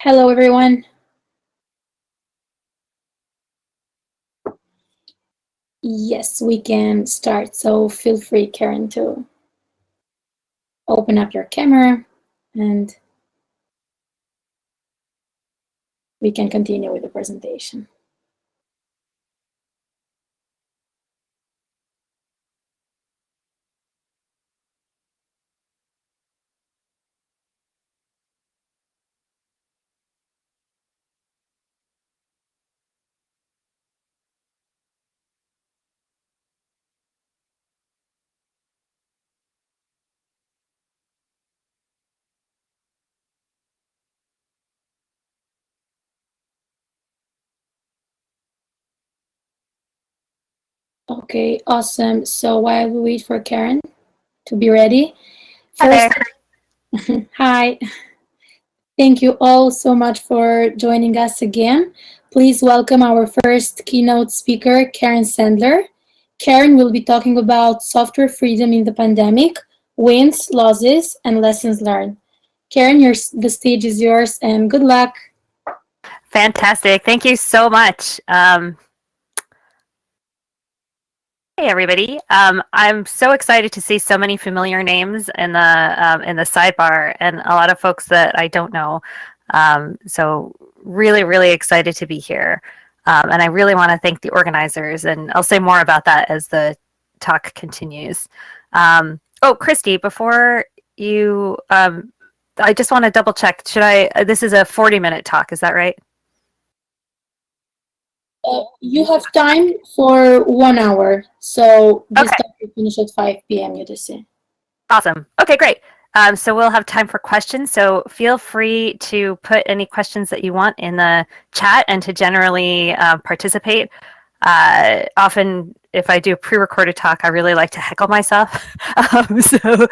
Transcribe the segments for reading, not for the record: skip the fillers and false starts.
Hello, everyone. Yes, we can start. So feel free, Karen, to open up your camera and we can continue with the presentation. Okay, awesome. So while we wait for Karen to be ready, first, hi. Thank you all so much for joining us again. Please welcome our first keynote speaker, Karen Sandler. Karen will be talking about software freedom in the pandemic, wins, losses, and lessons learned. Karen, the stage is yours, and good luck. Fantastic. Thank you so much. Hey, everybody. I'm so excited to see so many familiar names in the sidebar and a lot of folks that I don't know. So really, really excited to be here. And I really want to thank the organizers, and I'll say more about that as the talk continues. Oh, Christy, before you, I just want to double check. This is a 40-minute talk, is that right? You have time for 1 hour, so this talk will finish at 5 p.m. UTC. Awesome. Okay, great. So we'll have time for questions. So feel free to put any questions that you want in the chat and to generally participate. Often, if I do a pre-recorded talk, I really like to heckle myself. So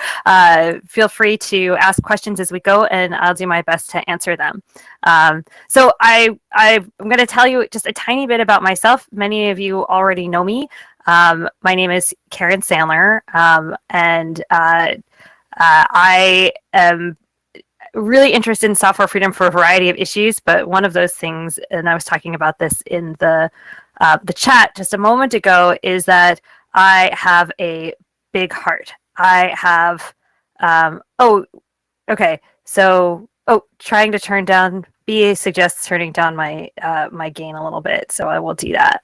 feel free to ask questions as we go, and I'll do my best to answer them. So I'm going to tell you just a tiny bit about myself. Many of you already know me. My name is Karen Sandler, and I am really interested in software freedom for a variety of issues, but one of those things, and I was talking about this in the chat just a moment ago, is that I have a big heart. I have, okay, so, trying to turn down, BA suggests turning down my my gain a little bit, so I will do that.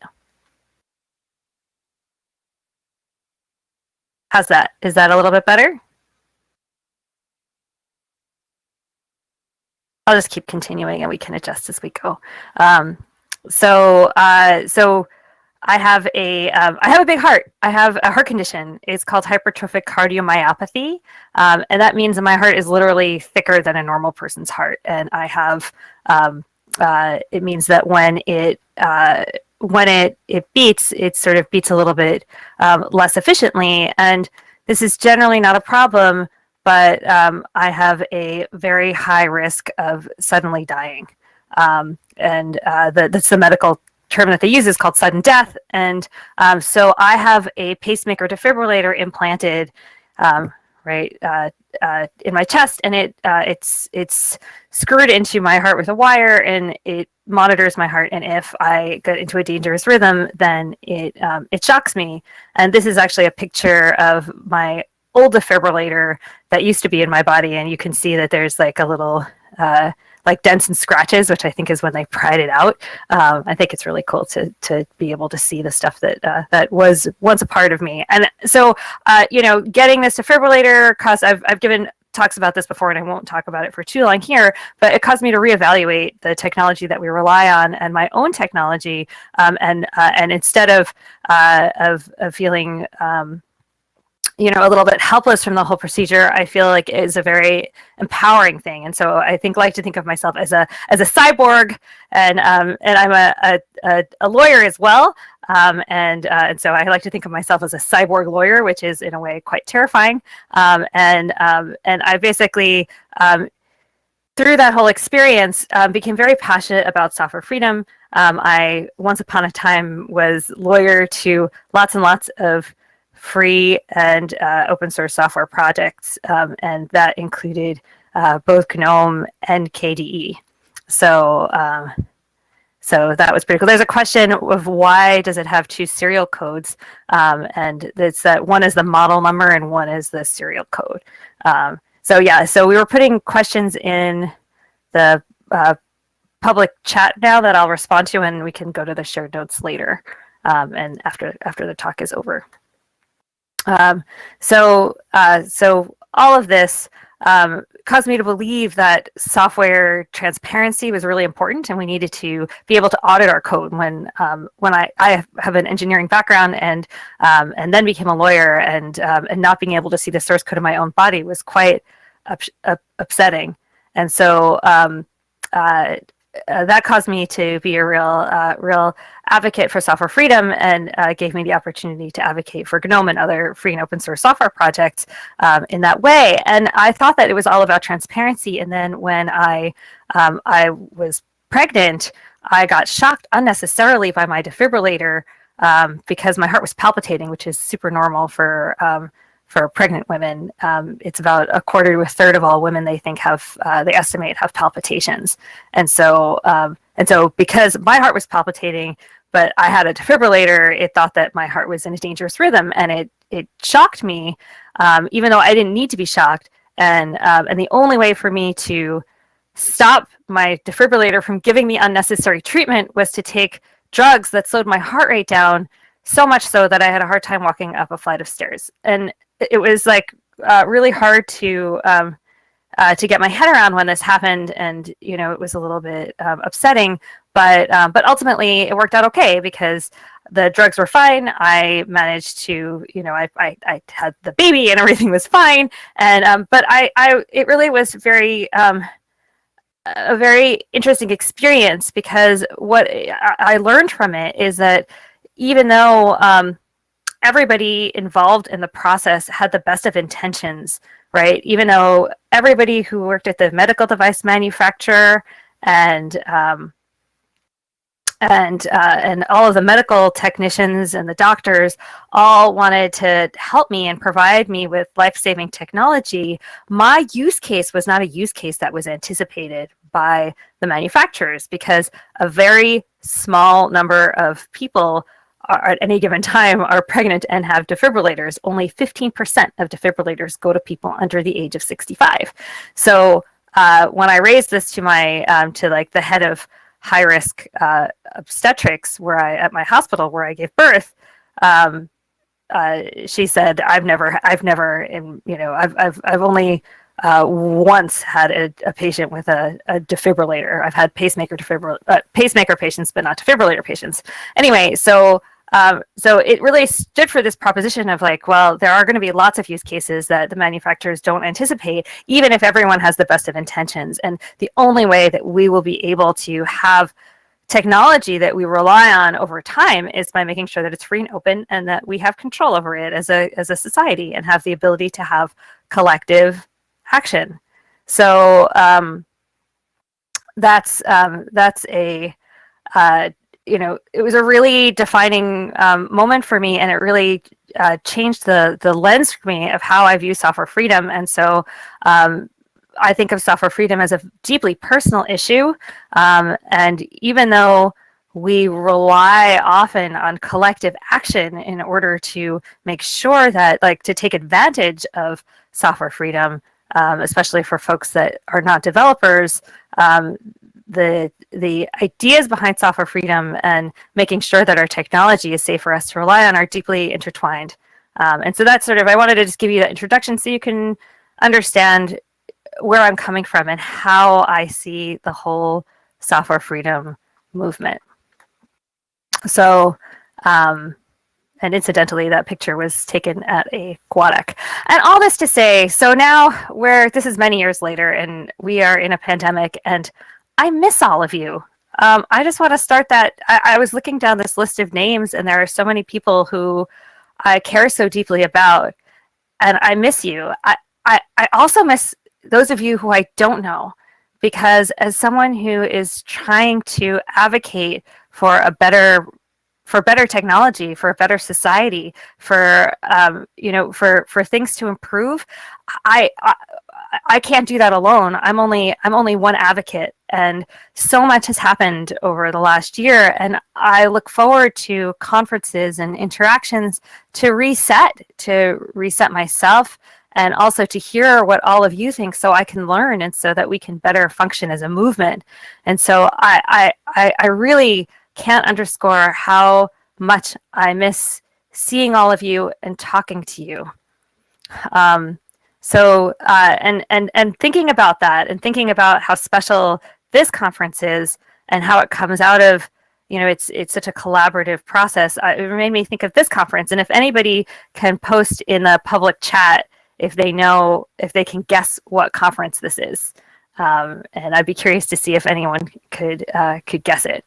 How's that? Is that a little bit better? I'll just keep continuing and we can adjust as we go. So I have a big heart. I have a heart condition. It's called hypertrophic cardiomyopathy, and that means that my heart is literally thicker than a normal person's heart. And I have it means that when it beats, it sort of beats a little bit less efficiently, and this is generally not a problem. But I have a very high risk of suddenly dying, and that's the medical term that they use is called sudden death. And so I have a pacemaker defibrillator implanted right in my chest, and it's screwed into my heart with a wire, and it monitors my heart. And if I get into a dangerous rhythm, then it shocks me. And this is actually a picture of my old defibrillator that used to be in my body, and you can see that there's like a little like dents and scratches, which I think is when they pried it out. I think it's really cool to be able to see the stuff that that was once a part of me. And so getting this defibrillator caused, I've given talks about this before, and I won't talk about it for too long here, but it caused me to reevaluate the technology that we rely on and my own technology, and instead of feeling a little bit helpless from the whole procedure, I feel like it is a very empowering thing. And so I like to think of myself as a cyborg, and I'm a lawyer as well. And so I like to think of myself as a cyborg lawyer, which is in a way quite terrifying. And I basically, through that whole experience, became very passionate about software freedom. I once upon a time was lawyer to lots and lots of free and open source software projects, and that included both GNOME and KDE. So so that was pretty cool. There's a question of why does it have two serial codes, and it's that one is the model number and one is the serial code. So yeah, so we were putting questions in the public chat now that I'll respond to, and we can go to the shared notes later, and after the talk is over. So all of this caused me to believe that software transparency was really important, and we needed to be able to audit our code. When I have an engineering background and then became a lawyer, and not being able to see the source code of my own body was quite upsetting, and so that caused me to be a real advocate for software freedom, and gave me the opportunity to advocate for GNOME and other free and open source software projects in that way. And I thought that it was all about transparency. And then when I was pregnant, I got shocked unnecessarily by my defibrillator because my heart was palpitating, which is super normal for pregnant women. It's about a quarter to a third of all women they estimate have palpitations. And so because my heart was palpitating, but I had a defibrillator, it thought that my heart was in a dangerous rhythm, and it shocked me, even though I didn't need to be shocked. And the only way for me to stop my defibrillator from giving me unnecessary treatment was to take drugs that slowed my heart rate down, so much so that I had a hard time walking up a flight of stairs. And it was like really hard to get my head around when this happened, and it was a little bit upsetting. But ultimately, it worked out okay because the drugs were fine. I managed to, I had the baby and everything was fine. And but it really was a very interesting experience, because what I learned from it is that even though everybody involved in the process had the best of intentions, right? Even though everybody who worked at the medical device manufacturer and all of the medical technicians and the doctors all wanted to help me and provide me with life-saving technology, my use case was not a use case that was anticipated by the manufacturers, because a very small number of people at any given time are pregnant and have defibrillators. Only 15% of defibrillators go to people under the age of 65. So when I raised this to my to the head of high risk obstetrics at my hospital where I gave birth, she said, I've only once had a patient with a defibrillator. I've had pacemaker patients, but not defibrillator patients. Anyway, so it really stood for this proposition of well, there are going to be lots of use cases that the manufacturers don't anticipate, even if everyone has the best of intentions. And the only way that we will be able to have technology that we rely on over time is by making sure that it's free and open, and that we have control over it as a society, and have the ability to have collective action. So that's a it was a really defining moment for me, and it really changed the lens for me of how I view software freedom. And so I think of software freedom as a deeply personal issue, and even though we rely often on collective action in order to make sure that, to take advantage of software freedom, especially for folks that are not developers, the ideas behind software freedom and making sure that our technology is safe for us to rely on are deeply intertwined. And so that's I wanted to just give you that introduction so you can understand where I'm coming from and how I see the whole software freedom movement. So, and incidentally, that picture was taken at a GWADEC. And all this to say, so now this is many years later, and we are in a pandemic, and I miss all of you. I just want to start that. I was looking down this list of names, and there are so many people who I care so deeply about, and I miss you. I also miss those of you who I don't know, because as someone who is trying to advocate for better technology, for a better society, for things to improve, I can't do that alone. I'm only one advocate And so much has happened over the last year. And I look forward to conferences and interactions to reset myself, and also to hear what all of you think so I can learn and so that we can better function as a movement. And so I really can't underscore how much I miss seeing all of you and talking to you. And thinking about that, and thinking about how special this conference is, and how it comes out of, it's such a collaborative process. It made me think of this conference. And if anybody can post in the public chat if they can guess what conference this is, and I'd be curious to see if anyone could guess it.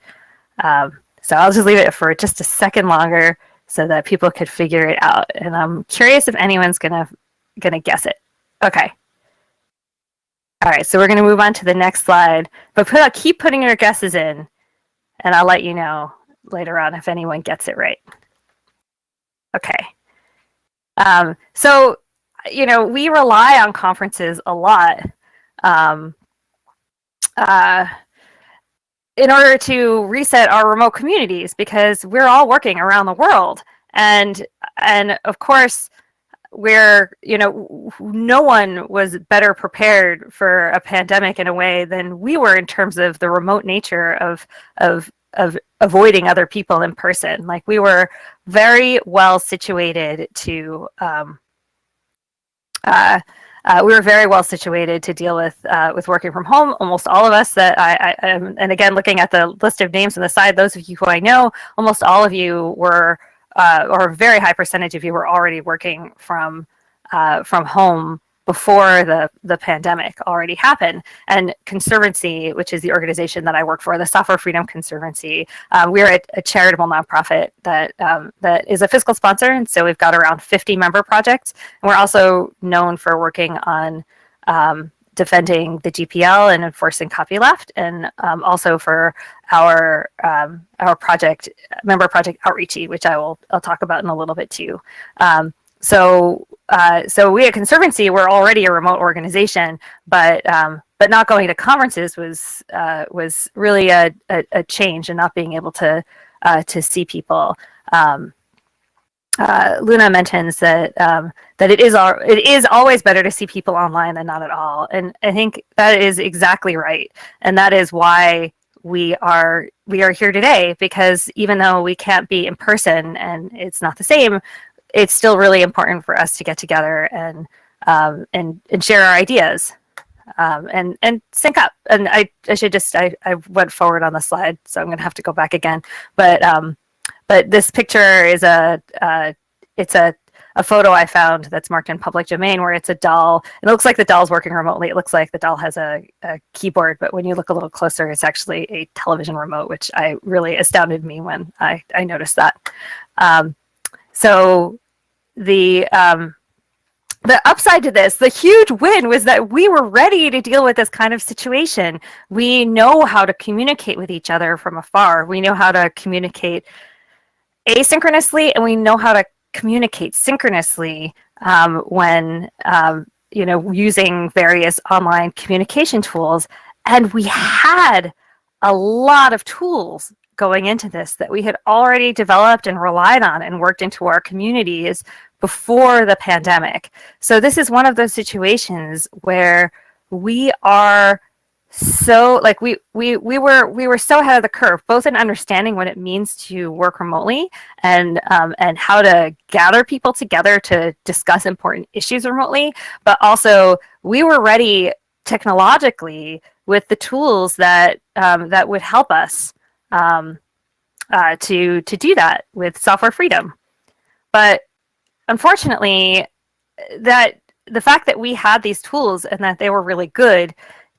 So I'll just leave it for just a second longer so that people could figure it out. And I'm curious if anyone's gonna guess it. Okay. All right, so we're gonna move on to the next slide, but keep putting your guesses in, and I'll let you know later on if anyone gets it right. Okay. So, we rely on conferences a lot in order to reset our remote communities, because we're all working around the world. And of course, no one was better prepared for a pandemic in a way than we were, in terms of the remote nature of avoiding other people in person. Like, we were very well situated to deal with working from home. Almost all of us and again, looking at the list of names on the side, those of you who I know, almost all of you were, or a very high percentage of you were already working from home before the pandemic already happened. And Conservancy, which is the organization that I work for, the Software Freedom Conservancy, we're a charitable nonprofit that is a fiscal sponsor, and so we've got around 50 member projects. And we're also known for working on defending the GPL and enforcing copyleft, and also for our member project Outreachy, which I'll talk about in a little bit too. So we at Conservancy were already a remote organization, but not going to conferences was really a change, and not being able to see people. Luna mentions that it is always better to see people online than not at all, and I think that is exactly right, and that is why we are here today, because even though we can't be in person and it's not the same, it's still really important for us to get together and share our ideas, and sync up. And I went forward on the slide, so I'm going to have to go back again. But this picture is it's a photo I found that's marked in public domain, where it's a doll. It looks like the doll's working remotely. It looks like the doll has a keyboard, but when you look a little closer, it's actually a television remote, which really astounded me when I noticed that. So the upside to this, the huge win, was that we were ready to deal with this kind of situation. We know how to communicate with each other from afar. We know how to communicate asynchronously, and we know how to communicate synchronously when using various online communication tools. And we had a lot of tools going into this that we had already developed and relied on and worked into our communities before the pandemic. So this is one of those situations where we are so, like, we were so ahead of the curve, both in understanding what it means to work remotely, and how to gather people together to discuss important issues remotely, but also we were ready technologically with the tools that would help us to do that with software freedom. But unfortunately, that the fact that we had these tools and that they were really good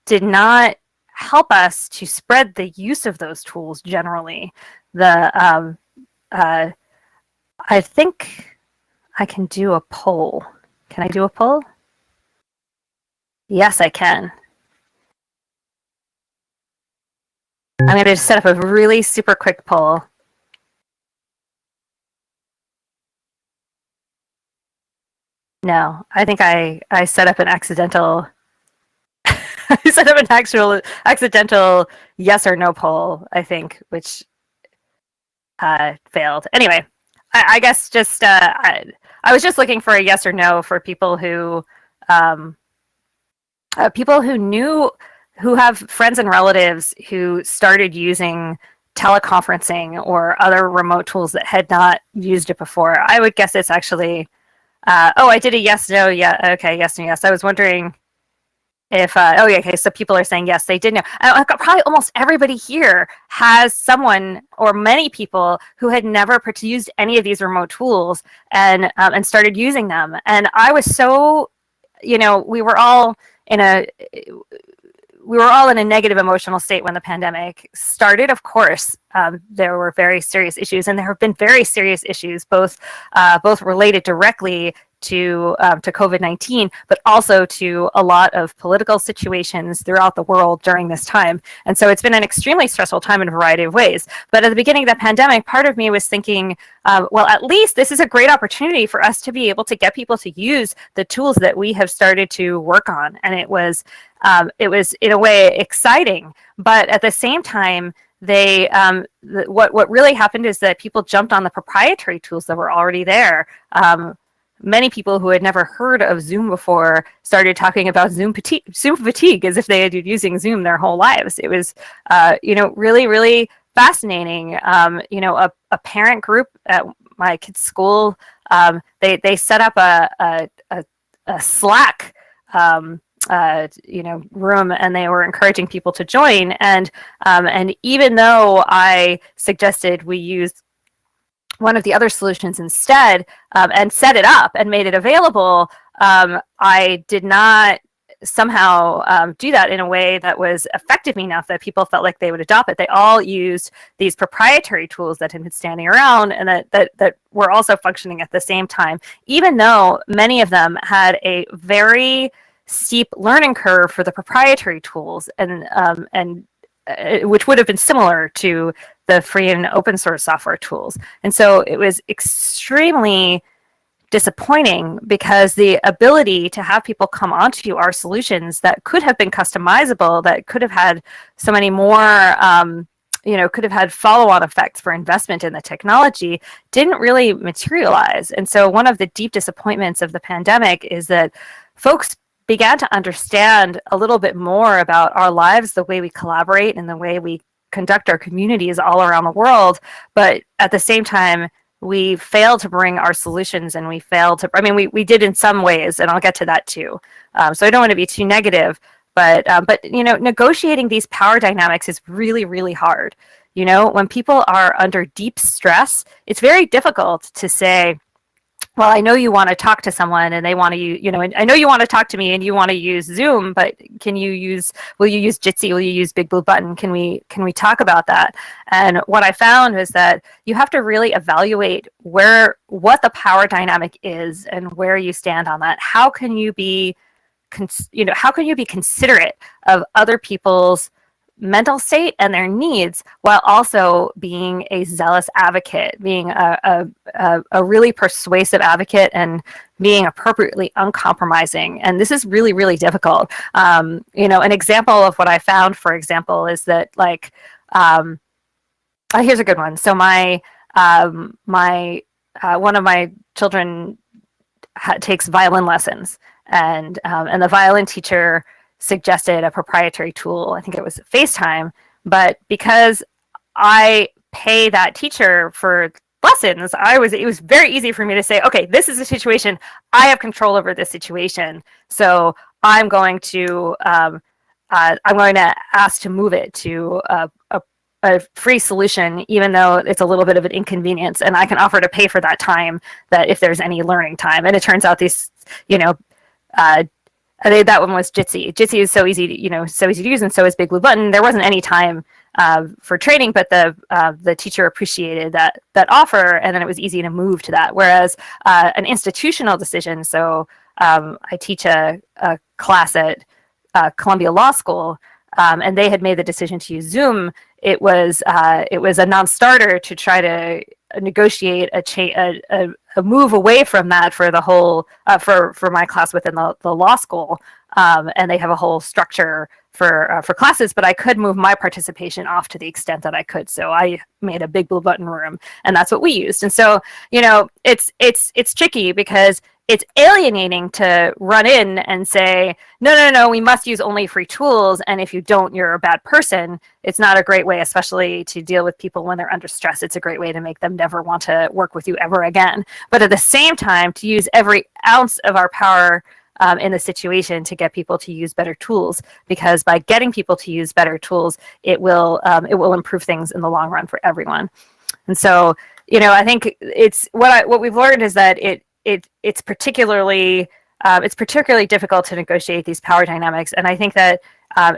did not help us to spread the use of those tools generally. I think I can do a poll. Can I do a poll? Yes, I can. I'm going to set up a really super quick poll. No, I think I set up an accidental I set up an actual accidental yes or no poll, I think, which failed. Anyway, I guess just I was just looking for a yes or no for um, people who have friends and relatives who started using teleconferencing or other remote tools that had not used it before. I would guess it's actually, oh, I did a yes, no, yeah, okay, yes, no, yes. I was wondering if, oh yeah, okay, so people are saying yes, they did know. Probably almost everybody here has someone or many people who had never used any of these remote tools and started using them. And I was so, we were all in a negative emotional state when the pandemic started. Of course, there were very serious issues, and there have been very serious issues, both related directly to COVID-19, but also to a lot of political situations throughout the world during this time. And so it's been an extremely stressful time in a variety of ways. But at the beginning of the pandemic, part of me was thinking, well, at least this is a great opportunity for us to be able to get people to use the tools that we have started to work on. And it was in a way exciting, but at the same time, what really happened is that people jumped on the proprietary tools that were already there. Many people who had never heard of Zoom before started talking about Zoom fatigue as if they had been using Zoom their whole lives. It was, really, really fascinating. A parent group at my kid's school, they set up a Slack room, and they were encouraging people to join. And even though I suggested we use one of the other solutions instead, and set it up and made it available, I did not somehow do that in a way that was effective enough that people felt like they would adopt it. They all used these proprietary tools that had been standing around and that were also functioning at the same time, even though many of them had a very steep learning curve for the proprietary tools, and which would have been similar to the free and open source software tools. And so it was extremely disappointing because the ability to have people come onto our solutions that could have been customizable, that could have had so many more, could have had follow-on effects for investment in the technology, didn't really materialize. And so one of the deep disappointments of the pandemic is that folks began to understand a little bit more about our lives, the way we collaborate and the way we conduct our communities all around the world. But at the same time, we failed to bring our solutions, and we failed to, we did in some ways, and I'll get to that too. So I don't want to be too negative, but negotiating these power dynamics is really, really hard. When people are under deep stress, it's very difficult to say, well, I know you want to talk to someone and they want to use, I know you want to talk to me and you want to use Zoom, but will you use Jitsi? Will you use Big Blue Button? Can we talk about that? And what I found was that you have to really evaluate what the power dynamic is and where you stand on that. How can you be considerate of other people's mental state and their needs while also being a zealous advocate, being a really persuasive advocate, and being appropriately uncompromising. And this is really, really difficult. An example of what I found, for example, is that here's a good one. So my one of my children takes violin lessons, and the violin teacher suggested a proprietary tool. I think it was FaceTime, but because I pay that teacher for lessons, it was very easy for me to say, okay, this is a situation, I have control over this situation, so I'm going to ask to move it to a free solution, even though it's a little bit of an inconvenience, and I can offer to pay for that time, that if there's any learning time. And it turns out these, I think that one was Jitsi. Jitsi is so easy to use, and so is Big Blue Button. There wasn't any time for training, but the teacher appreciated that offer, and then it was easy to move to that. Whereas an institutional decision, so I teach a class at Columbia Law School, and they had made the decision to use Zoom. It was a non-starter to try to negotiate a move away from that for the whole for my class within the law school, and they have a whole structure for classes, but I could move my participation off to the extent that I could. So I made a big blue button room, and that's what we used. And so, you know, it's tricky because it's alienating to run in and say, no, we must use only free tools, and if you don't, you're a bad person. It's not a great way, especially to deal with people when they're under stress. It's a great way to make them never want to work with you ever again. But at the same time, to use every ounce of our power in the situation to get people to use better tools, because by getting people to use better tools, it will improve things in the long run for everyone. And so, you know, I think it's what we've learned is that it's particularly difficult to negotiate these power dynamics. And I think that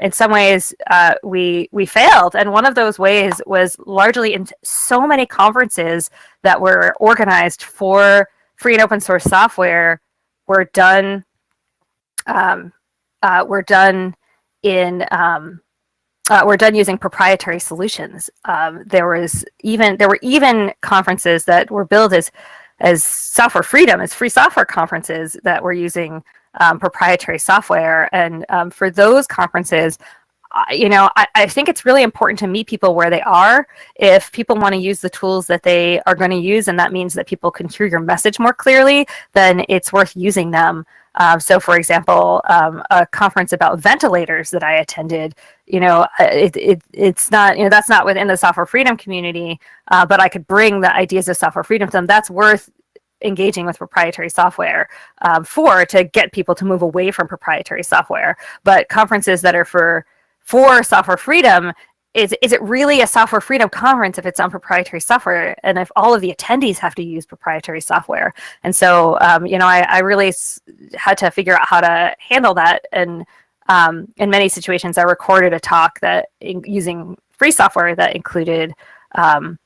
in some ways we failed. And one of those ways was largely in so many conferences that were organized for free and open source software were done using proprietary solutions. There were even conferences that were billed as software freedom, as free software conferences that were using proprietary software. And for those conferences, you know, I think it's really important to meet people where they are. If people want to use the tools that they are going to use, and that means that people can hear your message more clearly, then it's worth using them. So, for example, a conference about ventilators that I attended, you know, it's not, you know, that's not within the software freedom community, but I could bring the ideas of software freedom to them. That's worth engaging with proprietary software to get people to move away from proprietary software. But conferences that are for software freedom, is it really a software freedom conference if it's on proprietary software, and if all of the attendees have to use proprietary software? And so, you know, I really had to figure out how to handle that. And in many situations, I recorded a talk using free software that included an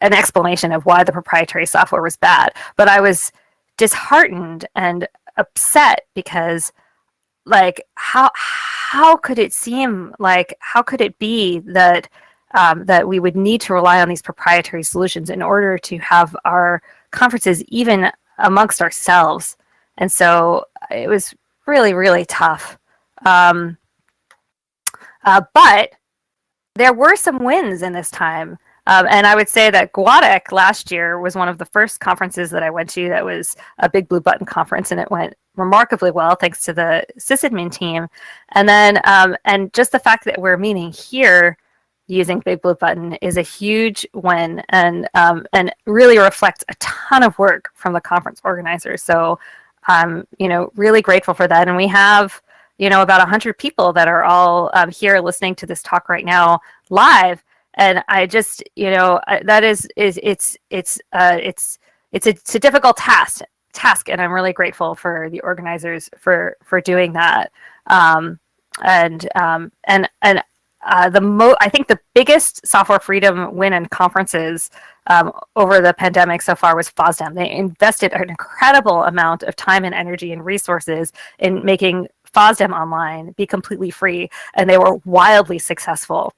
explanation of why the proprietary software was bad. But I was disheartened and upset because, like, how could it seem like, how could it be that that we would need to rely on these proprietary solutions in order to have our conferences even amongst ourselves? And so it was really, really tough. But there were some wins in this time. And I would say that GUADEC last year was one of the first conferences that I went to that was a big blue button conference, and it went remarkably well thanks to the sysadmin team. And then and just the fact that we're meeting here using Big Blue Button is a huge win, and really reflects a ton of work from the conference organizers. So I'm, you know, really grateful for that. And we have, you know, about 100 people that are all here listening to this talk right now live. And I just, you know, that it's a difficult task, and I'm really grateful for the organizers for doing that. I think the biggest software freedom win in conferences over the pandemic so far was FOSDEM. They invested an incredible amount of time and energy and resources in making FOSDEM online be completely free, and they were wildly successful.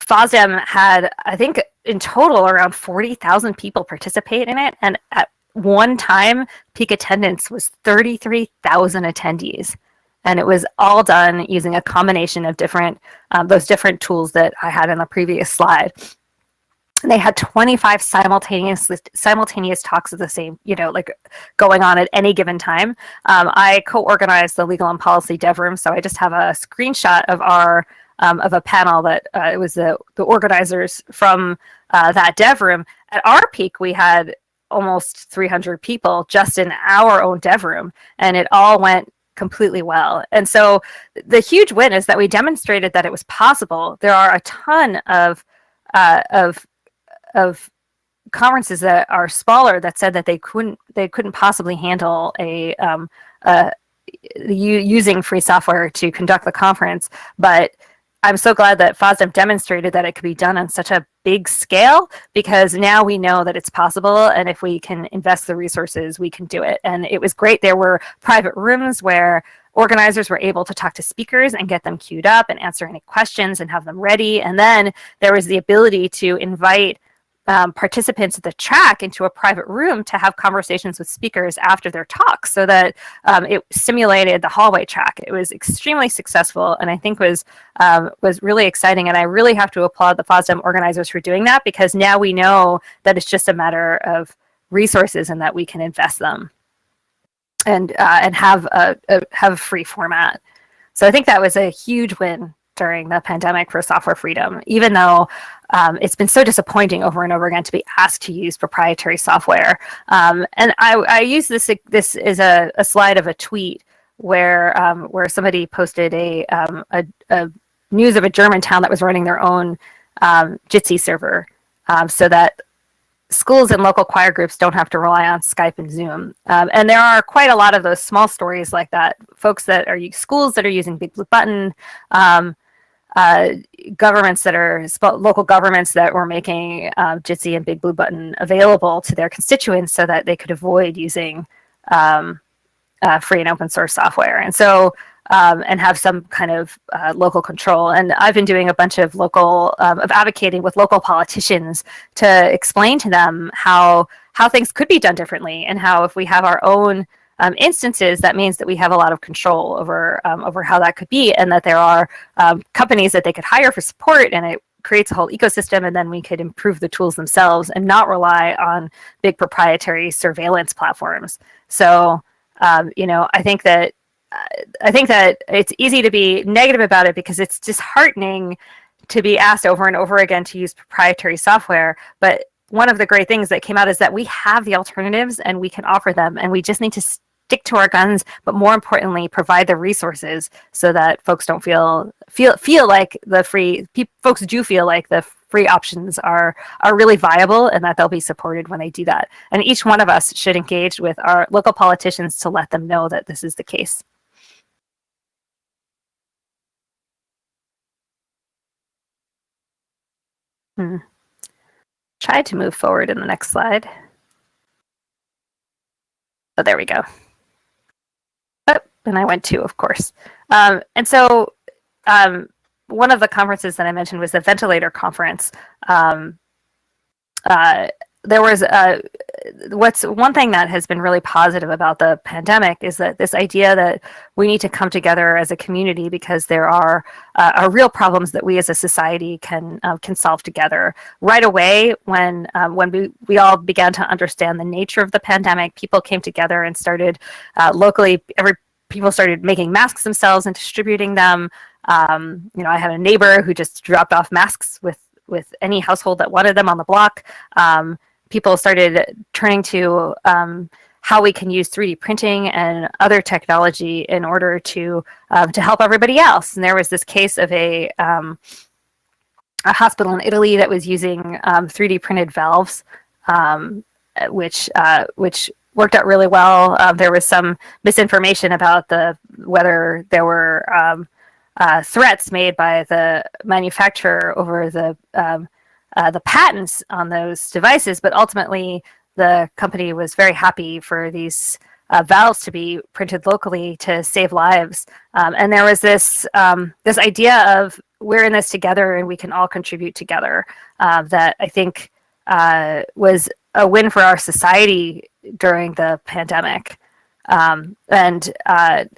FOSDEM had, I think, in total around 40,000 people participate in it, and at one time, peak attendance was 33,000 attendees. And it was all done using a combination of those different tools that I had in the previous slide. And they had 25 simultaneous talks of the same, you know, like going on at any given time. I co-organized the legal and policy dev room, so I just have a screenshot of of a panel that it was the organizers from that dev room. At our peak, we had almost 300 people just in our own dev room, and it all went completely well. And so the huge win is that we demonstrated that it was possible. There are a ton of conferences that are smaller that said that they couldn't possibly handle using free software to conduct the conference. But I'm so glad that FOSDEM demonstrated that it could be done on such a big scale, because now we know that it's possible, and if we can invest the resources, we can do it. And it was great. There were private rooms where organizers were able to talk to speakers and get them queued up and answer any questions and have them ready. And then there was the ability to invite participants at the track into a private room to have conversations with speakers after their talks, so that it simulated the hallway track. It was extremely successful, and I think was really exciting. And I really have to applaud the FOSDEM organizers for doing that, because now we know that it's just a matter of resources and that we can invest them and have a free format. So I think that was a huge win during the pandemic for software freedom, even though it's been so disappointing over and over again to be asked to use proprietary software. And I use this as a slide of a tweet where somebody posted a news of a German town that was running their own Jitsi server, so that schools and local choir groups don't have to rely on Skype and Zoom. And there are quite a lot of those small stories like that. Schools that are using Big Blue Button, governments that are local governments that were making Jitsi and Big Blue Button available to their constituents so that they could avoid using free and open source software. And so and have some kind of local control. And I've been doing a bunch of advocating with local politicians to explain to them how things could be done differently, and how if we have our own instances, that means that we have a lot of control over how that could be, and that there are companies that they could hire for support, and it creates a whole ecosystem, and then we could improve the tools themselves and not rely on big proprietary surveillance platforms. So, I think that it's easy to be negative about it because it's disheartening to be asked over and over again to use proprietary software. But one of the great things that came out is that we have the alternatives and we can offer them, and we just need to stick to our guns, but more importantly, provide the resources so that folks don't feel like folks do feel like the free options are really viable, and that they'll be supported when they do that. And each one of us should engage with our local politicians to let them know that this is the case. Try to move forward in the next slide. Oh, there we go. Oh, and I went to, of course. And so one of the conferences that I mentioned was the Ventilator Conference. There was one thing that has been really positive about the pandemic is that this idea that we need to come together as a community because there are real problems that we as a society can solve together. Right away, when we all began to understand the nature of the pandemic, people came together and started locally. People started making masks themselves and distributing them. I had a neighbor who just dropped off masks with any household that wanted them on the block. People started turning to how we can use 3D printing and other technology in order to help everybody else. And there was this case of a hospital in Italy that was using 3D printed valves, which worked out really well. There was some misinformation about whether there were threats made by the manufacturer over the patents on those devices, but ultimately the company was very happy for these valves to be printed locally to save lives. And there was this idea of we're in this together and we can all contribute together, that I think was a win for our society during the pandemic. And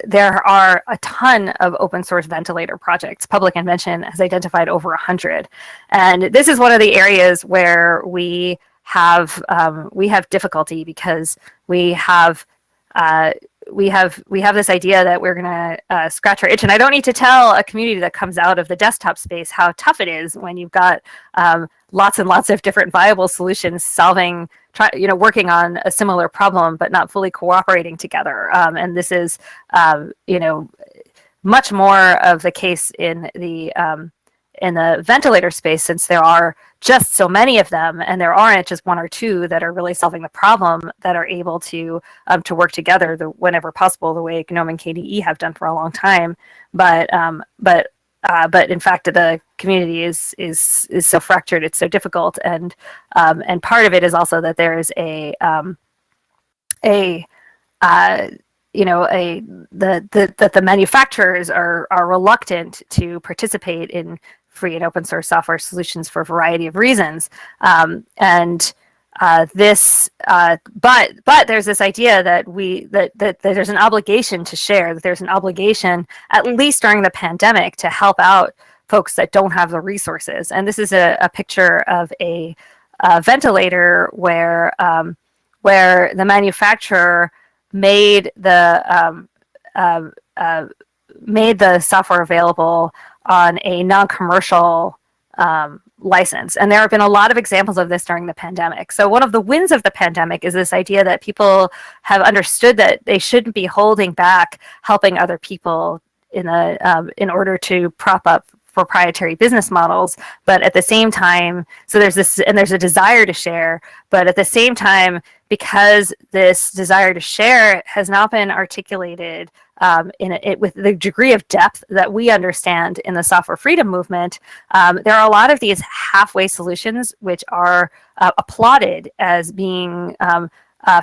there are a ton of open source ventilator projects. Public Invention has identified over 100. And this is one of the areas where we have difficulty because we have this idea that we're going to scratch our itch. And I don't need to tell a community that comes out of the desktop space how tough it is when you've got lots and lots of different viable solutions working on a similar problem, but not fully cooperating together. And this is, much more of the case in the ventilator space, since there are just so many of them, and there aren't just one or two that are really solving the problem that are able to work together whenever possible, the way GNOME and KDE have done for a long time. But in fact, the community is so fractured; it's so difficult, and part of it is also that there is that the manufacturers are reluctant to participate in free and open source software solutions for a variety of reasons. But there's this idea that that there's an obligation to share, that there's an obligation, at least during the pandemic, to help out folks that don't have the resources. And this is a picture of a ventilator where the manufacturer made the software available on a non-commercial license. And there have been a lot of examples of this during the pandemic. So one of the wins of the pandemic is this idea that people have understood that they shouldn't be holding back helping other people in order to prop up proprietary business models. But at the same time, so there's a desire to share, but at the same time, because this desire to share has not been articulated with the degree of depth that we understand in the software freedom movement, there are a lot of these halfway solutions which are applauded as being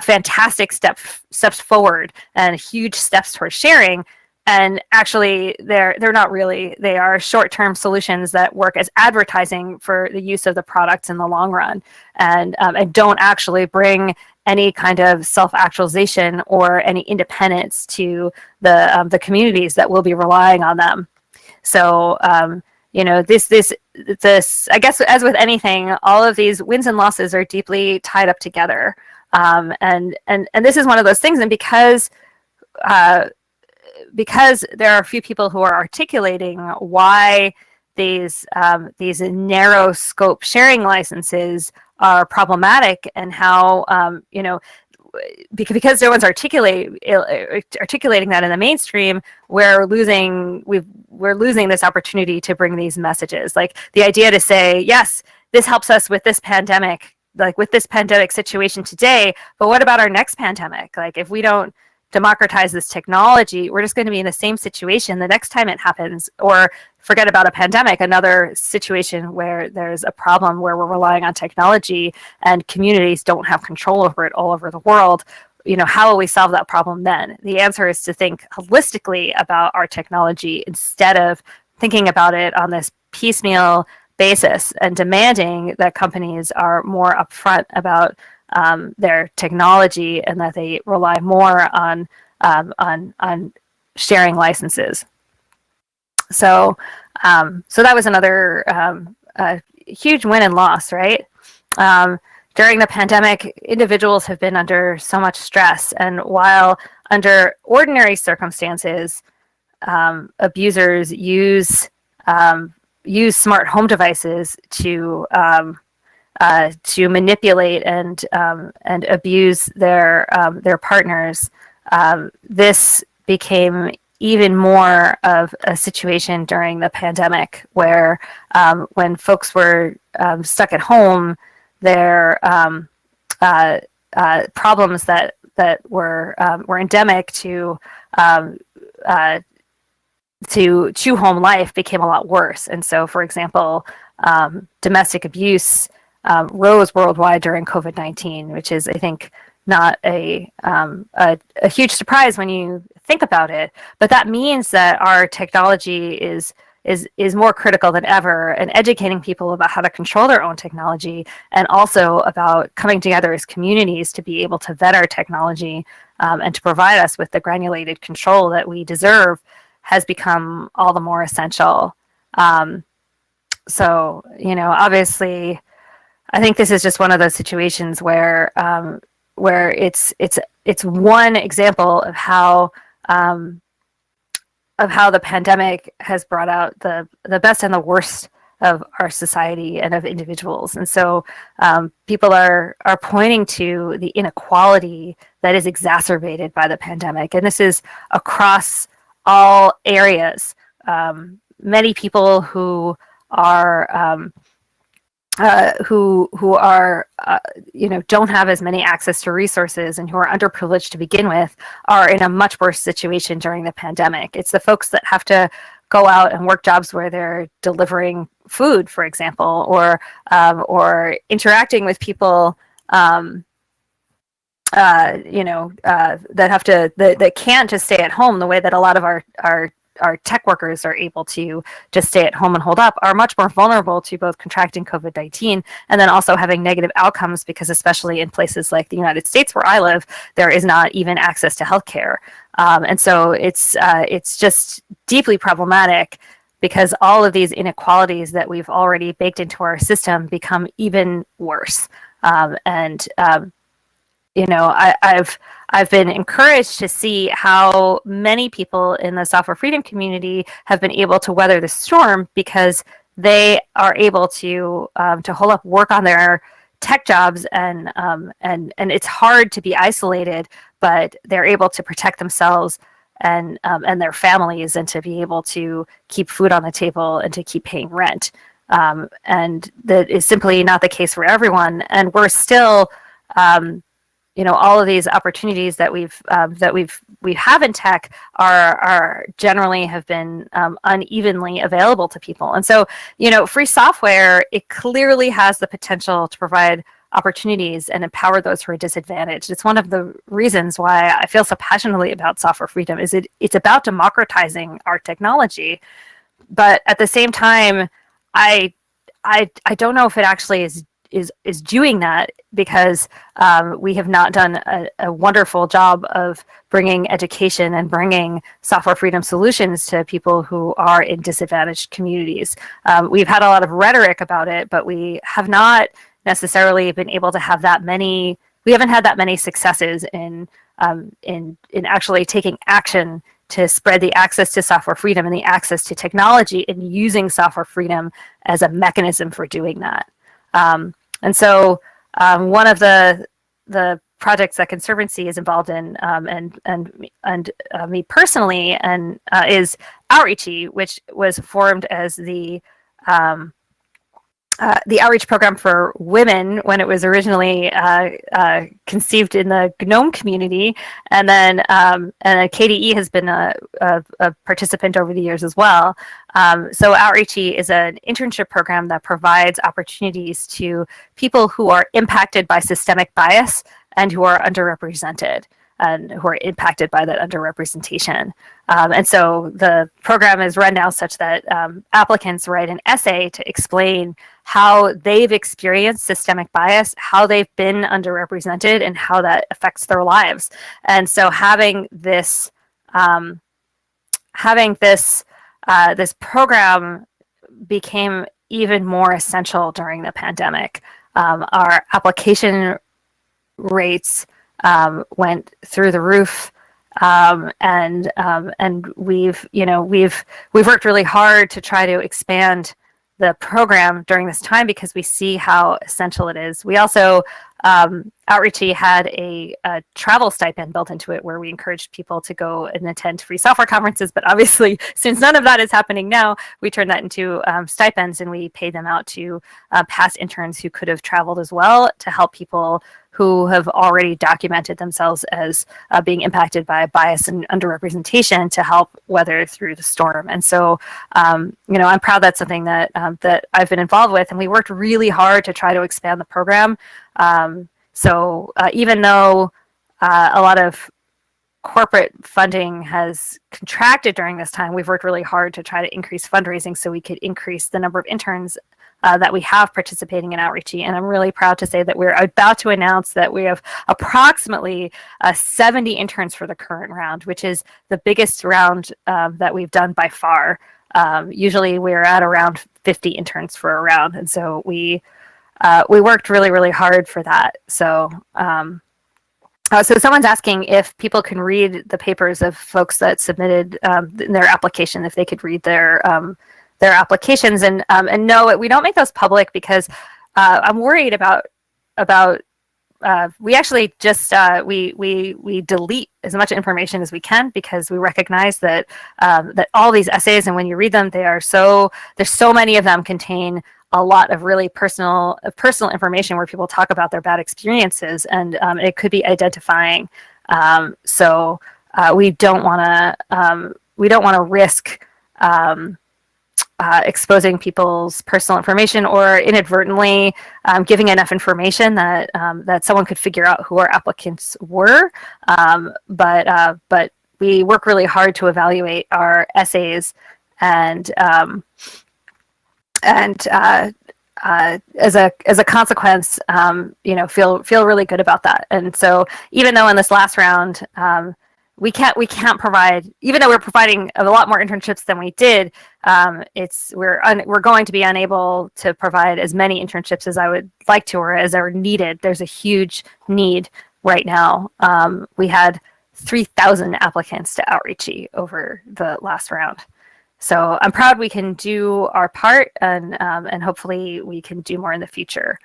fantastic steps forward and huge steps towards sharing. And actually, they're not really. They are short-term solutions that work as advertising for the use of the products in the long run, and don't actually bring any kind of self-actualization or any independence to the communities that will be relying on them. So this I guess, as with anything, all of these wins and losses are deeply tied up together, and this is one of those things. And because there are a few people who are articulating why these narrow scope sharing licenses are problematic, and how because no one's articulating that in the mainstream, we're losing this opportunity to bring these messages. Like the idea to say, yes, this helps us with this pandemic, like with this pandemic situation today, but what about our next pandemic? Like if we don't democratize this technology, we're just going to be in the same situation the next time it happens. Or forget about a pandemic, another situation where there's a problem where we're relying on technology and communities don't have control over it all over the world. How will we solve that problem then? The answer is to think holistically about our technology instead of thinking about it on this piecemeal basis and demanding that companies are more upfront about their technology, and that they rely more on sharing licenses. So that was another huge win and loss, right? During the pandemic, individuals have been under so much stress, and while under ordinary circumstances, abusers use smart home devices to manipulate and abuse their partners. This became even more of a situation during the pandemic, where when folks were stuck at home, their problems that were endemic to home life became a lot worse. And so, for example, domestic abuse rose worldwide during COVID-19, which is, I think, not a huge surprise when you think about it. But that means that our technology is more critical than ever, and educating people about how to control their own technology, and also about coming together as communities to be able to vet our technology and to provide us with the granulated control that we deserve, has become all the more essential. So, obviously, I think this is just one of those situations where it's one example of how the pandemic has brought out the best and the worst of our society and of individuals. And so people are pointing to the inequality that is exacerbated by the pandemic. And this is across all areas. Many people who are don't have as many access to resources and who are underprivileged to begin with are in a much worse situation during the pandemic. It's the folks that have to go out and work jobs where they're delivering food, for example, or interacting with people that can't just stay at home the way that a lot of our our tech workers are able to just stay at home and hold up are much more vulnerable to both contracting COVID-19 and then also having negative outcomes, because especially in places like the United States where I live, there is not even access to healthcare. And so it's just deeply problematic, because all of these inequalities that we've already baked into our system become even worse. You know, I've been encouraged to see how many people in the software freedom community have been able to weather the storm, because they are able to hold up, work on their tech jobs, and it's hard to be isolated, but they're able to protect themselves and their families, and to be able to keep food on the table and to keep paying rent. And that is simply not the case for everyone. And we're still, you know, all of these opportunities that we have in tech are generally have been unevenly available to people. And so, you know, free software, it clearly has the potential to provide opportunities and empower those who are disadvantaged. It's one of the reasons why I feel so passionately about software freedom. It's about democratizing our technology, but at the same time, I don't know if it actually is doing that, because we have not done a wonderful job of bringing education and bringing software freedom solutions to people who are in disadvantaged communities. We've had a lot of rhetoric about it, but we have not necessarily been able to have that many. We haven't had that many successes in actually taking action to spread the access to software freedom and the access to technology, and using software freedom as a mechanism for doing that. And so one of the projects that Conservancy is involved in, and me personally, and is Outreachy, which was formed as the outreach program for women when it was originally conceived in the GNOME community, and then KDE has been a participant over the years as well. So Outreachy is an internship program that provides opportunities to people who are impacted by systemic bias and who are underrepresented, and who are impacted by that underrepresentation. And so the program is run now such that applicants write an essay to explain how they've experienced systemic bias, how they've been underrepresented, and how that affects their lives. And so having this this program became even more essential during the pandemic. Our application rates went through the roof, and we've worked really hard to try to expand the program during this time, because we see how essential it is. We also, Outreachy had a travel stipend built into it, where we encouraged people to go and attend free software conferences. But obviously, since none of that is happening now, we turned that into stipends, and we paid them out to past interns who could have traveled as well, to help people who have already documented themselves as being impacted by bias and underrepresentation, to help weather through the storm. And so, I'm proud that's something that that I've been involved with, and we worked really hard to try to expand the program. So even though a lot of corporate funding has contracted during this time, we've worked really hard to try to increase fundraising so we could increase the number of interns that we have participating in Outreachy. And I'm really proud to say that we're about to announce that we have approximately 70 interns for the current round, which is the biggest round that we've done by far. Usually we're at around 50 interns for a round. And so we worked really, really hard for that. So so someone's asking if people can read the papers of folks that submitted their application, if they could read their applications, and no, we don't make those public, because I'm worried about we actually just we delete as much information as we can, because we recognize that that all these essays, and when you read them, there's so many of them contain a lot of really personal information where people talk about their bad experiences, and it could be identifying. So we don't want to risk exposing people's personal information, or inadvertently giving enough information that that someone could figure out who our applicants were. But we work really hard to evaluate our essays, and as a consequence, feel really good about that. And so even though in this last round, we can't provide, even though we're providing a lot more internships than we did, we're going to be unable to provide as many internships as I would like to, or as are needed. There's a huge need right now. We had 3,000 applicants to Outreachy over the last round. So I'm proud we can do our part, and hopefully we can do more in the future.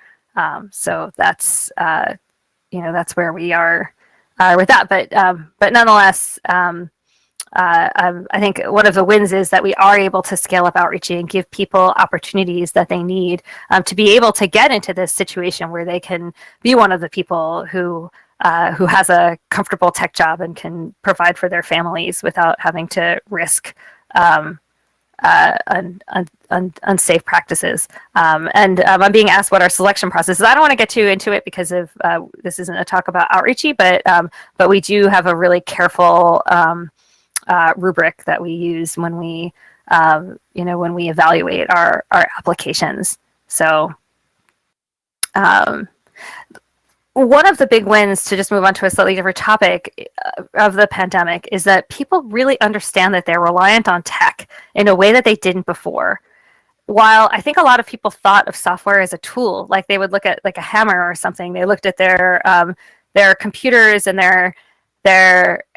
So that's that's where we are with that. But nonetheless, I think one of the wins is that we are able to scale up Outreachy and give people opportunities that they need to be able to get into this situation where they can be one of the people who has a comfortable tech job and can provide for their families without having to risk unsafe practices. I'm being asked what our selection process is. I don't want to get too into it because of this isn't a talk about Outreachy, but we do have a really careful rubric that we use when we when we evaluate our applications. So one of the big wins, to just move on to a slightly different topic of the pandemic, is that people really understand that they're reliant on tech in a way that they didn't before. While I think a lot of people thought of software as a tool, like they would look at like a hammer or something, they looked at their computers and their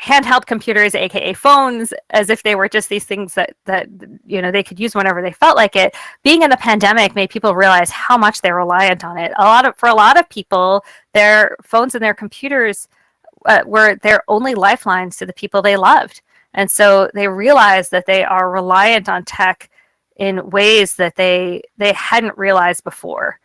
handheld computers, aka phones, as if they were just these things that they could use whenever they felt like it. Being in the pandemic made people realize how much they're reliant on it. For a lot of people, their phones and their computers were their only lifelines to the people they loved, and so they realized that they are reliant on tech in ways that they hadn't realized before.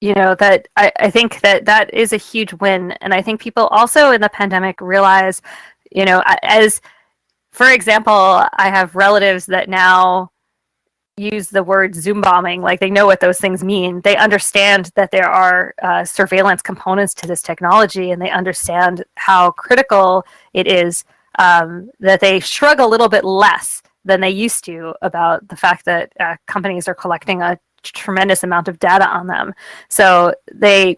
That I think that is a huge win. And I think people also in the pandemic realize, as for example, I have relatives that now use the word Zoom bombing, like they know what those things mean. They understand that there are surveillance components to this technology, and they understand how critical it is, that they shrug a little bit less than they used to about the fact that companies are collecting a tremendous amount of data on them. So they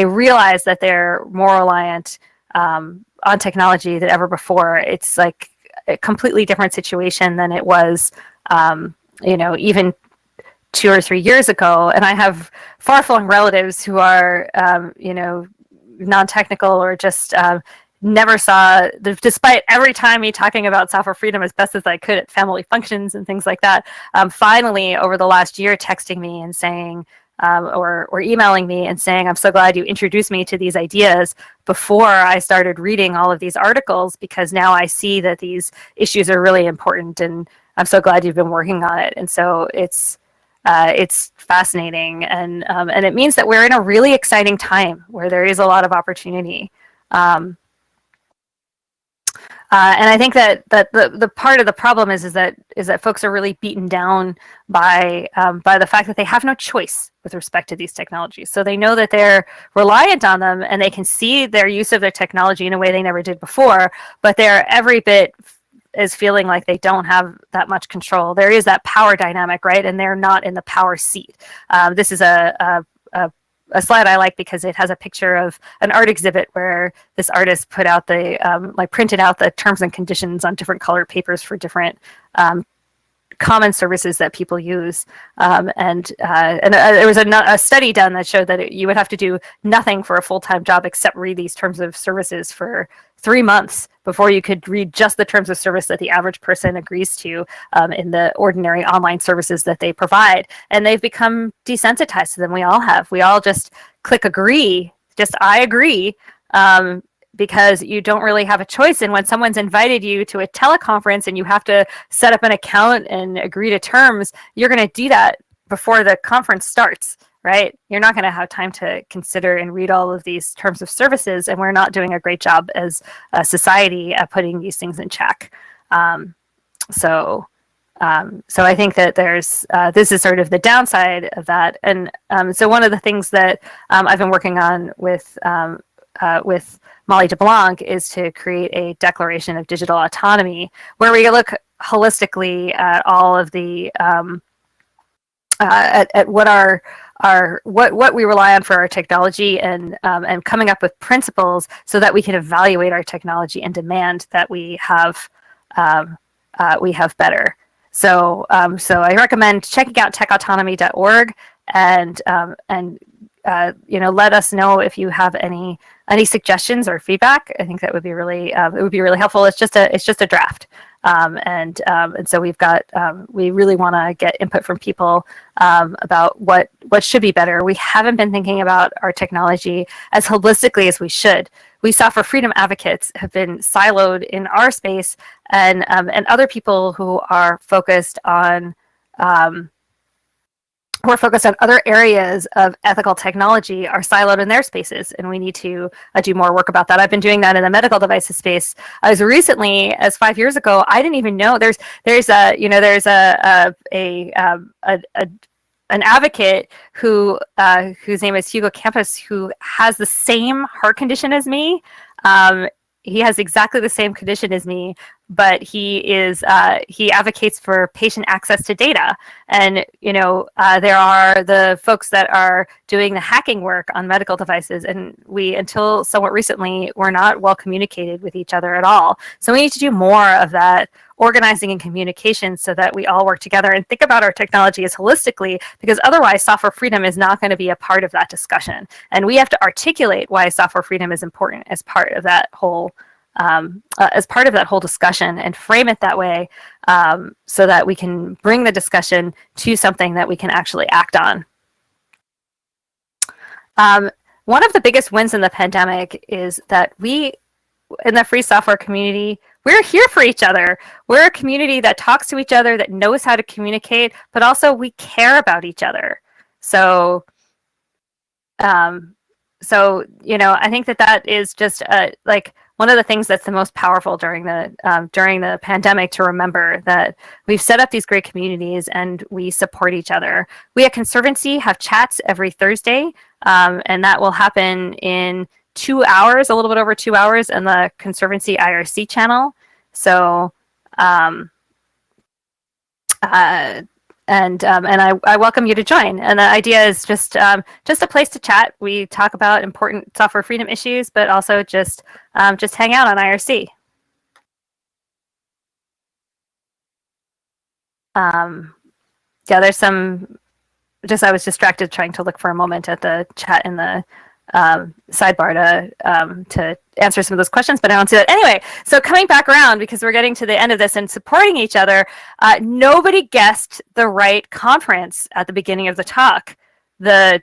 realize that they're more reliant on technology than ever before. It's like a completely different situation than it was, even 2 or 3 years ago. And I have far-flung relatives who are, non-technical or just never saw, despite every time me talking about software freedom as best as I could at family functions and things like that, finally over the last year texting me and saying, or emailing me and saying, I'm so glad you introduced me to these ideas before I started reading all of these articles, because now I see that these issues are really important, and I'm so glad you've been working on it. And so it's fascinating, and it means that we're in a really exciting time where there is a lot of opportunity. And I think that the part of the problem is that folks are really beaten down by the fact that they have no choice with respect to these technologies. So they know that they're reliant on them, and they can see their use of their technology in a way they never did before, but they're every bit is feeling like they don't have that much control. There is that power dynamic, right? And they're not in the power seat. This is a slide I like because it has a picture of an art exhibit where this artist put out printed out the terms and conditions on different colored papers for different common services that people use. There was a study done that showed that you would have to do nothing for a full-time job except read these terms of services for 3 months before you could read just the terms of service that the average person agrees to in the ordinary online services that they provide. And they've become desensitized to them. We all have. We all just click agree, just I agree, because you don't really have a choice. And when someone's invited you to a teleconference and you have to set up an account and agree to terms, you're going to do that before the conference starts, right? You're not going to have time to consider and read all of these terms of services, and we're not doing a great job as a society at putting these things in check. So I think that there's this is sort of the downside of that. And so one of the things that I've been working on with with Molly DeBlanc is to create a declaration of digital autonomy, where we look holistically at all of the at what we rely on for our technology, and coming up with principles so that we can evaluate our technology and demand that we have better. So I recommend checking out techautonomy.org, and let us know if you have any suggestions or feedback. I think that would be really helpful. It's just a draft. And so we really want to get input from people about what should be better. We haven't been thinking about our technology as holistically as we should. We software freedom advocates have been siloed in our space, and other people who are focused on other areas of ethical technology are siloed in their spaces, and we need to do more work about that. I've been doing that in the medical devices space. As recently as 5 years ago, I didn't even know there's an advocate whose name is Hugo Campos, who has the same heart condition as me. He has exactly the same condition as me, but he advocates for patient access to data. And there are the folks that are doing the hacking work on medical devices, and we, until somewhat recently, were not well communicated with each other at all. So we need to do more of that organizing and communication so that we all work together and think about our technology as holistically, because otherwise software freedom is not going to be a part of that discussion. And we have to articulate why software freedom is important as part of that whole discussion, and frame it that way, so that we can bring the discussion to something that we can actually act on. One of the biggest wins in the pandemic is that we, in the free software community, we're here for each other. We're a community that talks to each other, that knows how to communicate, but also we care about each other. So, I think that is just one of the things that's the most powerful during the pandemic, to remember that we've set up these great communities and we support each other. We at Conservancy have chats every Thursday, and that will happen in 2 hours, a little bit over 2 hours, in the Conservancy IRC channel. So, and I welcome you to join. And the idea is just a place to chat. We talk about important software freedom issues, but also just hang out on IRC. There's some. I was distracted trying to look for a moment at the chat in the sidebar to answer some of those questions, but I don't see that. Anyway, so coming back around, because we're getting to the end of this and supporting each other, nobody guessed the right conference at the beginning of the talk. The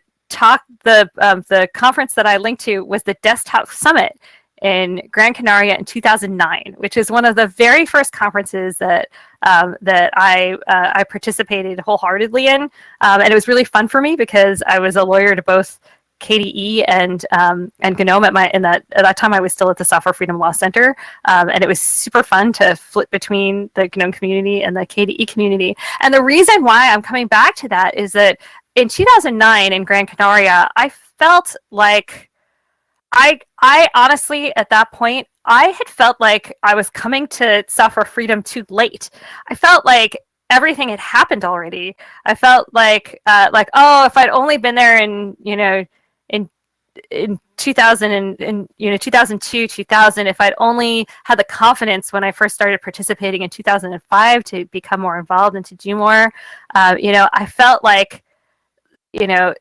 conference that I linked to was the Desktop Summit in Gran Canaria in 2009, which is one of the very first conferences that I participated wholeheartedly in, and it was really fun for me because I was a lawyer to both KDE and GNOME at that time. I was still at the Software Freedom Law Center, and it was super fun to flip between the GNOME community and the KDE community. And the reason why I'm coming back to that is that in 2009 in Gran Canaria, I felt like I honestly, at that point, I had felt like I was coming to software freedom too late. I felt like everything had happened already. I felt like oh, if I'd only been there in 2000 and 2002, 2000, if I'd only had the confidence when I first started participating in 2005 to become more involved and to do more, I felt like I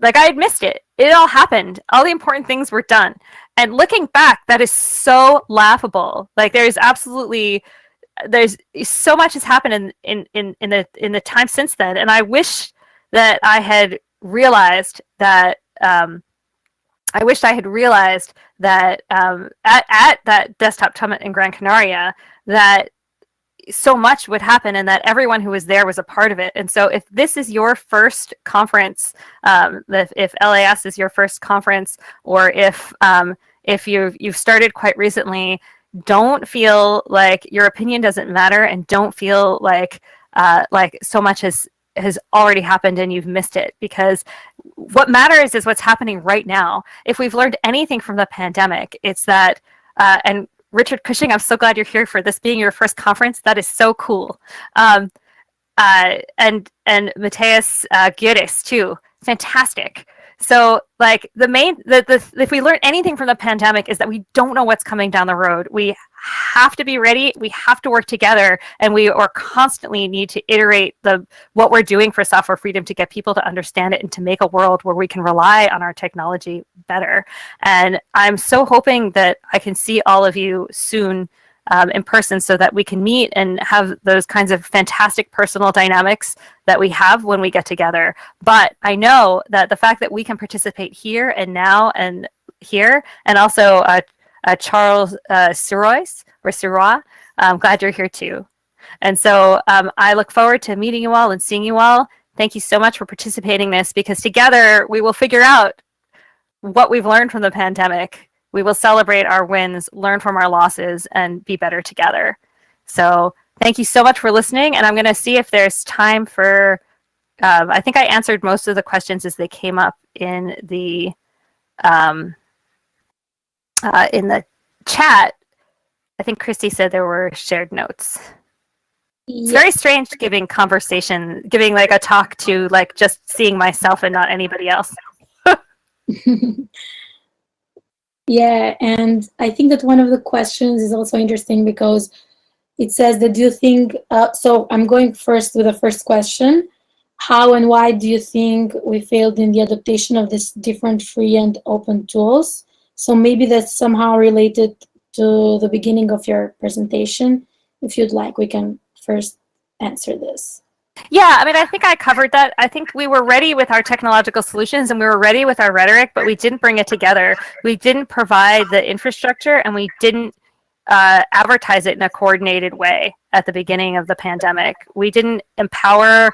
had missed it. It all happened. All the important things were done. And looking back, that is so laughable. There's so much has happened in the time since then. And I wish that I had realized that at that Desktop Summit in Gran Canaria, that so much would happen and that everyone who was there was a part of it. And so if this is your first conference, if LAS is your first conference, or if you've started quite recently, don't feel like your opinion doesn't matter, and don't feel like so much has has already happened and you've missed it, because what matters is what's happening right now. If we've learned anything from the pandemic, it's that, and Richard Cushing, I'm so glad you're here for this being your first conference. That is so cool. And Mateus Gures too, fantastic. So like if we learn anything from the pandemic is that we don't know what's coming down the road. We have to be ready. We have to work together, and we are constantly need to iterate what we're doing for software freedom to get people to understand it and to make a world where we can rely on our technology better. And I'm so hoping that I can see all of you soon in person, so that we can meet and have those kinds of fantastic personal dynamics that we have when we get together. But I know that the fact that we can participate here and now and here, and also Charles Sirois, I'm glad you're here too. And so I look forward to meeting you all and seeing you all. Thank you so much for participating in this, because together we will figure out what we've learned from the pandemic. We will celebrate our wins, learn from our losses, and be better together. So thank you so much for listening. And I'm going to see if there's time for, I think I answered most of the questions as they came up in the chat. I think Christy said there were shared notes. Yes. It's very strange giving like a talk to like just seeing myself and not anybody else. Yeah, and I think that one of the questions is also interesting, because it says that, do you think, so I'm going first with the first question. How and why do you think we failed in the adaptation of these different free and open tools? So maybe that's somehow related to the beginning of your presentation. If you'd like, we can first answer this. Yeah, I mean, I think I covered that. I think we were ready with our technological solutions and we were ready with our rhetoric, but we didn't bring it together. We didn't provide the infrastructure, and we didn't advertise it in a coordinated way at the beginning of the pandemic. We didn't empower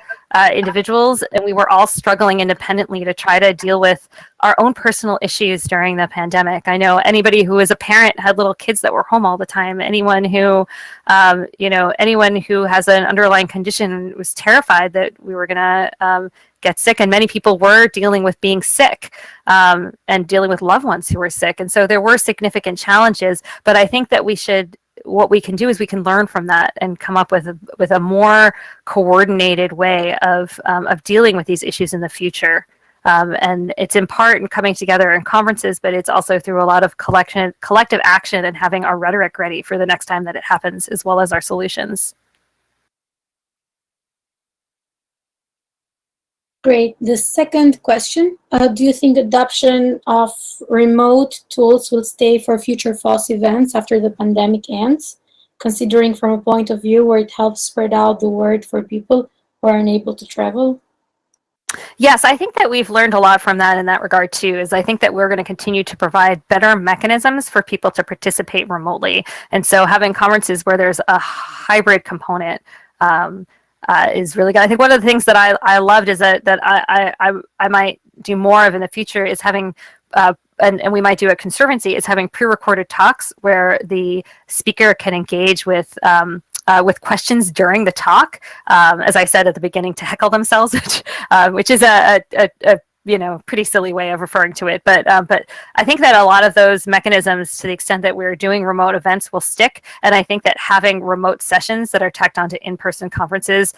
individuals, and we were all struggling independently to try to deal with our own personal issues during the pandemic. I know anybody who was a parent had little kids that were home all the time. Anyone who, anyone who has an underlying condition was terrified that we were going to get sick, and many people were dealing with being sick and dealing with loved ones who were sick. And so there were significant challenges, but I think that what we can do is we can learn from that and come up with a more coordinated way of dealing with these issues in the future. And it's in part in coming together in conferences, but it's also through a lot of collective action and having our rhetoric ready for the next time that it happens, as well as our solutions. Great. The second question, do you think adoption of remote tools will stay for future FOSS events after the pandemic ends, considering from a point of view where it helps spread out the word for people who are unable to travel? Yes, I think that we've learned a lot from that in that regard too, is I think that we're going to continue to provide better mechanisms for people to participate remotely. And so having conferences where there's a hybrid component is really good. I think one of the things that I loved is that I might do more of in the future is having and we might do at Conservancy, is having pre-recorded talks where the speaker can engage with questions during the talk, as I said at the beginning, to heckle themselves, which is a pretty silly way of referring to it. But I think that a lot of those mechanisms, to the extent that we're doing remote events, will stick. And I think that having remote sessions that are tacked onto in-person conferences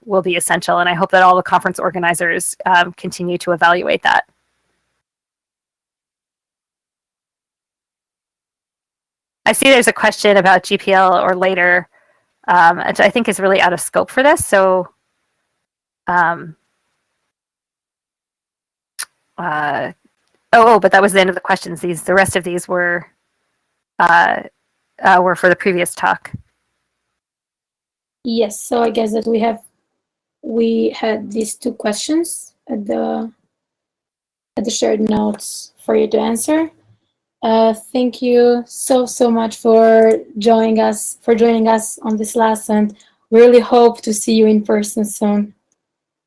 will be essential. And I hope that all the conference organizers continue to evaluate that. I see there's a question about GPL or later, which I think is really out of scope for this. So but that was the end of the questions. The rest of these were for the previous talk. Yes, so I guess that we had these two questions at the shared notes for you to answer. Thank you so much for joining us on this lesson. We really hope to see you in person soon.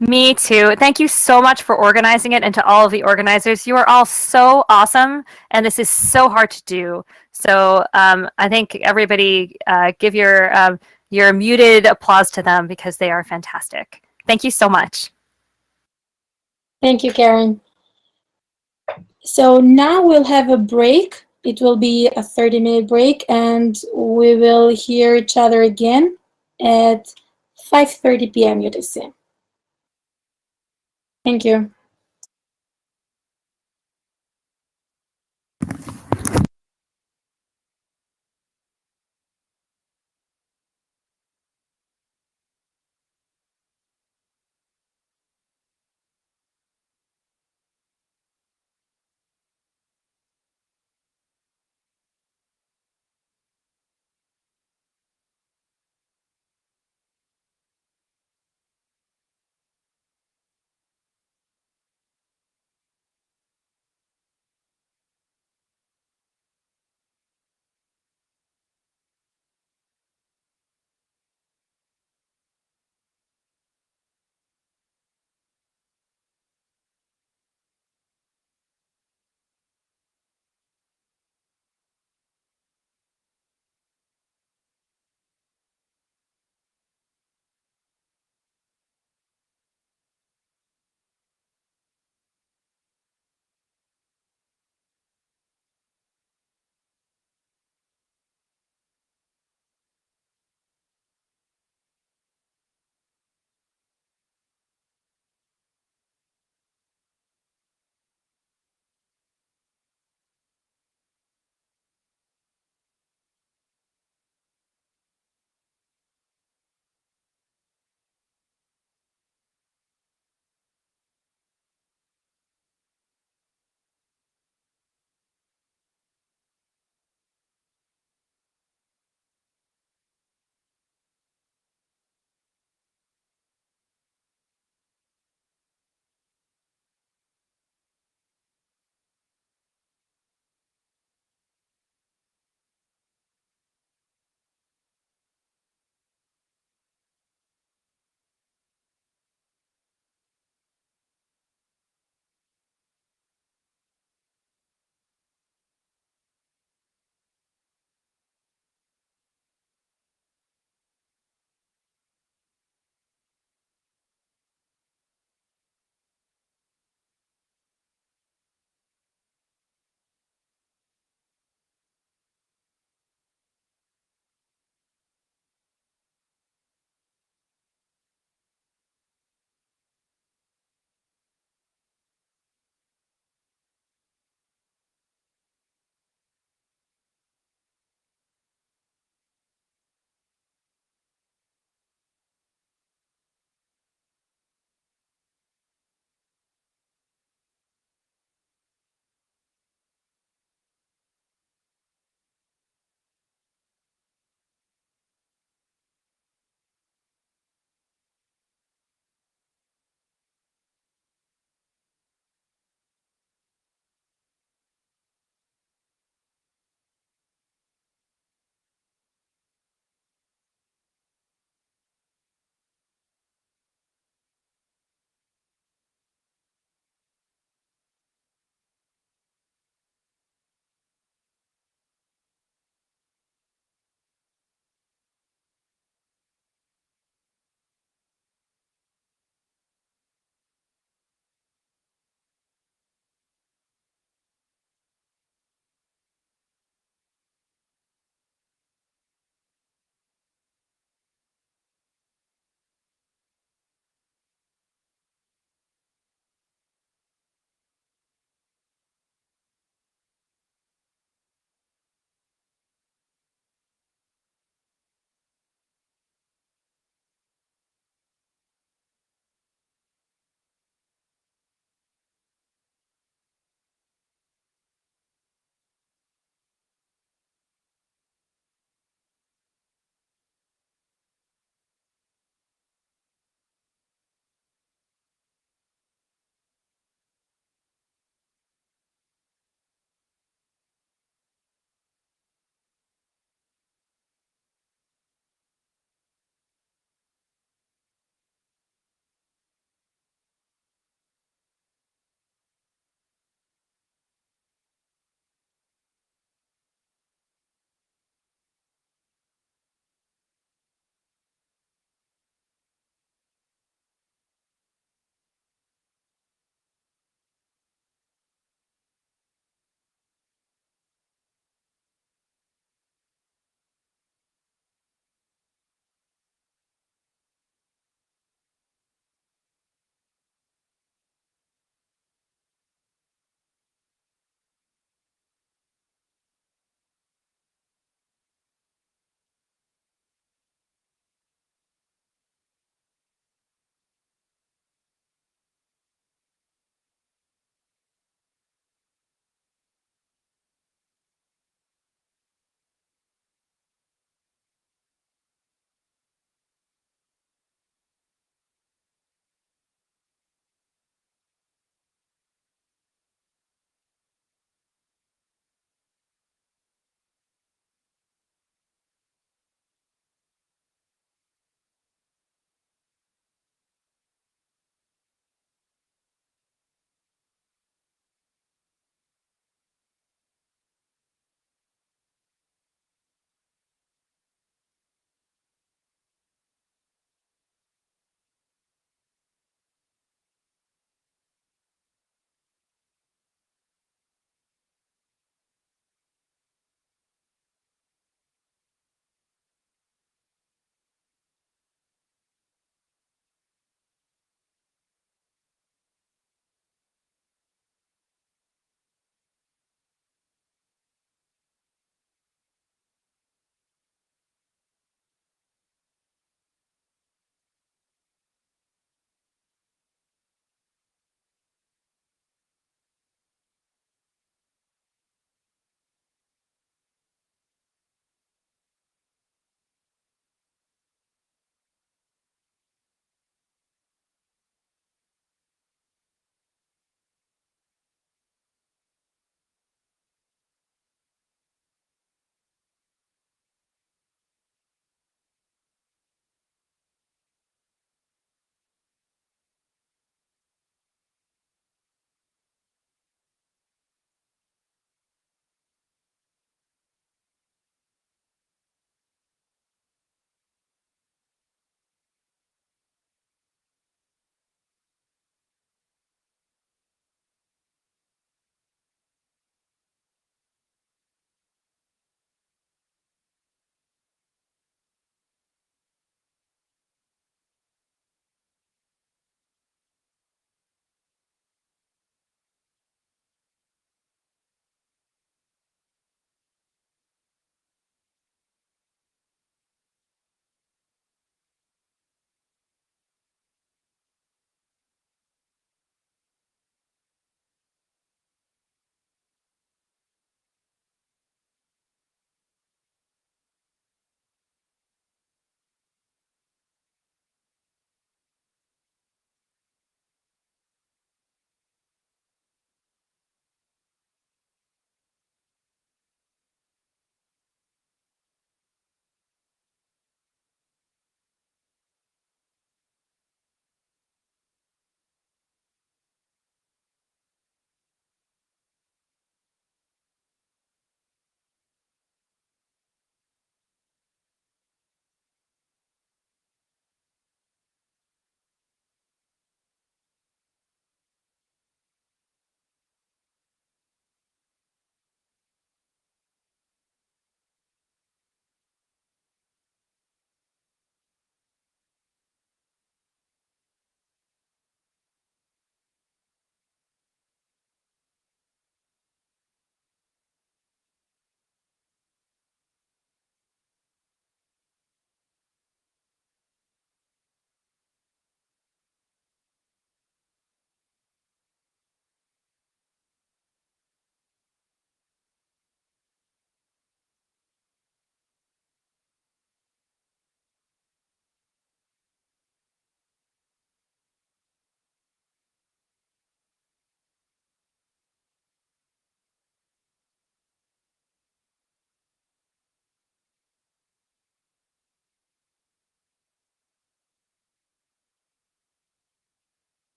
Me too. Thank you so much for organizing it, and to all of the organizers. You are all so awesome, and this is so hard to do. So I think everybody give your muted applause to them, because they are fantastic. Thank you so much. Thank you, Karen. So now we'll have a break. It will be a 30-minute break, and we will hear each other again at 5:30 p.m. UTC. Thank you.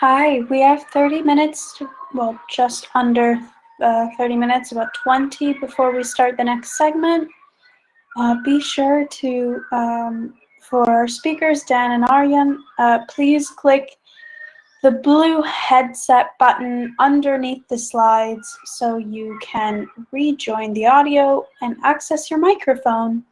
Hi, we have 30 minutes, well, just under 30 minutes, about 20 before we start the next segment. Be sure to, for our speakers, Dan and Aryan, please click the blue headset button underneath the slides so you can rejoin the audio and access your microphone.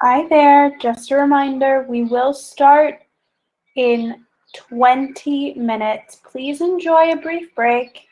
Hi there, just a reminder, we will start in 20 minutes. Please enjoy a brief break.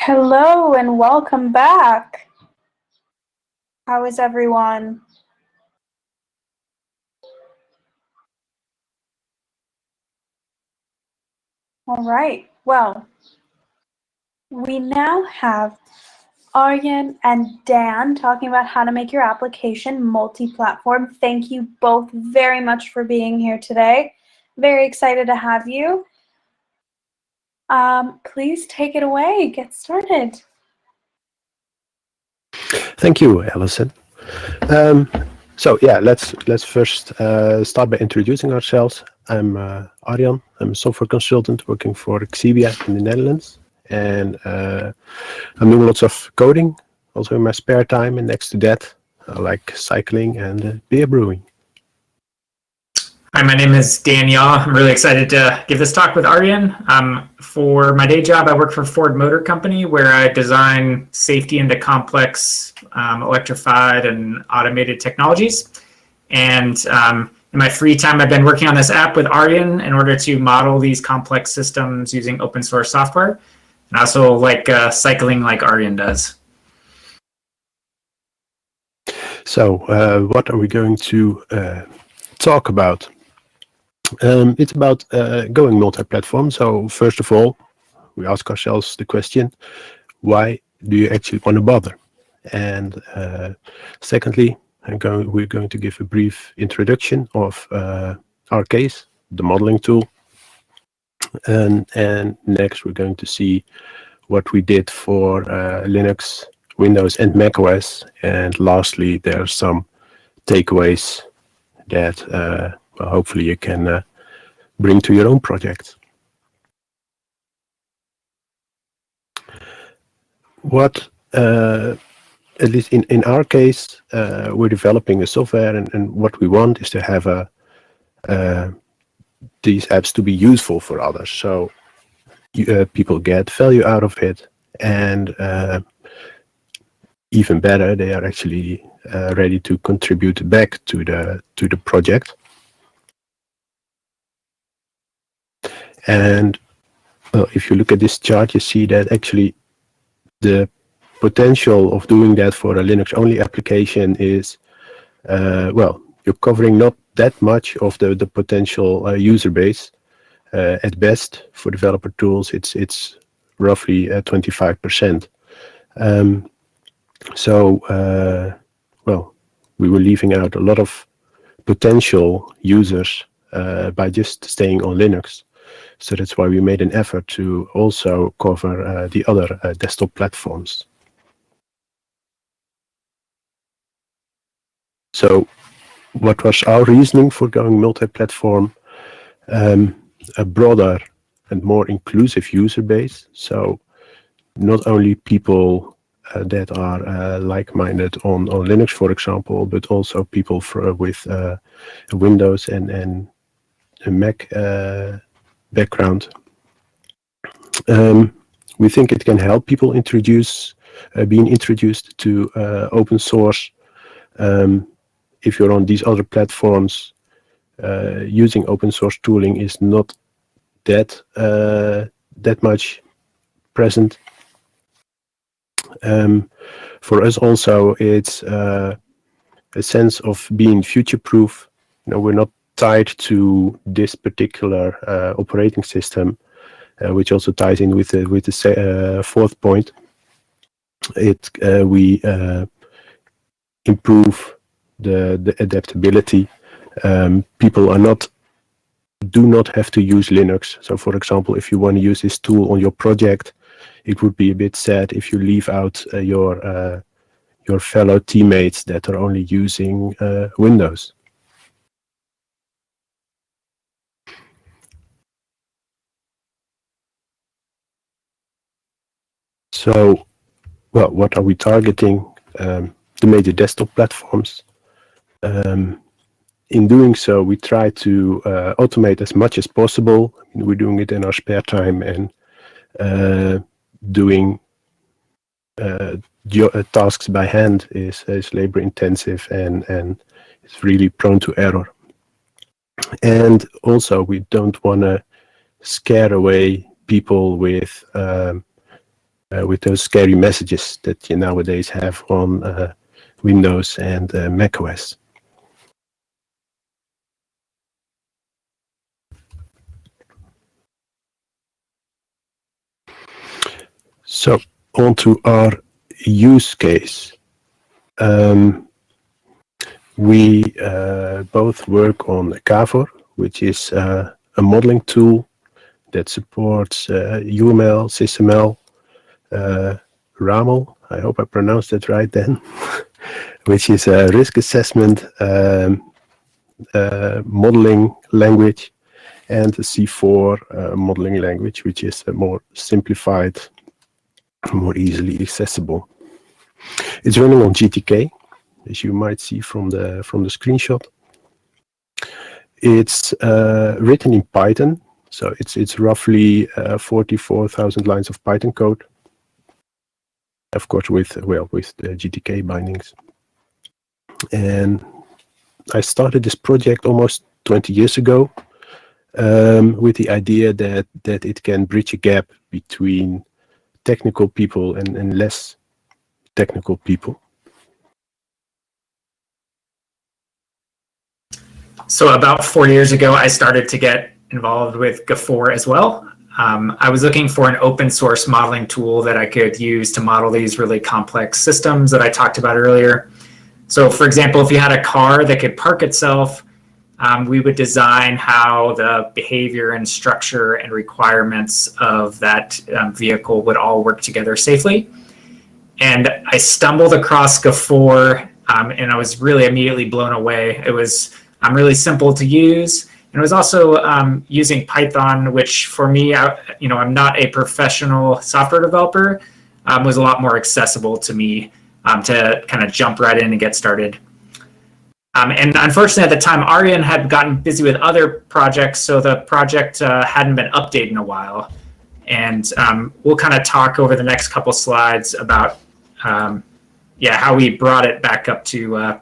Hello and welcome back. How is everyone? All right, well, we now have Aryan and Dan talking about how to make your application multi-platform. Thank you both very much for being here today. Very excited to have you. Please take it away. Get started. Thank you, Alison. So yeah, let's first start by introducing ourselves. I'm Arjan. I'm a software consultant working for Xebia in the Netherlands, and I'm doing lots of coding also in my spare time. And next to that, I like cycling and beer brewing. Hi, my name is Daniel. I'm really excited to give this talk with Aryan. For my day job, I work for Ford Motor Company, where I design safety into complex electrified and automated technologies. And in my free time, I've been working on this app with Aryan in order to model these complex systems using open source software. And I also like cycling like Aryan does. So what are we going to talk about? It's about going multi-platform. So first of all, we ask ourselves the question, why do you actually want to bother? And secondly, we're going to give a brief introduction of our case, the modeling tool. And next we're going to see what we did for Linux, Windows and macOS. And lastly, there are some takeaways that well, hopefully you can bring to your own project. What, at least in our case, we're developing a software, and what we want is to have these apps to be useful for others. So people get value out of it, and even better, they are actually ready to contribute back to the project. And if you look at this chart, you see that actually the potential of doing that for a Linux-only application is, well, you're covering not that much of the potential user base. At best, for developer tools, it's roughly 25%. Well, we were leaving out a lot of potential users by just staying on Linux. So that's why we made an effort to also cover the other desktop platforms. So what was our reasoning for going multi-platform? A broader and more inclusive user base. So not only people that are like-minded on Linux, for example, but also people with Windows and a Mac background. We think it can help people being introduced to open source. If you're on these other platforms, using open source tooling is not that much present. For us also, it's a sense of being future-proof. You know, we're not tied to this particular operating system, which also ties in with the fourth point. We improve the adaptability. People do not have to use Linux. So, for example, if you want to use this tool on your project, it would be a bit sad if you leave out your fellow teammates that are only using Windows. So, well, what are we targeting? The major desktop platforms. In doing so, we try to automate as much as possible. I mean, we're doing it in our spare time and doing tasks by hand is labor intensive and it's really prone to error. And also, we don't want to scare away people with with those scary messages that you nowadays have on Windows and Mac OS. So on to our use case. We both work on CAVOR, which is a modeling tool that supports UML, SysML, RAML, I hope I pronounced that right then, which is a risk assessment modeling language, and a C4 modeling language, which is a more simplified, more easily accessible. It's running on GTK, as you might see from the screenshot. It's written in Python, so it's roughly 44,000 lines of Python code. Of course, with the GTK bindings. And I started this project almost 20 years ago with the idea that it can bridge a gap between technical people and less technical people. So about 4 years ago, I started to get involved with GA4 as well. I was looking for an open source modeling tool that I could use to model these really complex systems that I talked about earlier. So for example, if you had a car that could park itself, we would design how the behavior and structure and requirements of that vehicle would all work together safely. And I stumbled across GA4 and I was really immediately blown away. It was really simple to use. And it was also using Python, which for me, I'm not a professional software developer, was a lot more accessible to me to kind of jump right in and get started. And unfortunately, at the time, Arjen had gotten busy with other projects, so the project hadn't been updated in a while. And we'll kind of talk over the next couple slides about how we brought it back up to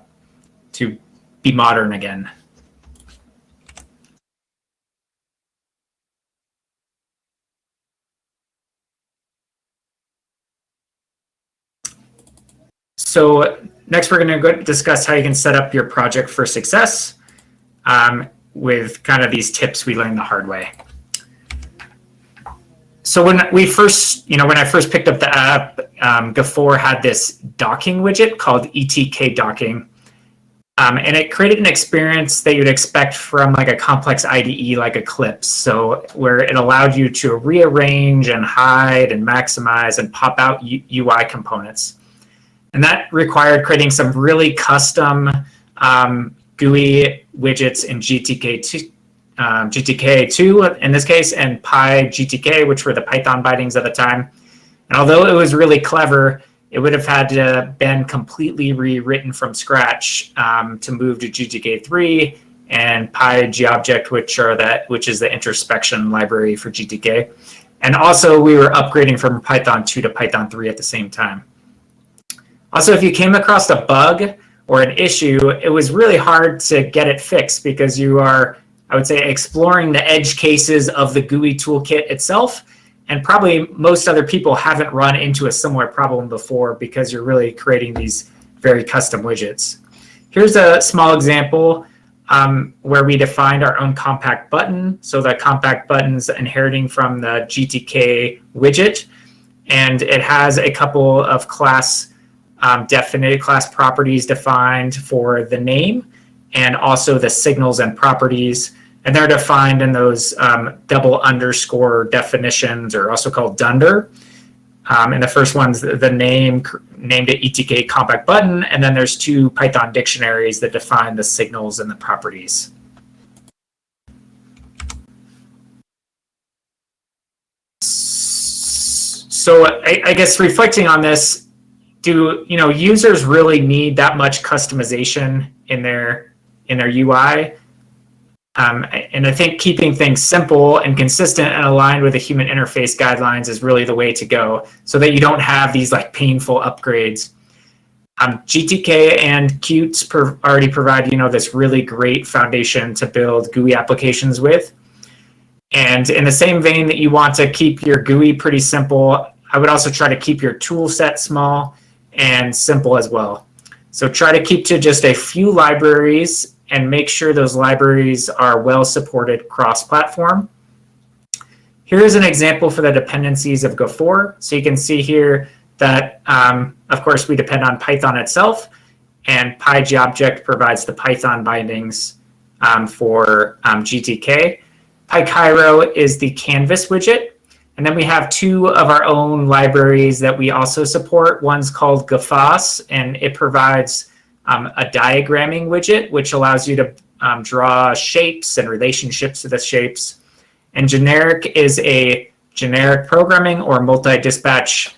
be modern again. So next, we're going to discuss how you can set up your project for success with kind of these tips we learned the hard way. So when I first picked up the app, GA4 had this docking widget called ETK docking. And it created an experience that you'd expect from like a complex IDE like Eclipse. So where it allowed you to rearrange and hide and maximize and pop out UI components. And that required creating some really custom GUI widgets in GTK2 in this case, and PyGTK, which were the Python bindings at the time. And although it was really clever, it would have had to been completely rewritten from scratch to move to GTK3 and PyGObject, which is the introspection library for GTK. And also, we were upgrading from Python 2 to Python 3 at the same time. Also, if you came across a bug or an issue, it was really hard to get it fixed because you are, I would say, exploring the edge cases of the GUI toolkit itself. And probably most other people haven't run into a similar problem before because you're really creating these very custom widgets. Here's a small example where we defined our own compact button. So the compact button's inheriting from the GTK widget. And it has a couple of class properties defined for the name and also the signals and properties. And they're defined in those double underscore definitions, or also called dunder. And the first one's the name, named it ETK compact button, and then there's two Python dictionaries that define the signals and the properties. So I guess reflecting on this, do users really need that much customization in their UI? And I think keeping things simple and consistent and aligned with the human interface guidelines is really the way to go, so that you don't have these like painful upgrades. GTK and Qt already provide this really great foundation to build GUI applications with. And in the same vein that you want to keep your GUI pretty simple, I would also try to keep your tool set small and simple as well. So try to keep to just a few libraries and make sure those libraries are well supported cross-platform. Here's an example for the dependencies of Go4. So you can see here that, of course, we depend on Python itself, and PyGObject provides the Python bindings for GTK. PyCairo is the canvas widget. And then we have two of our own libraries that we also support. One's called GFAS, and it provides a diagramming widget, which allows you to draw shapes and relationships to the shapes. And Generic is a generic programming or multi-dispatch,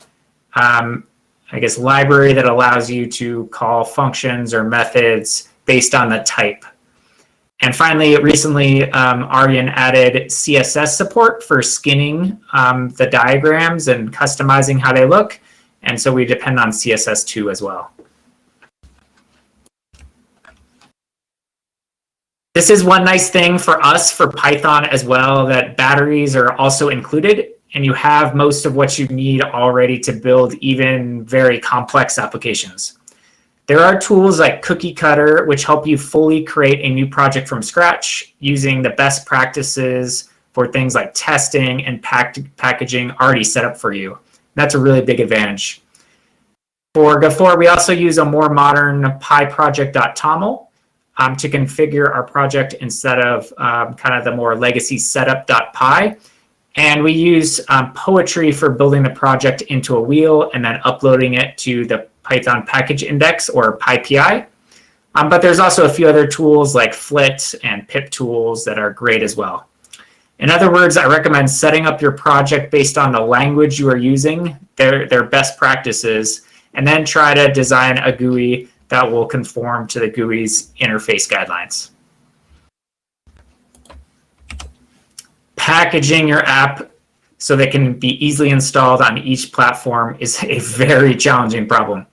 library that allows you to call functions or methods based on the type. And finally, recently, Aryan added CSS support for skinning the diagrams and customizing how they look. And so we depend on CSS too as well. This is one nice thing for us for Python as well, that batteries are also included, and you have most of what you need already to build even very complex applications. There are tools like Cookie Cutter, which help you fully create a new project from scratch using the best practices for things like testing and packaging already set up for you. That's a really big advantage. For Go4, we also use a more modern pyproject.toml to configure our project instead of kind of the more legacy setup.py. And we use Poetry for building the project into a wheel and then uploading it to the Python package index or PyPI. But there's also a few other tools like Flit and pip tools that are great as well. In other words, I recommend setting up your project based on the language you are using, their best practices, and then try to design a GUI that will conform to the GUI's interface guidelines. Packaging your app so they can be easily installed on each platform is a very challenging problem.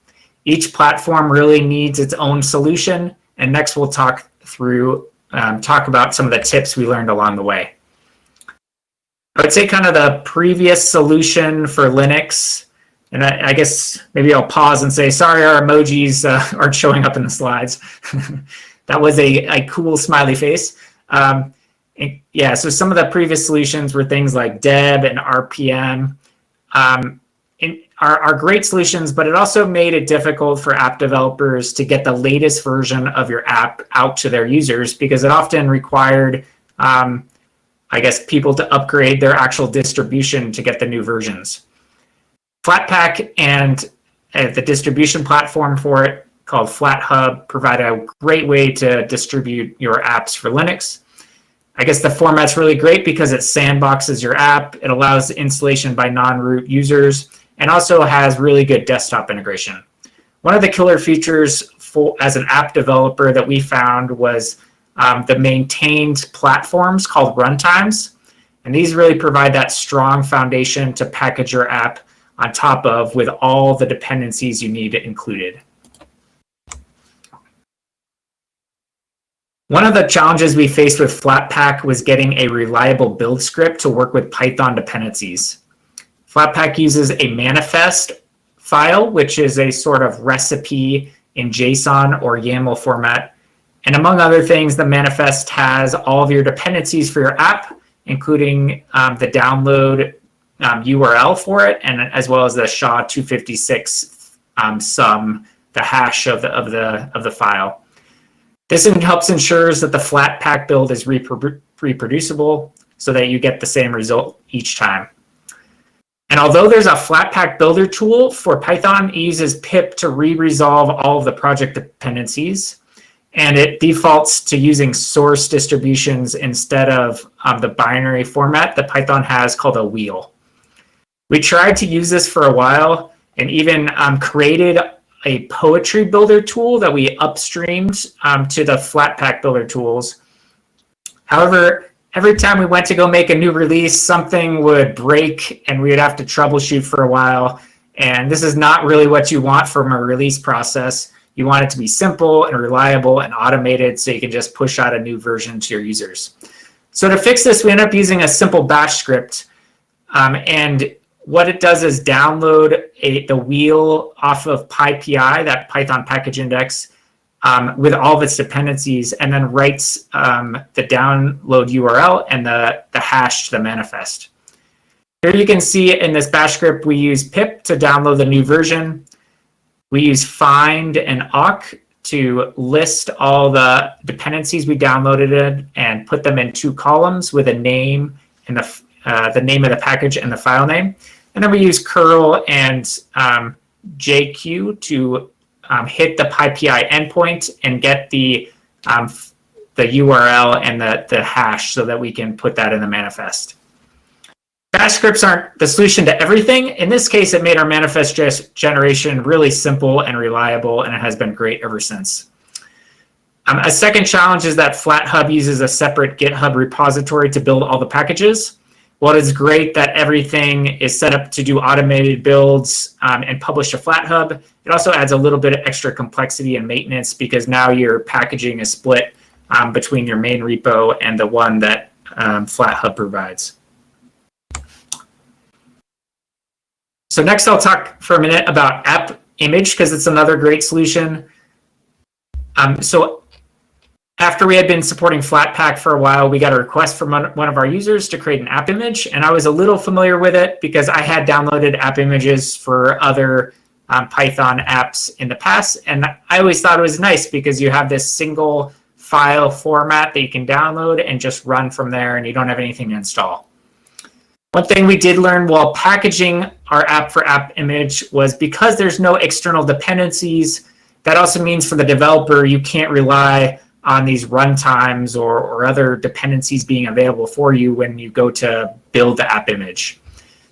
Each platform really needs its own solution, and next we'll talk about some of the tips we learned along the way. I would say kind of the previous solution for Linux, and I guess maybe I'll pause and say, sorry, our emojis aren't showing up in the slides. That was a cool smiley face. Yeah, so some of the previous solutions were things like Deb and RPM. Are great solutions, but it also made it difficult for app developers to get the latest version of your app out to their users because it often required, people to upgrade their actual distribution to get the new versions. Flatpak and the distribution platform for it, called FlatHub, provide a great way to distribute your apps for Linux. I guess the format's really great because it sandboxes your app, it allows installation by non-root users, and also has really good desktop integration. One of the killer features as an app developer that we found was the maintained platforms called runtimes. And these really provide that strong foundation to package your app on top of with all the dependencies you need included. One of the challenges we faced with Flatpak was getting a reliable build script to work with Python dependencies. Flatpak uses a manifest file, which is a sort of recipe in JSON or YAML format. And among other things, the manifest has all of your dependencies for your app, including the download URL for it, and as well as the SHA-256 sum, the hash of the file. This helps ensures that the Flatpak build is reproducible so that you get the same result each time. And although there's a Flatpak builder tool for Python, it uses pip to re-resolve all of the project dependencies, and it defaults to using source distributions instead of the binary format that Python has called a wheel. We tried to use this for a while and even created a poetry builder tool that we upstreamed to the Flatpak builder tools. However, every time we went to go make a new release, something would break and we would have to troubleshoot for a while. And this is not really what you want from a release process. You want it to be simple and reliable and automated so you can just push out a new version to your users. So to fix this, we ended up using a simple bash script. And what it does is download the wheel off of PyPI, that Python package index, with all of its dependencies, and then writes the download URL and the hash to the manifest. Here you can see in this bash script, we use pip to download the new version. We use find and awk to list all the dependencies we downloaded and put them in 2 columns with a name and the name of the package and the file name. And then we use curl and JQ to hit the PyPI endpoint and get the URL and the hash so that we can put that in the manifest. Bash scripts aren't the solution to everything. In this case, it made our manifest generation really simple and reliable, and it has been great ever since. A second challenge is that FlatHub uses a separate GitHub repository to build all the packages. While it is great that everything is set up to do automated builds and publish to FlatHub, it also adds a little bit of extra complexity and maintenance because now your packaging is split between your main repo and the one that FlatHub provides. So next I'll talk for a minute about app image because it's another great solution. So after we had been supporting Flatpak for a while, we got a request from one of our users to create an app image, and I was a little familiar with it because I had downloaded app images for other Python apps in the past, and I always thought it was nice because you have this single file format that you can download and just run from there, and you don't have anything to install. One thing we did learn while packaging our app for app image was because there's no external dependencies, that also means for the developer, you can't rely on these runtimes or other dependencies being available for you when you go to build the app image.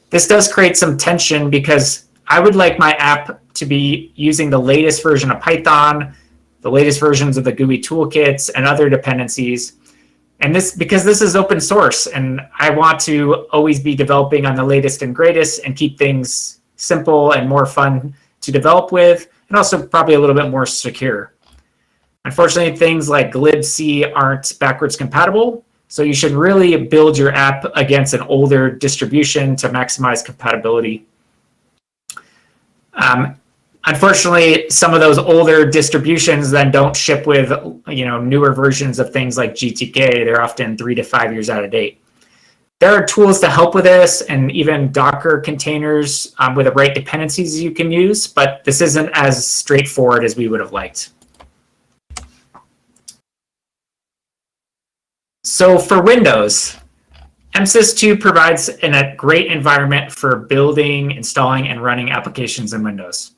This does create some tension because I would like my app to be using the latest version of Python, the latest versions of the GUI toolkits, and other dependencies. And because this is open source, and I want to always be developing on the latest and greatest and keep things simple and more fun to develop with, and also probably a little bit more secure. Unfortunately, things like glibc aren't backwards compatible, so you should really build your app against an older distribution to maximize compatibility. Unfortunately, some of those older distributions then don't ship with newer versions of things like GTK. They're often 3 to 5 years out of date. There are tools to help with this, and even Docker containers with the right dependencies you can use, but this isn't as straightforward as we would have liked. So for Windows, MSys2 provides a great environment for building, installing, and running applications in Windows.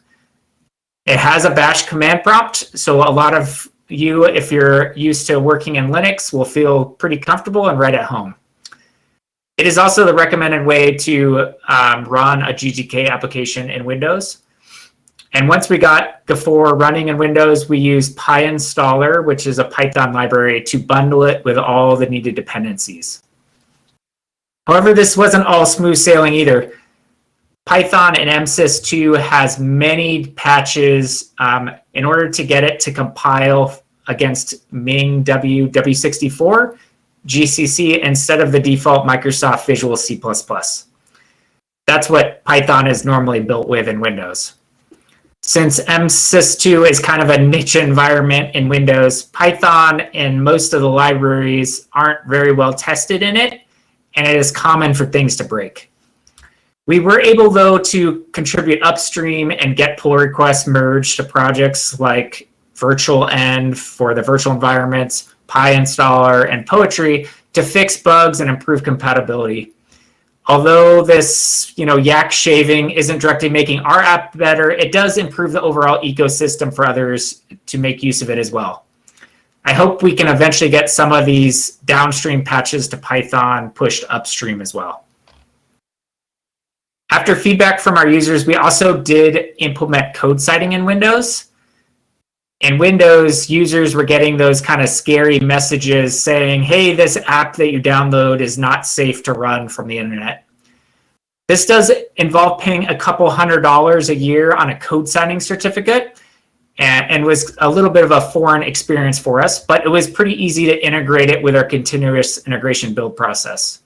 It has a bash command prompt, so a lot of you, if you're used to working in Linux, will feel pretty comfortable and right at home. It is also the recommended way to run a GTK application in Windows. And once we got Gafor running in Windows, we used PyInstaller, which is a Python library, to bundle it with all the needed dependencies. However, this wasn't all smooth sailing either. Python and MSys2 has many patches in order to get it to compile against Ming W64, GCC, instead of the default Microsoft Visual C++. That's what Python is normally built with in Windows. Since MSys2 is kind of a niche environment in Windows, Python and most of the libraries aren't very well tested in it, and it is common for things to break. We were able, though, to contribute upstream and get pull requests merged to projects like Virtual End for the virtual environments, PyInstaller, and Poetry to fix bugs and improve compatibility. Although this, yak shaving isn't directly making our app better, it does improve the overall ecosystem for others to make use of it as well. I hope we can eventually get some of these downstream patches to Python pushed upstream as well. After feedback from our users, we also did implement code citing in Windows. In Windows, users were getting those kind of scary messages saying, hey, this app that you download is not safe to run from the internet. This does involve paying a couple $100 a year on a code signing certificate and was a little bit of a foreign experience for us, but it was pretty easy to integrate it with our continuous integration build process.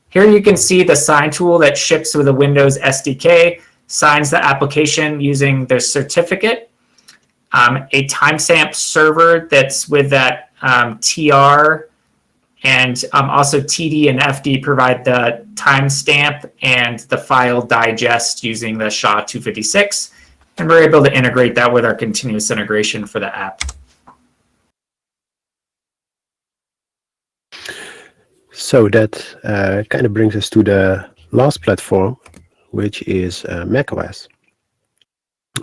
Here you can see the sign tool that ships with a Windows SDK, signs the application using their certificate. A timestamp server that's with that TR, and also TD and FD provide the timestamp and the file digest using the SHA-256. And we're able to integrate that with our continuous integration for the app. So that kind of brings us to the last platform, which is macOS.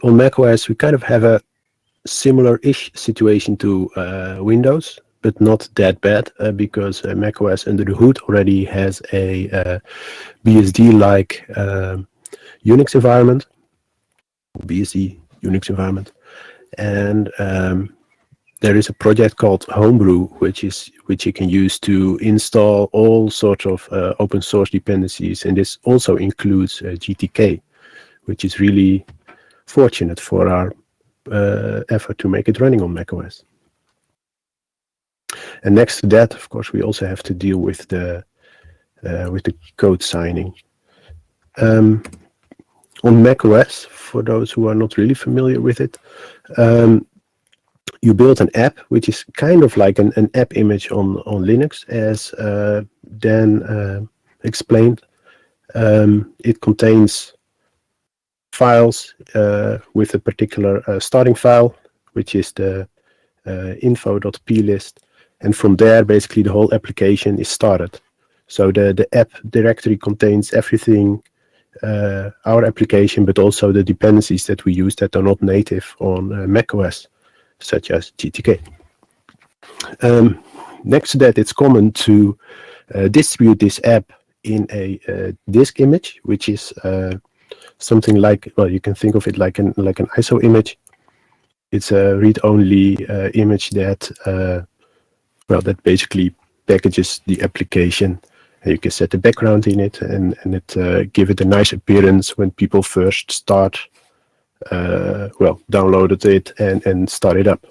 On macOS, we kind of have a similar-ish situation to Windows, but not that bad because macOS under the hood already has a BSD-like Unix environment, BSD Unix environment, and there is a project called Homebrew, which you can use to install all sorts of open source dependencies, and this also includes GTK, which is really fortunate for our effort to make it running on macOS. And next to that, of course, we also have to deal with the code signing. On macOS, for those who are not really familiar with it, you build an app which is kind of like an app image on Linux, as Dan explained. It contains files with a particular starting file, which is the info.plist, and from there basically the whole application is started. So the app directory contains everything, our application, but also the dependencies that we use that are not native on macOS, such as GTK. Next to that, it's common to distribute this app in a disk image, which is something like, well, you can think of it like an ISO image. It's a read-only image that that basically packages the application. And you can set the background in it, and it give it a nice appearance when people first start, downloaded it and start it up.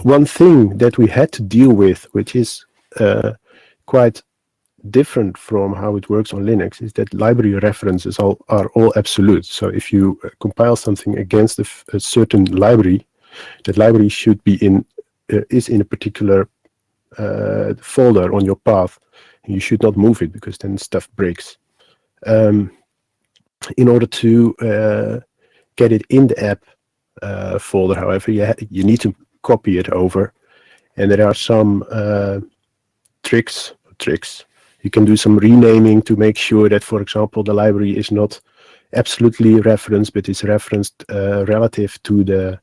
One thing that we had to deal with, which is quite different from how it works on Linux, is that library references are all absolute. So if you compile something against a certain library, that library should be is in a particular folder on your path, and you should not move it because then stuff breaks. In order to get it in the app folder, however, you need to copy it over, and there are some tricks. You can do some renaming to make sure that, for example, the library is not absolutely referenced, but is referenced relative to the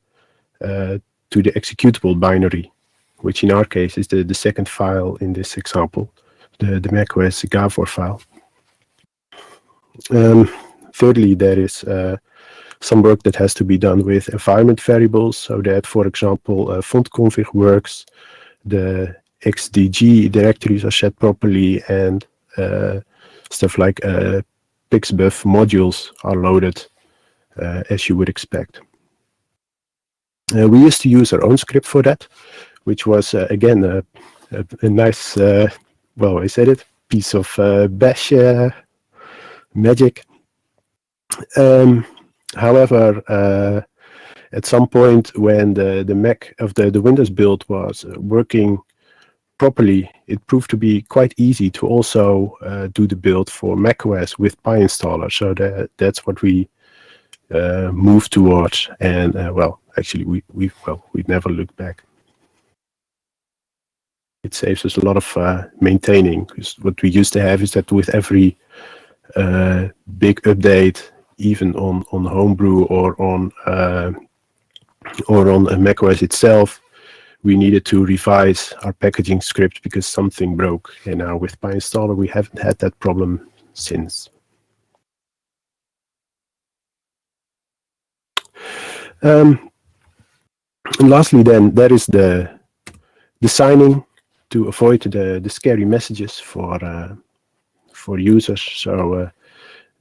executable binary, which in our case is the second file in this example, the macOS Gavor file. Thirdly, there is some work that has to be done with environment variables, so that, for example, font config works, the XDG directories are set properly, and stuff like pixbuf modules are loaded as you would expect. We used to use our own script for that, which was again a nice, I said it, piece of bash magic. However, at some point when the Mac of the Windows build was working properly, it proved to be quite easy to also do the build for macOS with PyInstaller. So that's what we moved towards, and actually we never looked back. It saves us a lot of maintaining, because what we used to have is that with every big update, even on Homebrew or on macOS itself, we needed to revise our packaging script because something broke. And now with PyInstaller, we haven't had that problem since. And lastly, then, there is the signing to avoid the scary messages for users. So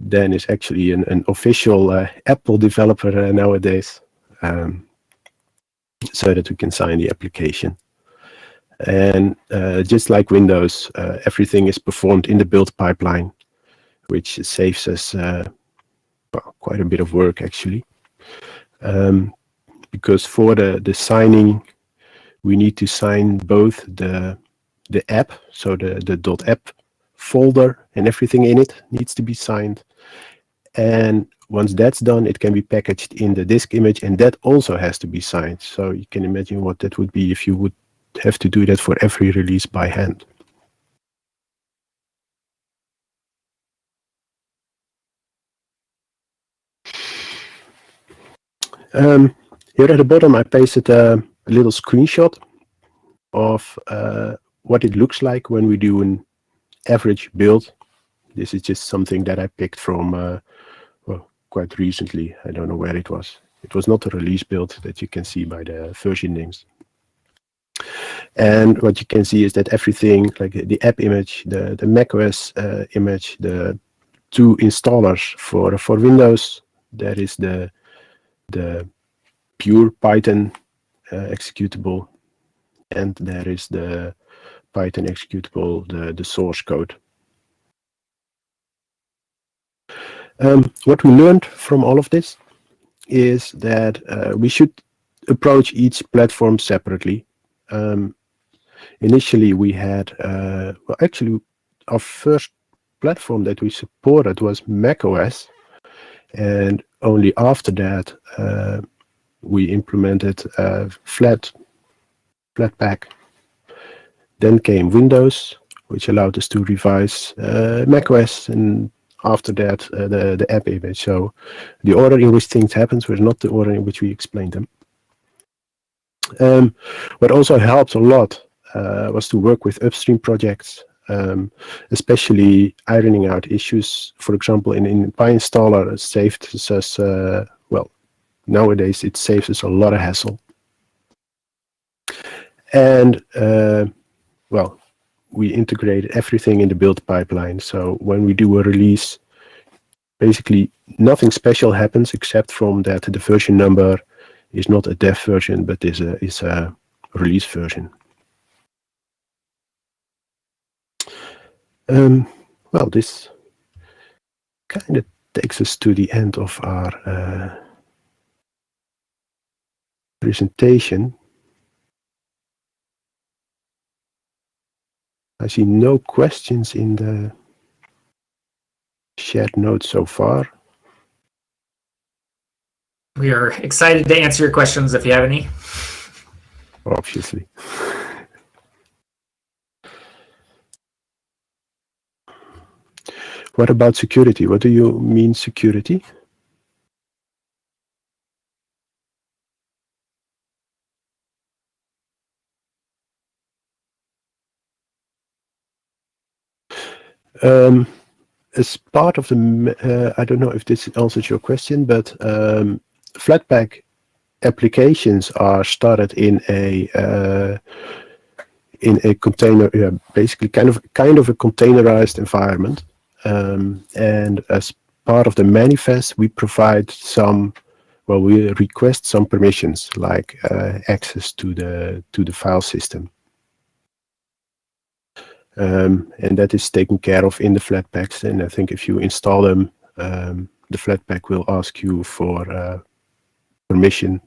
Dan is actually an official Apple developer nowadays, so that we can sign the application. And just like Windows, everything is performed in the build pipeline, which saves us well, quite a bit of work actually. Because for the signing, we need to sign both the app, so the .app folder and everything in it needs to be signed. And once that's done, it can be packaged in the disk image, and that also has to be signed. So you can imagine what that would be if you would have to do that for every release by hand. Here at the bottom, I pasted a little screenshot of what it looks like when we do an average build. This is just something that I picked from well, quite recently. I don't know where it was. It was not a release build that you can see by the version names. And what you can see is that everything, like the app image, the macOS image, the two installers for Windows, that is the pure Python executable, and there is the Python executable, the source code. What we learned from all of this is that we should approach each platform separately. Initially, we had, well, actually, our first platform that we supported was macOS, and only after that we implemented Flatpak. Then came Windows, which allowed us to revise macOS, and after that the app image. So the order in which things happens was not the order in which we explained them. What also helped a lot was to work with upstream projects, especially ironing out issues. For example, in PyInstaller, it saved us, well, nowadays it saves us a lot of hassle. And well, we integrated everything in the build pipeline. So when we do a release, basically nothing special happens except from that the version number is not a dev version, but is a release version. Well, this kind of takes us to the end of our presentation. I see no questions in the shared notes so far. We are excited to answer your questions if you have any. Obviously. What about security? What do you mean security? As part of the, I don't know if this answers your question, but Flatpak applications are started in a container, basically kind of a containerized environment. And as part of the manifest, we provide some, well, we request some permissions like access to the file system. And that is taken care of in the Flatpaks. And I think if you install them, the Flatpak will ask you for permission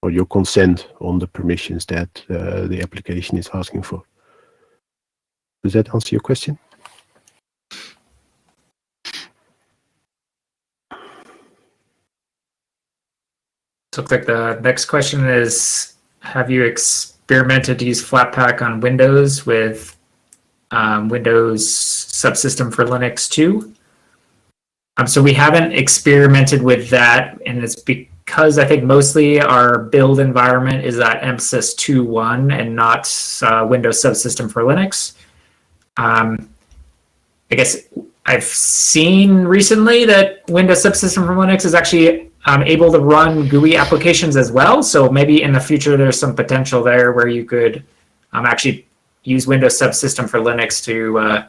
or your consent on the permissions that the application is asking for. Does that answer your question? So looks like the next question is, have you experimented to use Flatpak on Windows with Windows Subsystem for Linux 2? So we haven't experimented with that, and it's because I think mostly our build environment is at MSys 2.1 and not Windows Subsystem for Linux. I guess I've seen recently that Windows Subsystem for Linux is actually able to run GUI applications as well. So maybe in the future there's some potential there where you could actually use Windows Subsystem for Linux to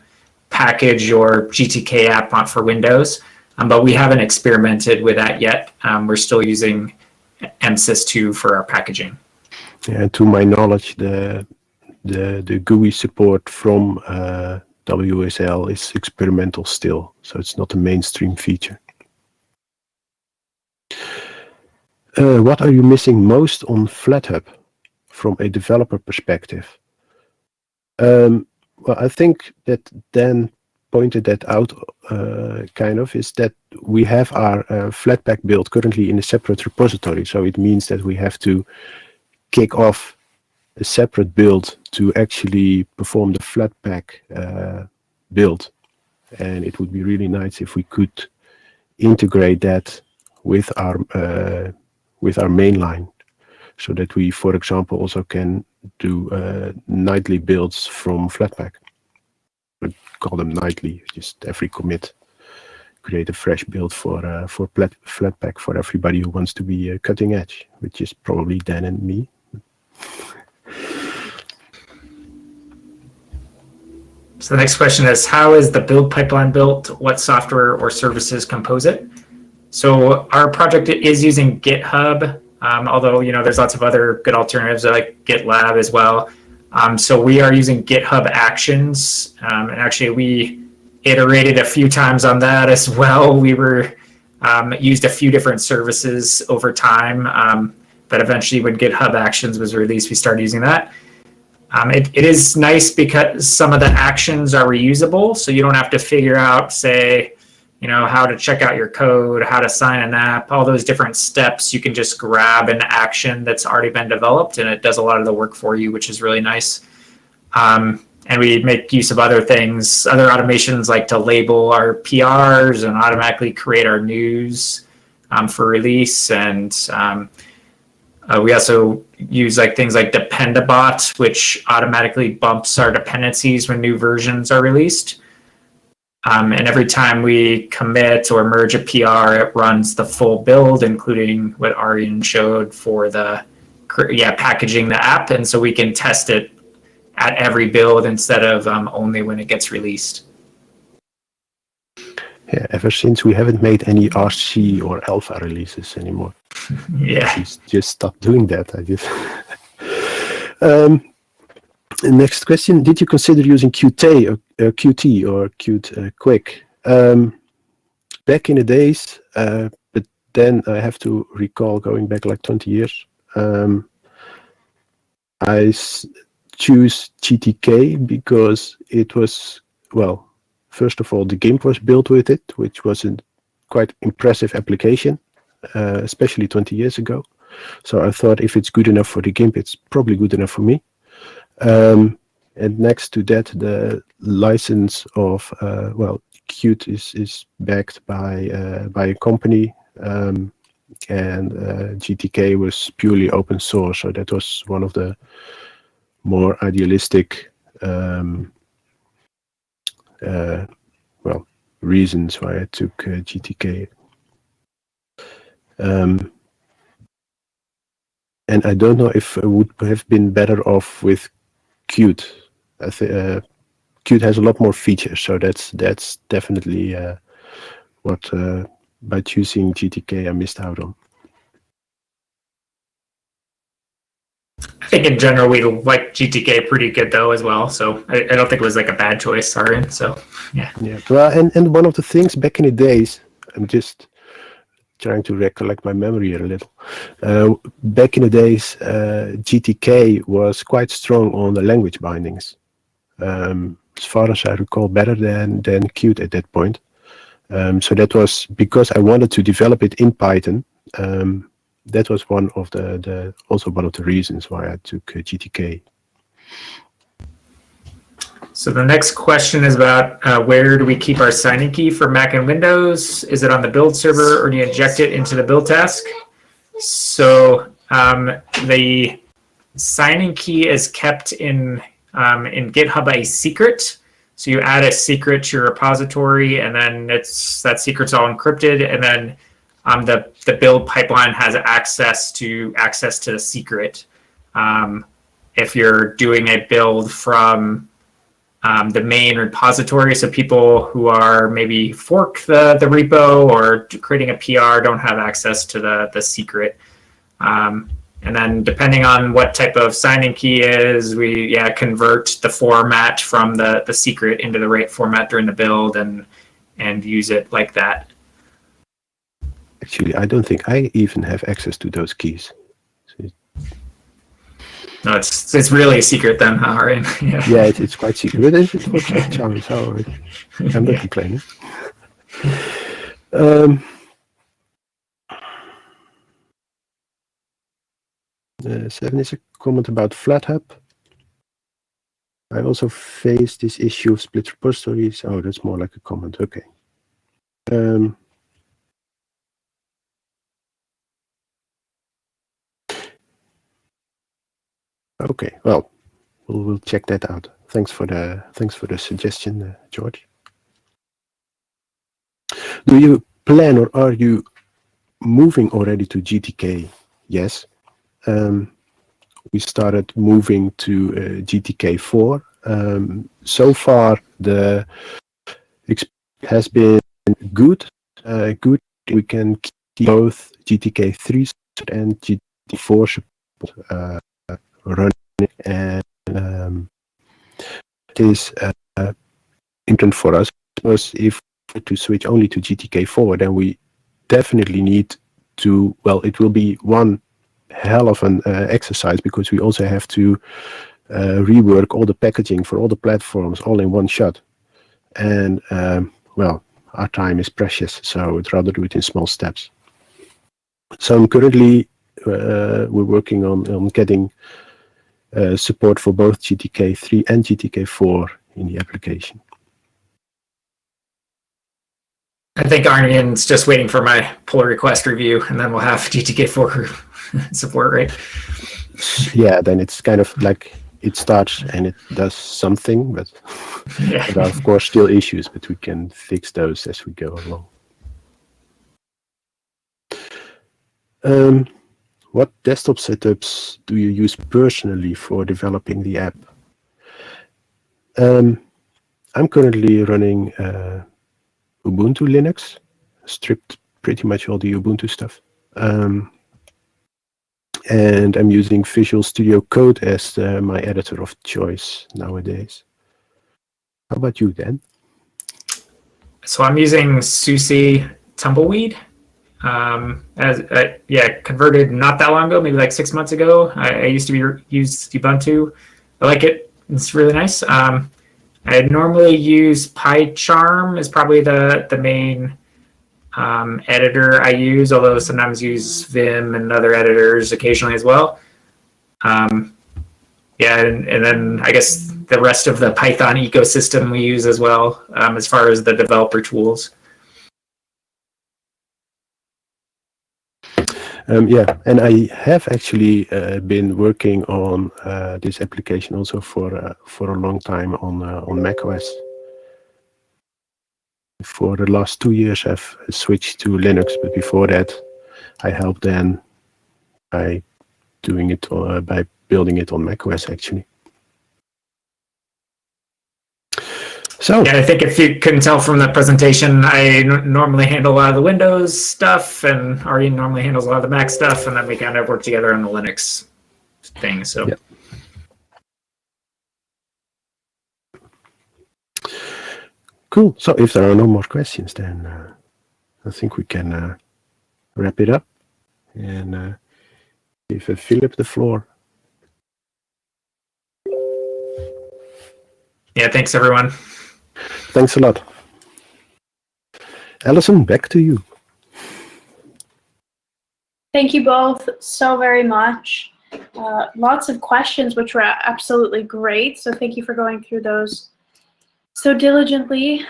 package your GTK app for Windows. But we haven't experimented with that yet. We're still using MSys 2 for our packaging. And to my knowledge, the GUI support from WSL is experimental still, so it's not a mainstream feature. What are you missing most on FlatHub from a developer perspective? Well, I think that Dan pointed that out, kind of, is that we have our Flatpak build currently in a separate repository. So it means that we have to kick off a separate build to actually perform the Flatpak build. And it would be really nice if we could integrate that with our mainline, so that we, for example, also can do nightly builds from Flatpak. We call them nightly, just every commit, create a fresh build for Flatpak for everybody who wants to be cutting edge, which is probably Dan and me. So the next question is, how is the build pipeline built? What software or services compose it? So our project is using GitHub, although there's lots of other good alternatives like GitLab as well. So we are using GitHub Actions, and actually we iterated a few times on that as well. We were used a few different services over time, but eventually when GitHub Actions was released, we started using that. It is nice because some of the actions are reusable, so you don't have to figure out, say, how to check out your code, how to sign an app, all those different steps. You can just grab an action that's already been developed, and it does a lot of the work for you, which is really nice. And we make use of other things, other automations, like to label our PRs and automatically create our news for release. And we also use things like Dependabot, which automatically bumps our dependencies when new versions are released. And every time we commit or merge a PR, it runs the full build, including what Arjen showed for the packaging the app. And so we can test it at every build instead of only when it gets released. Yeah, ever since we haven't made any RC or alpha releases anymore. Yeah. We just stopped doing that, I guess. Next question: did you consider using Qt or Qt Quick? Back in the days, but then I have to recall going back like 20 years. I choose GTK because it was, well, first of all, the GIMP was built with it, which was a quite impressive application, especially 20 years ago. So I thought if it's good enough for the GIMP, it's probably good enough for me. And next to that, the license of Qt is backed by a company, and GTK was purely open source. So that was one of the more idealistic reasons why I took GTK. And I don't know if I would have been better off with Qt. I think Qt has a lot more features, so that's definitely what by choosing GTK I missed out on. I think in general we like GTK pretty good though as well. So I don't think it was like a bad choice, Arjen. So yeah. Yeah. Well, and one of the things back in the days, I'm just trying to recollect my memory here a little. Back in the days, GTK was quite strong on the language bindings. As far as I recall, better than Qt at that point. So that was because I wanted to develop it in Python. That was one of also one of the reasons why I took GTK. So the next question is about where do we keep our signing key for Mac and Windows? Is it on the build server or do you inject it into the build task? So the signing key is kept in GitHub a secret. So you add a secret to your repository, and then that secret's all encrypted, and then the build pipeline has access to the secret. If you're doing a build from the main repository, so people who are maybe fork the repo or creating a PR don't have access to the secret. And And then depending on what type of signing key is, we convert the format from the secret into the right format during the build and use it like that. Actually, I don't think I even have access to those keys. So No, it's really a secret then, huh, Arian? yeah, it's quite secret, but it works like charm, so I'm not complaining. 7 is a comment about FlatHub. I also face this issue of split repositories. Oh, that's more like a comment. Okay. Okay. Well, we'll check that out. Thanks for the suggestion, George. Do you plan or are you moving already to GTK? Yes. We started moving to GTK 4. So far, the experience has been good. Good. We can keep both GTK 3 and GTK 4 support running, and it is important for us, because if we to switch only to GTK 4, then we definitely need to, well, it will be one hell of an exercise, because we also have to rework all the packaging for all the platforms all in one shot. And well, our time is precious, so I'd rather do it in small steps. So I'm currently we're working on getting support for both GTK 3 and GTK 4 in the application. I think Arnian's just waiting for my pull request review, and then we'll have GTK4 support, right? Yeah, then it's kind of like it starts and it does something, but Yeah. there are of course still issues, but we can fix those as we go along. What desktop setups do you use personally for developing the app? I'm currently running Ubuntu Linux, stripped pretty much all the Ubuntu stuff. And I'm using Visual Studio Code as my editor of choice nowadays. How about you, Dan? So I'm using SUSE Tumbleweed. Converted not that long ago, maybe like 6 months ago. I used to use Ubuntu. I like it. It's really nice. I normally use PyCharm is probably the main editor I use, although sometimes use Vim and other editors occasionally as well. And then I guess the rest of the Python ecosystem we use as well, as far as the developer tools. Yeah, and I have actually been working on this application also for a long time on macOS. For the last 2 years, I've switched to Linux, but before that, I helped Dan by doing it by building it on macOS actually. So yeah, I think if you couldn't tell from the presentation, I normally handle a lot of the Windows stuff, and Ari normally handles a lot of the Mac stuff, and then we kind of work together on the Linux thing. So. Yeah. Cool. So if there are no more questions, then I think we can wrap it up and give Philip the floor. Yeah, thanks everyone. Thanks a lot. Alison, back to you. Thank you both so very much. Lots of questions, which were absolutely great. So thank you for going through those so diligently.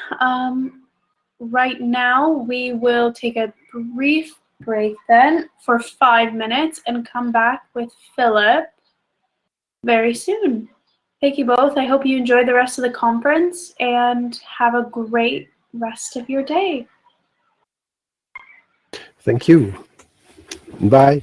Right now, we will take a brief break then for 5 minutes and come back with Philip very soon. Thank you both. I hope you enjoy the rest of the conference and have a great rest of your day. Thank you. Bye.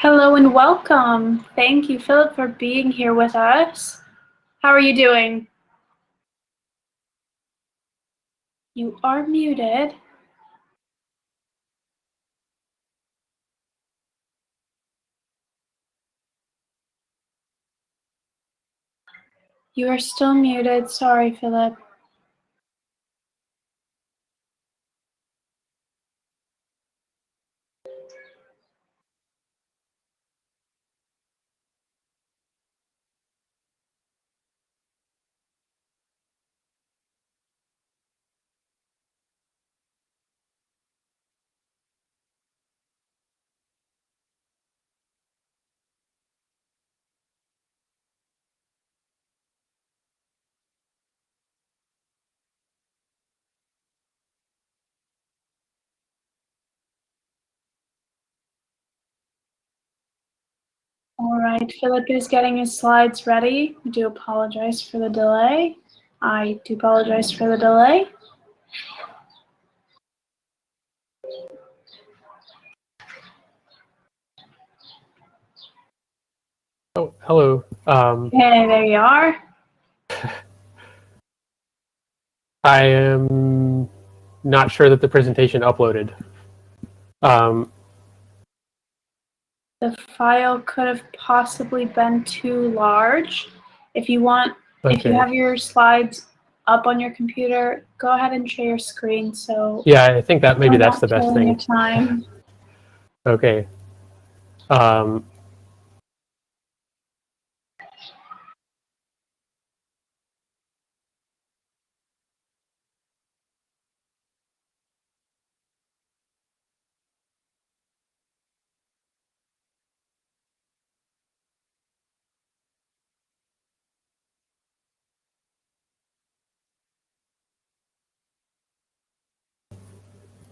Hello and welcome. Thank you, Philip, for being here with us. How are you doing? You are muted. You are still muted. Sorry, Philip. All right, Philip is getting his slides ready. I do apologize for the delay. Oh, hello. Hey, there you are. I am not sure that the presentation uploaded. The file could have possibly been too large. If you want, if you Okay. have your slides up on your computer, go ahead and share your screen. So Yeah, I think that maybe we're that's not the best killing your thing. time. Okay.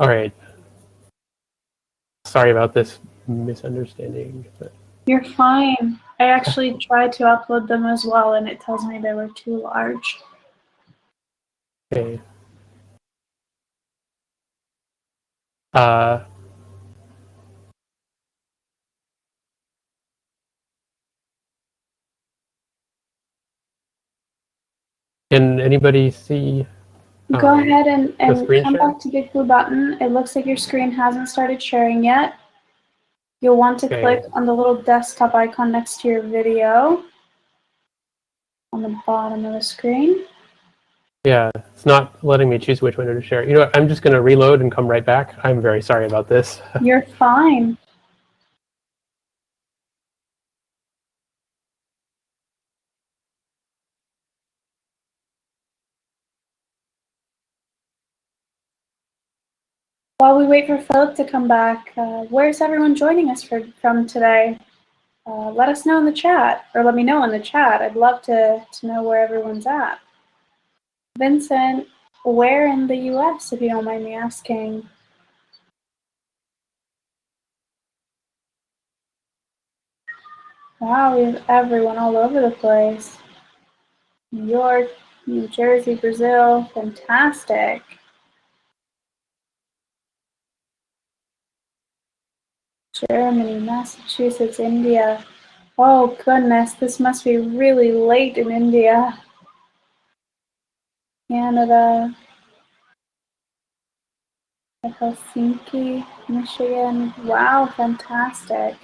All right. Sorry about this misunderstanding. But You're fine. I actually tried to upload them as well, and it tells me they were too large. okay. Can anybody see? Go ahead and screen come share? back to Big Blue Button. It looks like your screen hasn't started sharing yet. You'll want to Okay. click on the little desktop icon next to your video on the bottom of the screen. Yeah, it's not letting me choose which window to share. You know what? I'm just going to reload and come right back. I'm very sorry about this. You're fine. While we wait for Philip to come back, where's everyone joining us from today? Let us know in the chat, or let me know in the chat. I'd love to know where everyone's at. Vincent, where in the US, if you don't mind me asking? Wow, we have everyone all over the place. New York, New Jersey, Brazil, fantastic. Germany, Massachusetts, India. Oh goodness, this must be really late in India. Canada, Helsinki, Michigan. Wow, fantastic.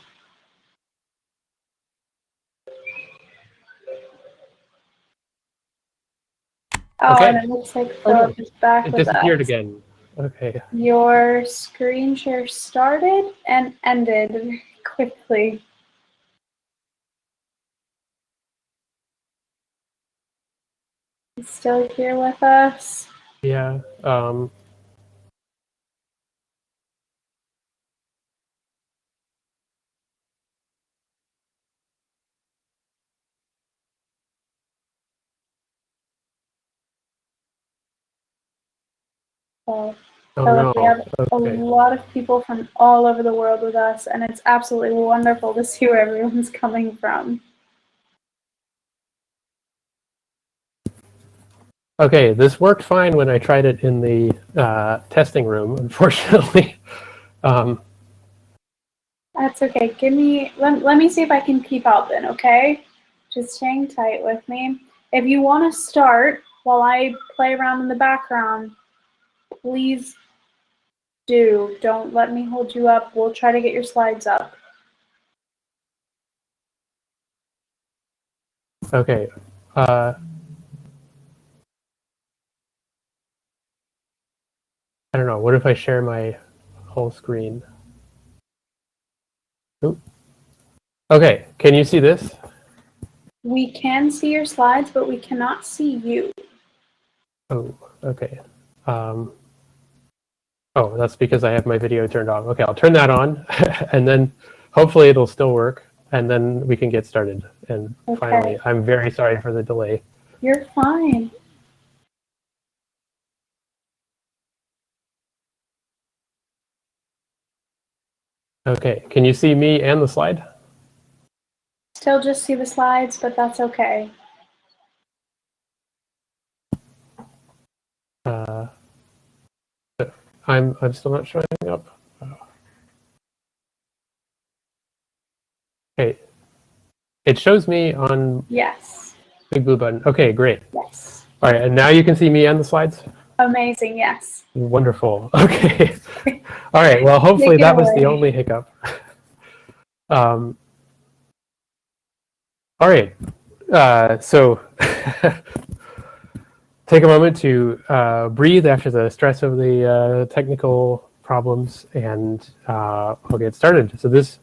Oh, Okay. and it looks like Oh, no. Philip is back It with disappeared us. again. Okay. Your screen share started and ended very quickly. He's still here with us. Yeah. So, Oh, Philip, we no. have a Okay. lot of people from all over the world with us, and it's absolutely wonderful to see where everyone's coming from. Okay, this worked fine when I tried it in the testing room, unfortunately. That's okay. Let me see if I can keep up then, okay? Just hang tight with me. If you want to start while I play around in the background, please do. Don't let me hold you up. We'll try to get your slides up. Okay. I don't know. What if I share my whole screen? Oop. Okay. Can you see this? We can see your slides, but we cannot see you. Oh, okay. Oh, that's because I have my video turned off. Okay, I'll turn that on, and then hopefully it'll still work, and then we can get started. And finally, I'm very sorry for the delay. You're fine. Okay, can you see me and the slide? Still just see the slides, but that's okay. I'm still not showing up. Okay, it shows me on Yes. big blue button. Okay, great. Yes. All right, and now you can see me and the slides? Amazing, yes. Wonderful. Okay. All right, well, hopefully that was the only hiccup. All right, so take a moment to breathe after the stress of the technical problems, and we'll get started. So this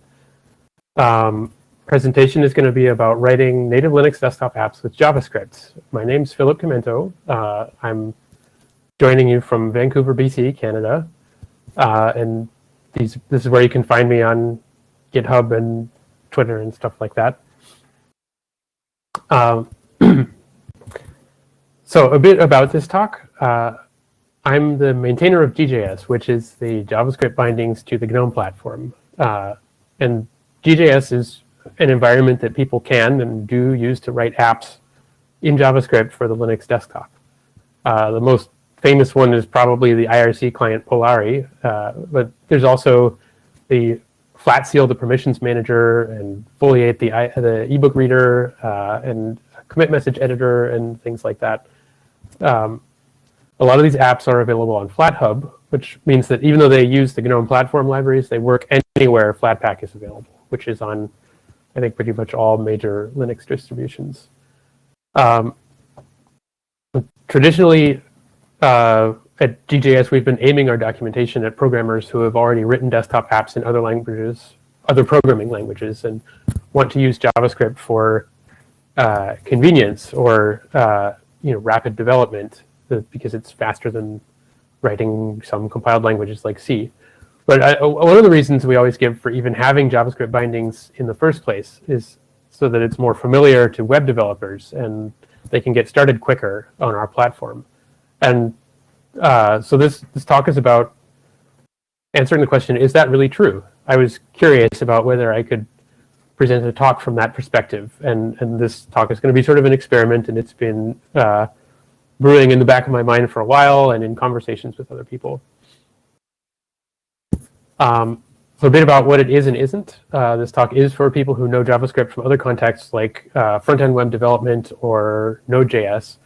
presentation is going to be about writing native Linux desktop apps with JavaScript. My name's Philip Comento. I'm joining you from Vancouver, BC, Canada. And this is where you can find me on GitHub and Twitter and stuff like that. So a bit about this talk. I'm the maintainer of GJS, which is the JavaScript bindings to the GNOME platform. And GJS is an environment that people can and do use to write apps in JavaScript for the Linux desktop. The most famous one is probably the IRC client Polari, but there's also the flat seal, the permissions manager, and Foliate, the ebook reader, and commit message editor, and things like that. A lot of these apps are available on FlatHub, which means that even though they use the GNOME platform libraries, they work anywhere Flatpak is available, which is on, I think, pretty much all major Linux distributions. Traditionally, at GJS, we've been aiming our documentation at programmers who have already written desktop apps in other languages, other programming languages, and want to use JavaScript for convenience or rapid development, because it's faster than writing some compiled languages like C. But one of the reasons we always give for even having JavaScript bindings in the first place is so that it's more familiar to web developers and they can get started quicker on our platform. And so this talk is about answering the question, is that really true? I was curious about whether I could present a talk from that perspective. And this talk is going to be sort of an experiment, and it's been brewing in the back of my mind for a while and in conversations with other people. So a bit about what it is and isn't. This talk is for people who know JavaScript from other contexts like front-end web development or Node.js,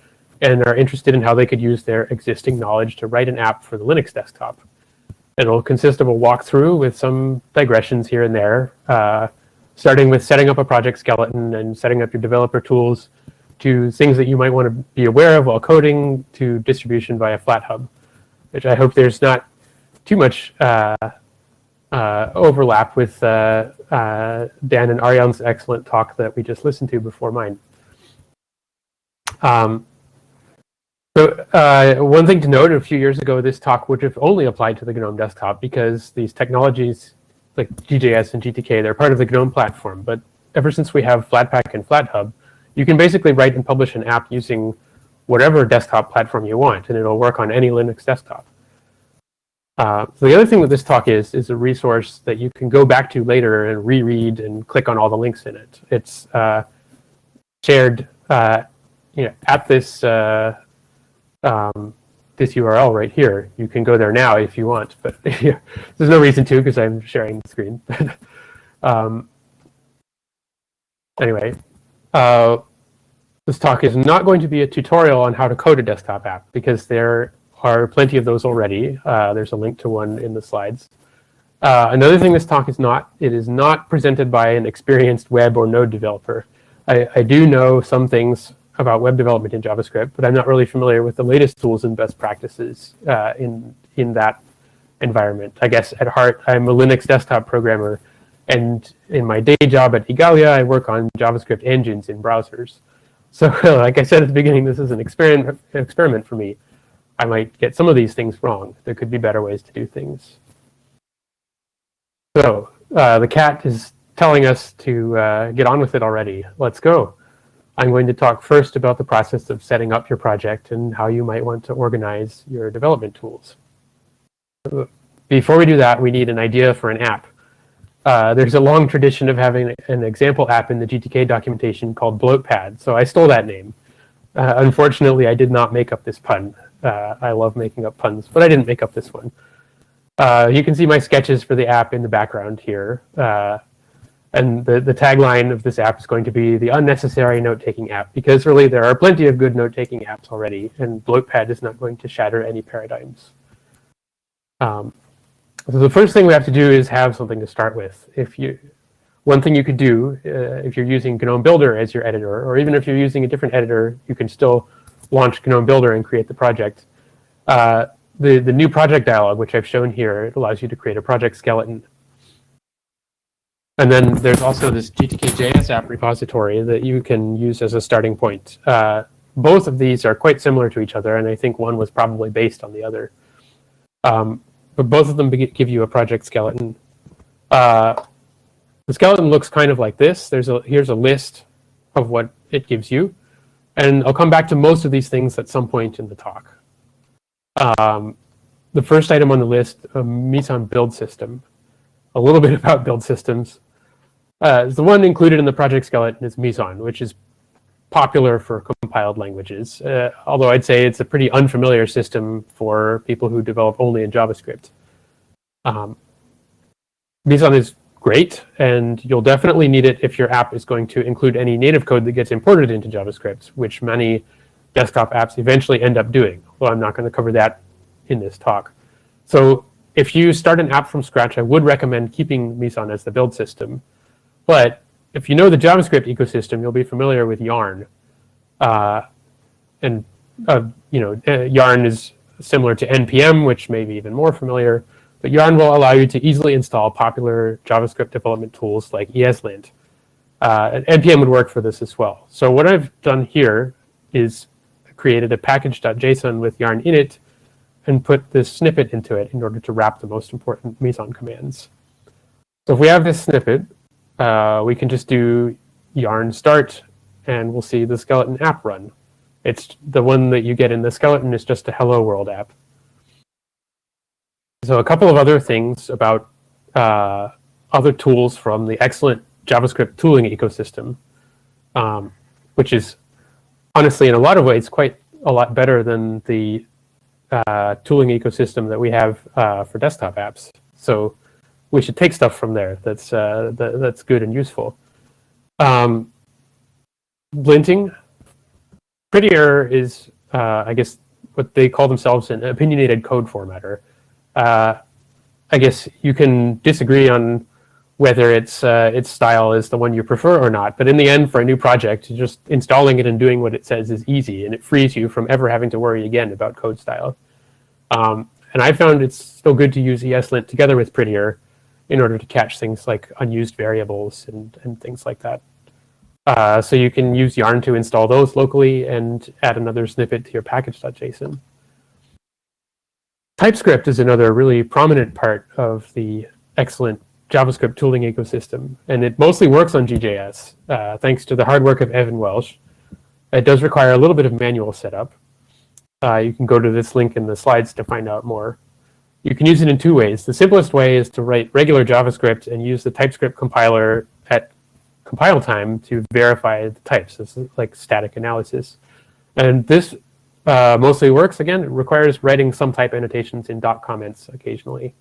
and are interested in how they could use their existing knowledge to write an app for the Linux desktop. It'll consist of a walkthrough with some digressions here and there, starting with setting up a project skeleton and setting up your developer tools, to things that you might want to be aware of while coding, to distribution via FlatHub, which I hope there's not too much overlap with Dan and Arjan's excellent talk that we just listened to before mine. So one thing to note, a few years ago, this talk would have only applied to the GNOME desktop because these technologies like GJS and GTK, they're part of the GNOME platform. But ever since we have Flatpak and FlatHub, you can basically write and publish an app using whatever desktop platform you want, and it'll work on any Linux desktop. So the other thing that this talk is a resource that you can go back to later and reread and click on all the links in it. It's shared at this this URL right here. You can go there now if you want, but there's no reason to because I'm sharing the screen. Anyway, this talk is not going to be a tutorial on how to code a desktop app, because there are plenty of those already. There's a link to one in the slides. Another thing this talk is not, it is not presented by an experienced web or node developer. I do know some things about web development in JavaScript, but I'm not really familiar with the latest tools and best practices in that environment. I guess at heart, I'm a Linux desktop programmer, and in my day job at Igalia, I work on JavaScript engines in browsers. So like I said at the beginning, this is an experiment for me. I might get some of these things wrong. There could be better ways to do things. So the cat is telling us to get on with it already. Let's go. I'm going to talk first about the process of setting up your project and how you might want to organize your development tools. Before we do that, we need an idea for an app. There's a long tradition of having an example app in the GTK documentation called Bloatpad, so I stole that name. Unfortunately, I did not make up this pun. I love making up puns, but I didn't make up this one. You can see my sketches for the app in the background here. And the tagline of this app is going to be the unnecessary note-taking app, because really there are plenty of good note-taking apps already, and Bloatpad is not going to shatter any paradigms. So the first thing we have to do is have something to start with. One thing you could do, if you're using GNOME Builder as your editor, or even if you're using a different editor, you can still launch GNOME Builder and create the project. The new project dialog, which I've shown here, it allows you to create a project skeleton. And then there's also this GTK.js app repository that you can use as a starting point. Both of these are quite similar to each other, and I think one was probably based on the other. But both of them give you a project skeleton. The skeleton looks kind of like this. Here's a list of what it gives you. And I'll come back to most of these things at some point in the talk. The first item on the list, a Meson build system. A little bit about build systems. The one included in the project skeleton is Meson, which is popular for compiled languages, although I'd say it's a pretty unfamiliar system for people who develop only in JavaScript. Meson is great, and you'll definitely need it if your app is going to include any native code that gets imported into JavaScript, which many desktop apps eventually end up doing. Well, I'm not going to cover that in this talk. So if you start an app from scratch, I would recommend keeping Meson as the build system. But if you know the JavaScript ecosystem, you'll be familiar with Yarn. Yarn is similar to NPM, which may be even more familiar. But Yarn will allow you to easily install popular JavaScript development tools like ESLint. And NPM would work for this as well. So what I've done here is created a package.json with Yarn in it and put this snippet into it in order to wrap the most important Meson commands. So if we have this snippet, we can just do yarn start, and we'll see the skeleton app run. It's the one that you get in the skeleton is just a hello world app. So a couple of other things about other tools from the excellent JavaScript tooling ecosystem, which is honestly in a lot of ways quite a lot better than the tooling ecosystem that we have for desktop apps. So we should take stuff from there that's good and useful. Linting. Prettier is, I guess, what they call themselves an opinionated code formatter. I guess you can disagree on whether its style is the one you prefer or not, but in the end, for a new project, just installing it and doing what it says is easy, and it frees you from ever having to worry again about code style. And I found it's still good to use ESLint together with Prettier in order to catch things like unused variables and things like that. So you can use Yarn to install those locally and add another snippet to your package.json. TypeScript is another really prominent part of the excellent JavaScript tooling ecosystem, and it mostly works on GJS, thanks to the hard work of Evan Welsh. It does require a little bit of manual setup. You can go to this link in the slides to find out more. You can use it in two ways. The simplest way is to write regular JavaScript and use the TypeScript compiler at compile time to verify the types. This is like static analysis. And this mostly works. Again, it requires writing some type annotations in doc comments occasionally.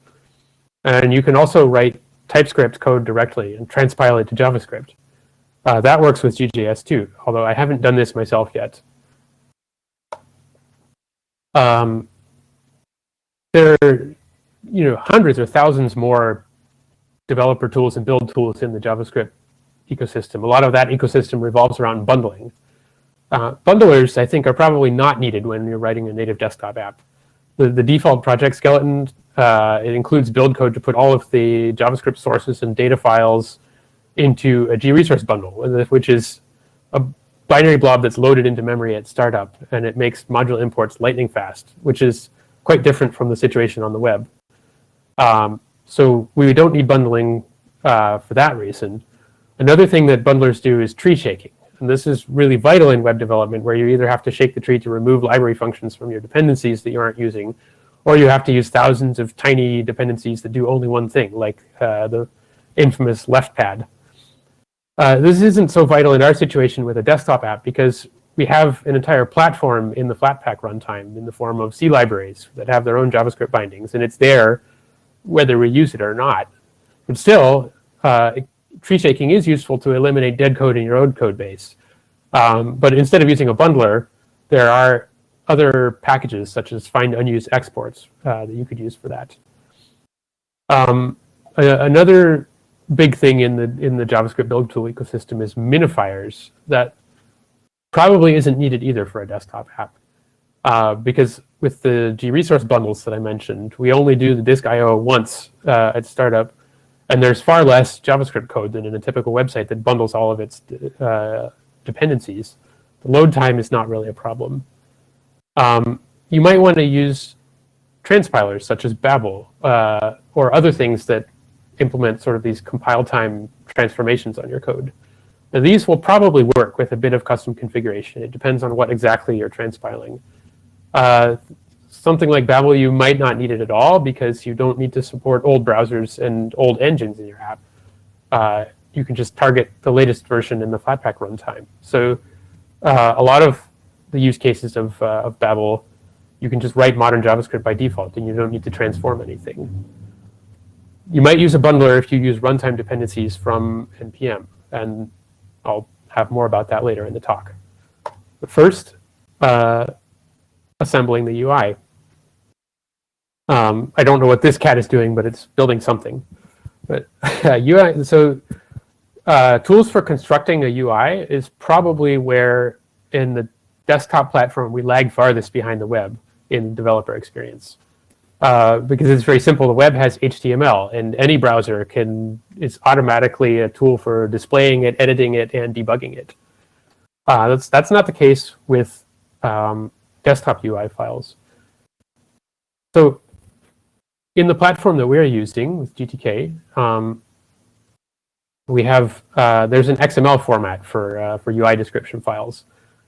And you can also write TypeScript code directly and transpile it to JavaScript. That works with GJS too, although I haven't done this myself yet. There are hundreds or thousands more developer tools and build tools in the JavaScript ecosystem. A lot of that ecosystem revolves around bundling. Bundlers, I think, are probably not needed when you're writing a native desktop app. The default project skeleton, it includes build code to put all of the JavaScript sources and data files into a G-resource bundle, which is a binary blob that's loaded into memory at startup, and it makes module imports lightning fast, which is quite different from the situation on the web. So we don't need bundling for that reason. Another thing that bundlers do is tree shaking. And this is really vital in web development, where you either have to shake the tree to remove library functions from your dependencies that you aren't using, or you have to use thousands of tiny dependencies that do only one thing, like the infamous left pad. This isn't so vital in our situation with a desktop app, because we have an entire platform in the Flatpak runtime in the form of C libraries that have their own JavaScript bindings, and it's there whether we use it or not. But still, tree shaking is useful to eliminate dead code in your own code base. But instead of using a bundler, there are other packages such as find unused exports that you could use for that. Another big thing in the JavaScript build tool ecosystem is minifiers. That probably isn't needed either for a desktop app, because with the G-resource bundles that I mentioned, we only do the disk I/O once at startup, and there's far less JavaScript code than in a typical website that bundles all of its dependencies. The load time is not really a problem. You might want to use transpilers such as Babel or other things that implement sort of these compile time transformations on your code. Now, these will probably work with a bit of custom configuration. It depends on what exactly you're transpiling. Something like Babel, you might not need it at all because you don't need to support old browsers and old engines in your app. You can just target the latest version in the Flatpak runtime. So a lot of the use cases of Babel, you can just write modern JavaScript by default and you don't need to transform anything. You might use a bundler if you use runtime dependencies from NPM, and I'll have more about that later in the talk. But first, assembling the UI. I don't know what this cat is doing, but it's building something. But UI, so tools for constructing a UI is probably where in the desktop platform we lag farthest behind the web in developer experience. Because it's very simple. The web has HTML, and any browser is automatically a tool for displaying it, editing it, and debugging it. That's not the case with desktop UI files. So in the platform that we're using with GTK, we have there's an XML format for UI description files.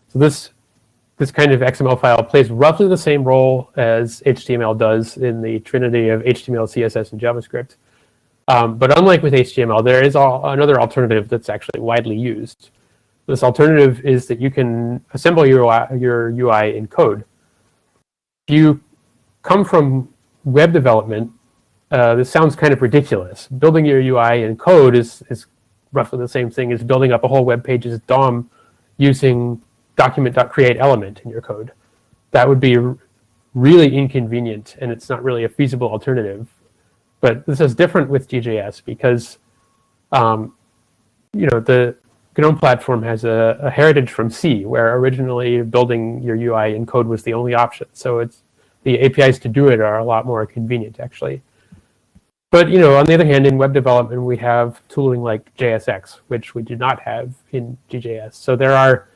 So this kind of XML file plays roughly the same role as HTML does in the trinity of HTML, CSS, and JavaScript. But unlike with HTML, there is another alternative that's actually widely used. This alternative is that you can assemble your UI in code. If you come from web development, this sounds kind of ridiculous. Building your UI in code is roughly the same thing as building up a whole web page's DOM using document.createElement in your code. That would be really inconvenient, and it's not really a feasible alternative. But this is different with GJS because, the GNOME platform has a heritage from C, where originally building your UI in code was the only option. So the APIs to do it are a lot more convenient, actually. But on the other hand, in web development, we have tooling like JSX, which we do not have in GJS. So there are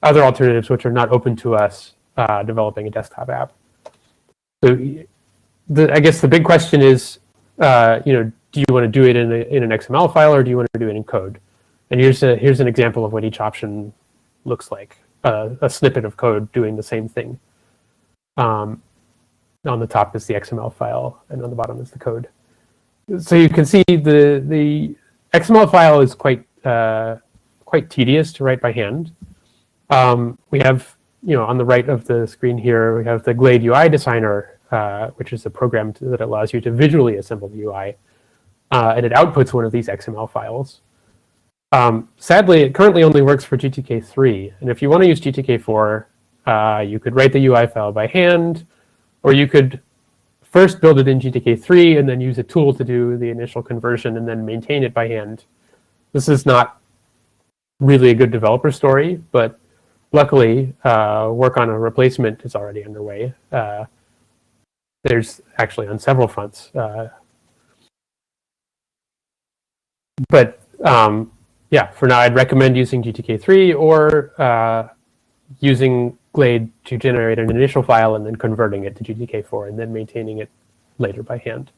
other alternatives which are not open to us developing a desktop app. So I guess the big question is, do you want to do it in an XML file or do you want to do it in code? And here's an example of what each option looks like, a snippet of code doing the same thing. On the top is the XML file, and on the bottom is the code. So you can see the XML file is quite tedious to write by hand. We have, on the right of the screen here, we have the Glade UI Designer, which is a program that allows you to visually assemble the UI. and it outputs one of these XML files. Sadly, it currently only works for GTK3, and if you want to use GTK4, you could write the UI file by hand, or you could first build it in GTK3 and then use a tool to do the initial conversion and then maintain it by hand. This is not really a good developer story, but luckily, work on a replacement is already underway. There's actually on several fronts. Yeah, for now, I'd recommend using GTK3 or using Glade to generate an initial file and then converting it to GTK4 and then maintaining it later by hand.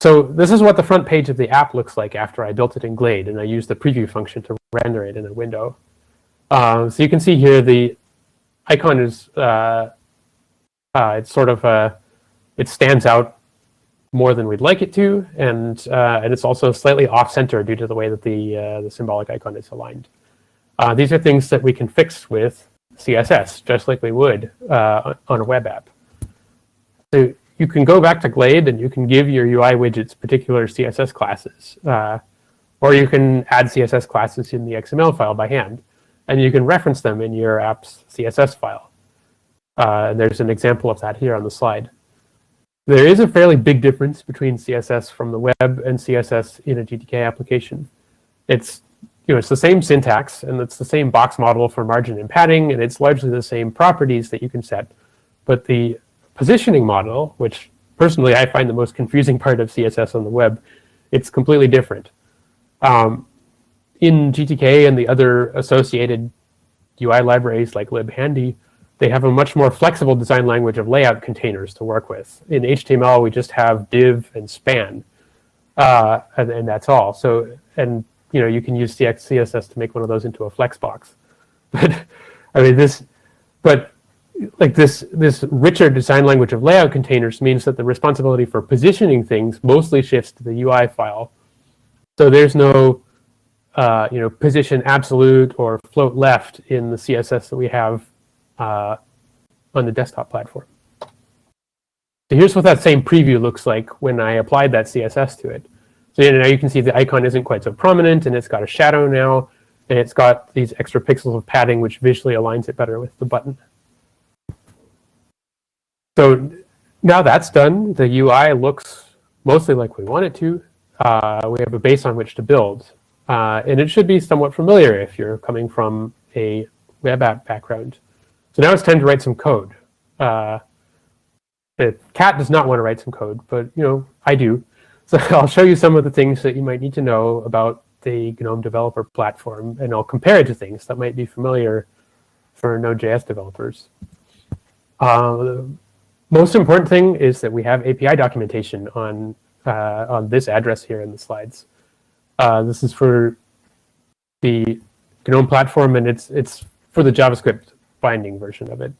So this is what the front page of the app looks like after I built it in Glade, and I used the preview function to render it in a window. So you can see here the icon is it's sort of it stands out more than we'd like it to, and it's also slightly off-center due to the way that the symbolic icon is aligned. These are things that we can fix with CSS, just like we would on a web app. So you can go back to Glade and you can give your UI widgets particular CSS classes, or you can add CSS classes in the XML file by hand, and you can reference them in your app's CSS file. And there's an example of that here on the slide. There is a fairly big difference between CSS from the web and CSS in a GTK application. It's the same syntax, and it's the same box model for margin and padding, and it's largely the same properties that you can set. But the positioning model, which personally I find the most confusing part of CSS on the web, it's completely different. In GTK and the other associated UI libraries like libhandy, they have a much more flexible design language of layout containers to work with. In HTML, we just have div and span, and that's all. So, and you can use CSS to make one of those into a flex box. But I mean, this richer design language of layout containers means that the responsibility for positioning things mostly shifts to the UI file. So there's no position absolute or float left in the CSS that we have on the desktop platform. So here's what that same preview looks like when I applied that CSS to it. So now you can see the icon isn't quite so prominent, and it's got a shadow now, and it's got these extra pixels of padding, which visually aligns it better with the button. So now that's done, the UI looks mostly like we want it to. We have a base on which to build. And it should be somewhat familiar if you're coming from a web app background. So now it's time to write some code. Kat does not want to write some code, but I do. So I'll show you some of the things that you might need to know about the GNOME developer platform, and I'll compare it to things that might be familiar for Node.js developers. The most important thing is that we have API documentation on this address here in the slides. This is for the GNOME platform, and it's for the JavaScript binding version of it.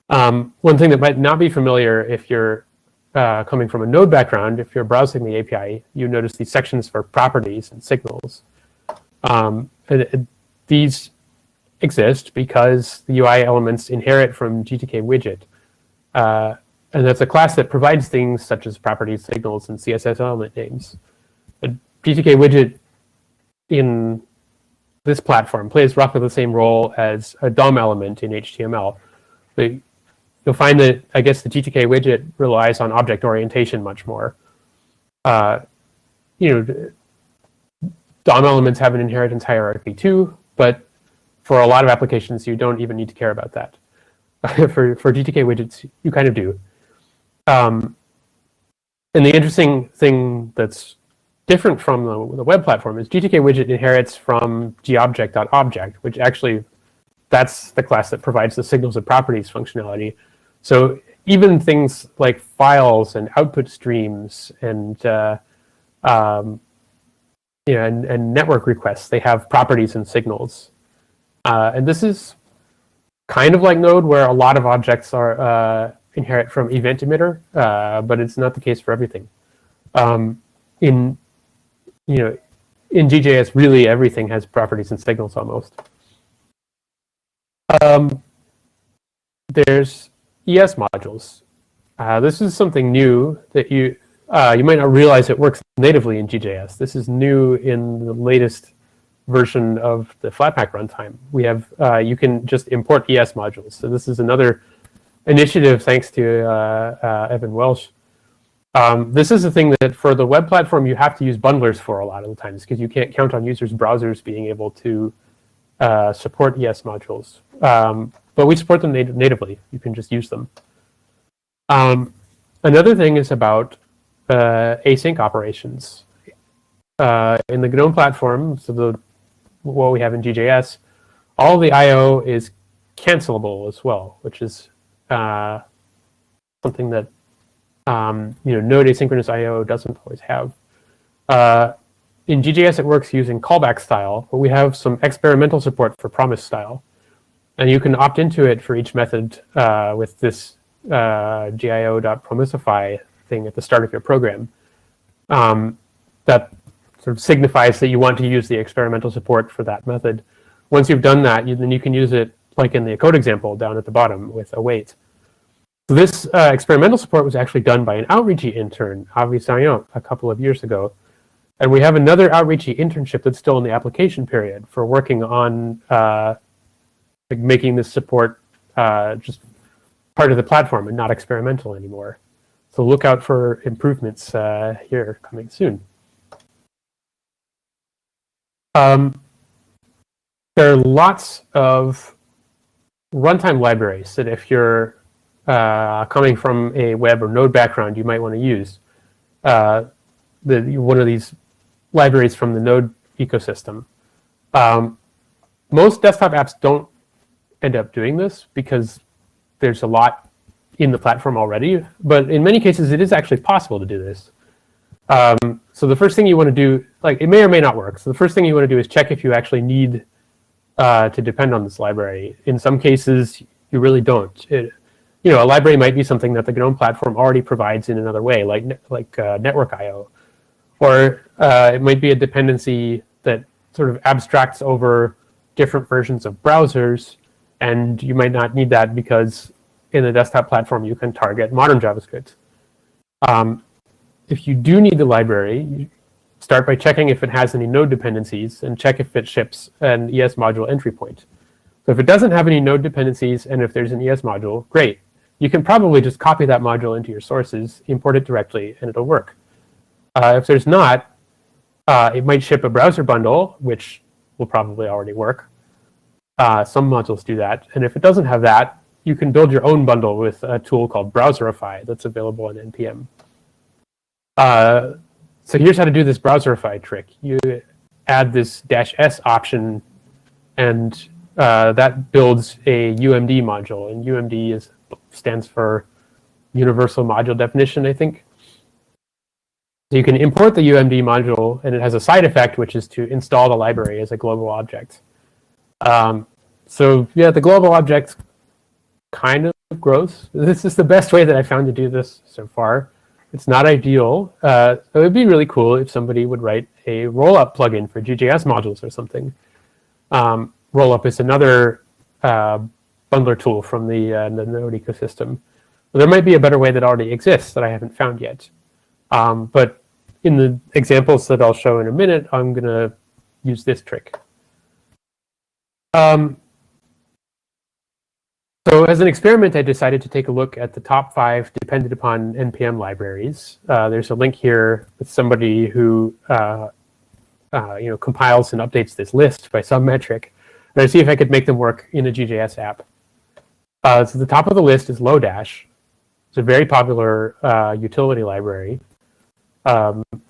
One thing that might not be familiar if you're coming from a Node background, if you're browsing the API, you notice these sections for properties and signals. These exist because the UI elements inherit from GTK widget. And that's a class that provides things such as properties, signals, and CSS element names. A GTK widget in this platform plays roughly the same role as a DOM element in HTML. But you'll find that, I guess, the GTK widget relies on object orientation much more. DOM elements have an inheritance hierarchy too, but for a lot of applications, you don't even need to care about that. For GTK widgets, you kind of do. And the interesting thing that's different from the web platform is GTK widget inherits from gobject.object, which actually, that's the class that provides the signals and properties functionality. So even things like files and output streams and network requests, they have properties and signals. And this is kind of like Node, where a lot of objects are inherit from event emitter, but it's not the case for everything. In GJS, really everything has properties and signals almost. There's ES modules. This is something new that you might not realize it works natively in GJS. This is new in the latest version of the Flatpak runtime. We have you can just import ES modules. So this is another initiative thanks to Evan Welsh. This is the thing that for the web platform you have to use bundlers for a lot of the times because you can't count on users' browsers being able to support ES modules. But we support them natively. You can just use them. Another thing is about async operations. In the GNOME platform, so what we have in GJS, all the I/O is cancelable as well, which is something that Node asynchronous I/O doesn't always have. In GJS, it works using callback style, but we have some experimental support for promise style, and you can opt into it for each method with this gio.promisify thing at the start of your program. That sort of signifies that you want to use the experimental support for that method. Once you've done that, then you can use it like in the code example down at the bottom with await. So this experimental support was actually done by an Outreachy intern, Avi Sayon, a couple of years ago. And we have another Outreachy internship that's still in the application period for working on like making this support just part of the platform and not experimental anymore. So look out for improvements here coming soon. There are lots of runtime libraries that if you're coming from a web or Node background, you might want to use. One of these libraries from the Node ecosystem. Most desktop apps don't end up doing this because there's a lot in the platform already, but in many cases it is actually possible to do this. So the first thing you want to do, like it may or may not work, so the first thing you want to do is check if you actually need to depend on this library. In some cases, you really don't. A library might be something that the GNOME platform already provides in another way, like network I/O. Or it might be a dependency that sort of abstracts over different versions of browsers, and you might not need that because in the desktop platform you can target modern JavaScript. If you do need the library, you start by checking if it has any node dependencies and check if it ships an ES module entry point. So if it doesn't have any node dependencies and if there's an ES module, great. You can probably just copy that module into your sources, import it directly, and it'll work. If there's not, it might ship a browser bundle, which will probably already work. Some modules do that. And if it doesn't have that, you can build your own bundle with a tool called Browserify that's available in NPM. So here's how to do this Browserify trick. You add this -s option, and that builds a UMD module. And UMD stands for Universal Module Definition, I think. So you can import the UMD module, and it has a side effect, which is to install the library as a global object. So yeah, the global object's kind of gross. This is the best way that I found to do this so far. It's not ideal. It would be really cool if somebody would write a rollup plugin for GJS modules or something. Rollup is another bundler tool from the Node ecosystem. But there might be a better way that already exists that I haven't found yet. But in the examples that I'll show in a minute, I'm going to use this trick. So as an experiment, I decided to take a look at the top 5 dependent upon NPM libraries. There's a link here with somebody who compiles and updates this list by some metric. And I see if I could make them work in a GJS app. So the top of the list is Lodash. It's a very popular utility library.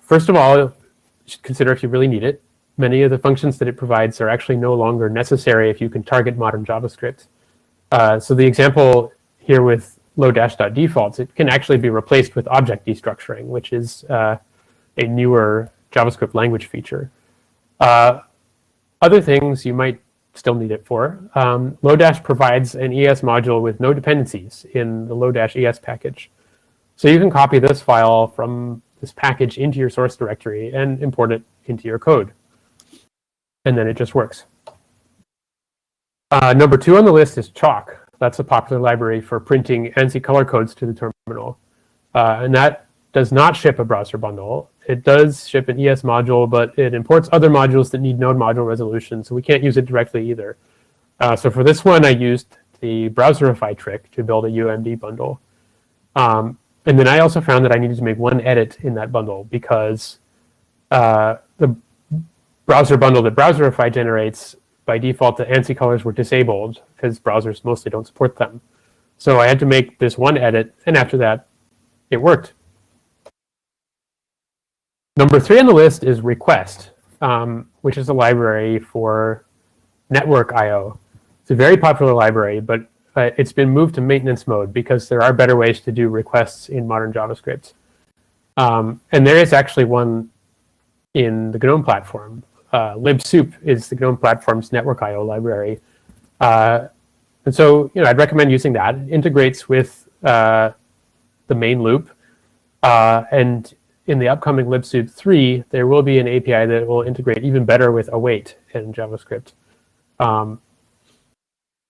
First of all, you should consider if you really need it. Many of the functions that it provides are actually no longer necessary if you can target modern JavaScript. So the example here with Lodash.defaults, it can actually be replaced with object destructuring, which is a newer JavaScript language feature. Other things you might still need it for. Lodash provides an ES module with no dependencies in the Lodash ES package. So you can copy this file from this package into your source directory and import it into your code. And then it just works. Number 2 on the list is Chalk. That's a popular library for printing ANSI color codes to the terminal. And that does not ship a browser bundle. It does ship an ES module, but it imports other modules that need node module resolution, so we can't use it directly either. So for this one, I used the Browserify trick to build a UMD bundle. And then I also found that I needed to make one edit in that bundle because the browser bundle that Browserify generates, by default, the ANSI colors were disabled because browsers mostly don't support them. So I had to make this one edit, and after that, it worked. Number 3 on the list is Request, which is a library for network I/O. It's a very popular library, but it's been moved to maintenance mode because there are better ways to do requests in modern JavaScript. And there is actually one in the GNOME platform. libsoup is the GNOME platform's network I/O library. And so, I'd recommend using that. It integrates with the main loop. And in the upcoming libsoup 3, there will be an API that will integrate even better with await in JavaScript.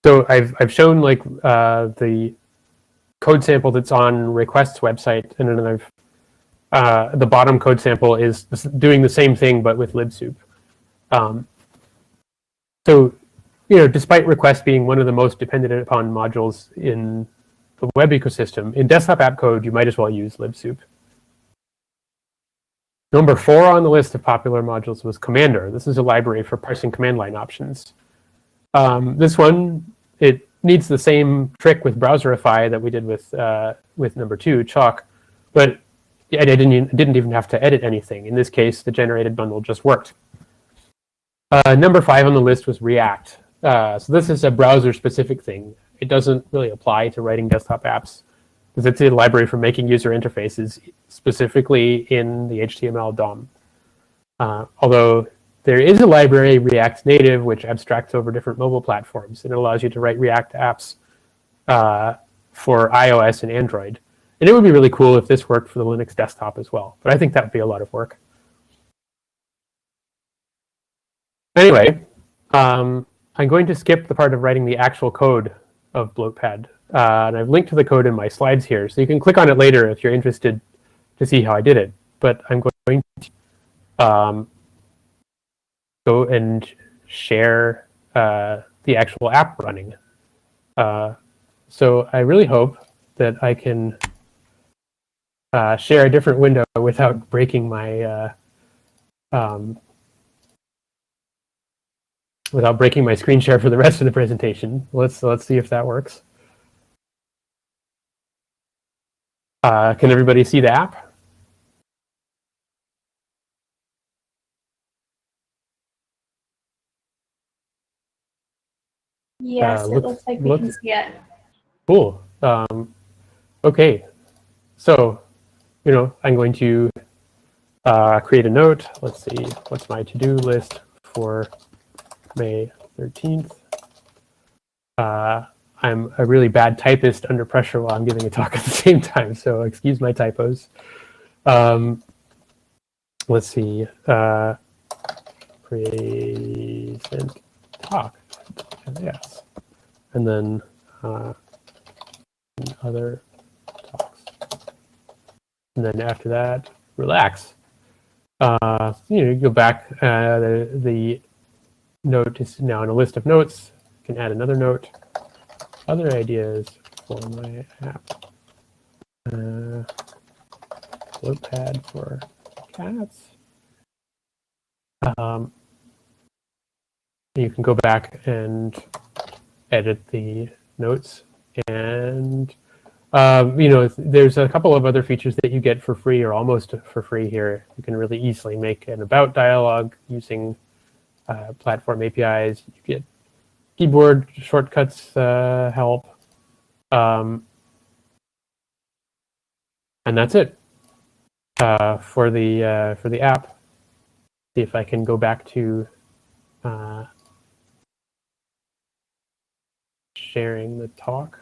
So I've shown the code sample that's on Request's website, and then the bottom code sample is doing the same thing but with libsoup. So despite Request being one of the most dependent upon modules in the web ecosystem, in desktop app code you might as well use libsoup. Number 4 on the list of popular modules was Commander. This is a library for parsing command line options. This one, it needs the same trick with Browserify that we did with number 2, Chalk, but I didn't even have to edit anything. In this case, the generated bundle just worked. Number 5 on the list was React. So this is a browser-specific thing. It doesn't really apply to writing desktop apps, because it's a library for making user interfaces, specifically in the HTML DOM. Although there is a library, React Native, which abstracts over different mobile platforms, and it allows you to write React apps for iOS and Android. And it would be really cool if this worked for the Linux desktop as well, but I think that would be a lot of work. Anyway, I'm going to skip the part of writing the actual code of Bloatpad. And I've linked to the code in my slides here, so you can click on it later if you're interested to see how I did it. But I'm going to go and share the actual app running. So I really hope that I can share a different window without breaking my screen share for the rest of the presentation. Let's see if that works. Can everybody see the app? Yes, it looks like we can see it. Cool. Okay. So, I'm going to create a note. Let's see, what's my to-do list for May 13th? I'm a really bad typist under pressure while I'm giving a talk at the same time, so excuse my typos. Let's see, present talk, yes, and then other talks, and then after that, relax. You go back. The note is now in a list of notes. You can add another note. Other ideas for my app. Bloatpad for cats. You can go back and edit the notes, and there's a couple of other features that you get for free or almost for free here. You can really easily make an about dialog using platform APIs. You get keyboard shortcuts help, and that's it for the app. See if I can go back to sharing the talk.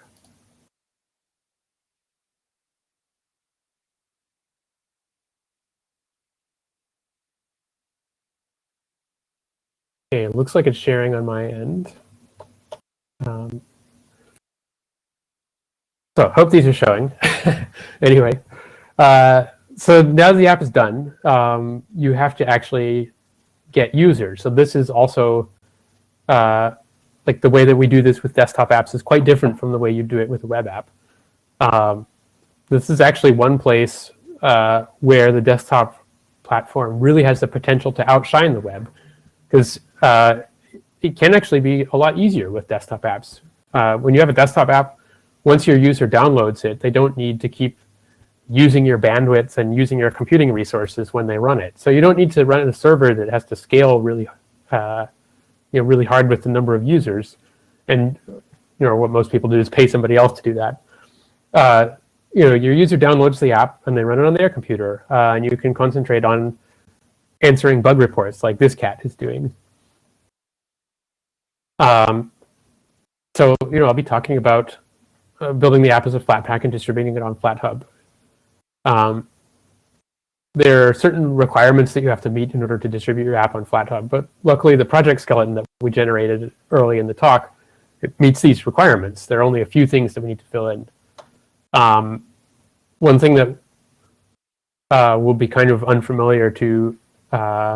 Okay, it looks like it's sharing on my end. So hope these are showing. Anyway, So now the app is done, you have to actually get users. So this is also like the way that we do this with desktop apps is quite different from the way you do it with a web app. This is actually one place where the desktop platform really has the potential to outshine the web, because it can actually be a lot easier with desktop apps. When you have a desktop app, once your user downloads it, they don't need to keep using your bandwidth and using your computing resources when they run it. So you don't need to run a server that has to scale really, really hard with the number of users. And what most people do is pay somebody else to do that. Your user downloads the app and they run it on their computer, and you can concentrate on answering bug reports like this cat is doing. So I'll be talking about building the app as a Flatpak and distributing it on FlatHub. There are certain requirements that you have to meet in order to distribute your app on FlatHub, but luckily the project skeleton that we generated early in the talk, it meets these requirements. There are only a few things that we need to fill in. One thing that will be kind of unfamiliar to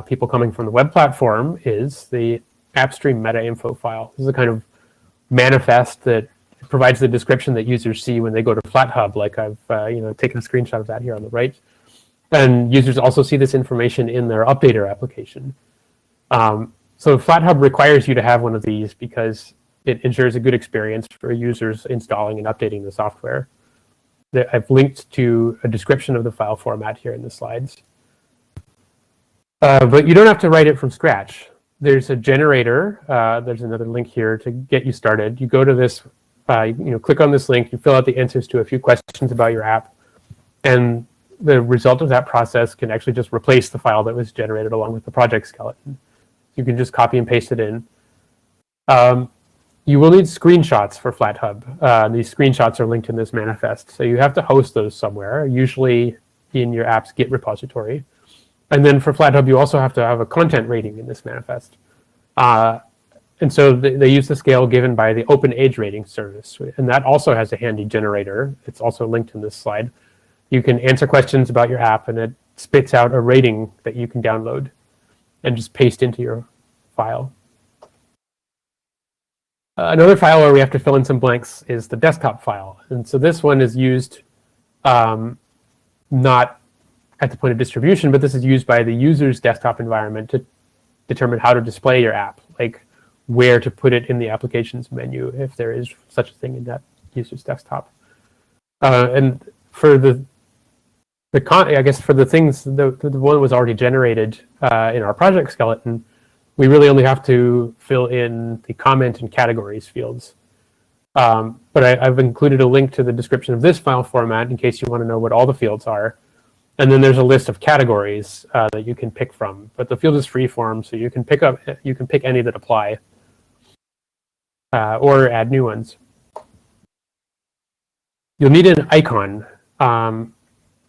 people coming from the web platform is the AppStream meta info file. This is a kind of manifest that provides the description that users see when they go to FlatHub, like I've taken a screenshot of that here on the right. And users also see this information in their updater application. So FlatHub requires you to have one of these because it ensures a good experience for users installing and updating the software. I've linked to a description of the file format here in the slides. But you don't have to write it from scratch. There's a generator. There's another link here to get you started. You go to this, click on this link, you fill out the answers to a few questions about your app, and the result of that process can actually just replace the file that was generated along with the project skeleton. You can just copy and paste it in. You will need screenshots for FlatHub. These screenshots are linked in this manifest. So you have to host those somewhere, usually in your app's Git repository. And then for FlatHub, you also have to have a content rating in this manifest. And so they use the scale given by the Open Age Rating Service. And that also has a handy generator. It's also linked in this slide. You can answer questions about your app, and it spits out a rating that you can download and just paste into your file. Another file where we have to fill in some blanks is the desktop file. And so this one is used not at the point of distribution, but this is used by the user's desktop environment to determine how to display your app, like where to put it in the applications menu, if there is such a thing in that user's desktop. And for for the things, the one that was already generated in our project skeleton, we really only have to fill in the comment and categories fields. But I've included a link to the description of this file format in case you want to know what all the fields are. And then there's a list of categories that you can pick from. But the field is freeform, so you can pick any that apply or add new ones. You'll need an icon.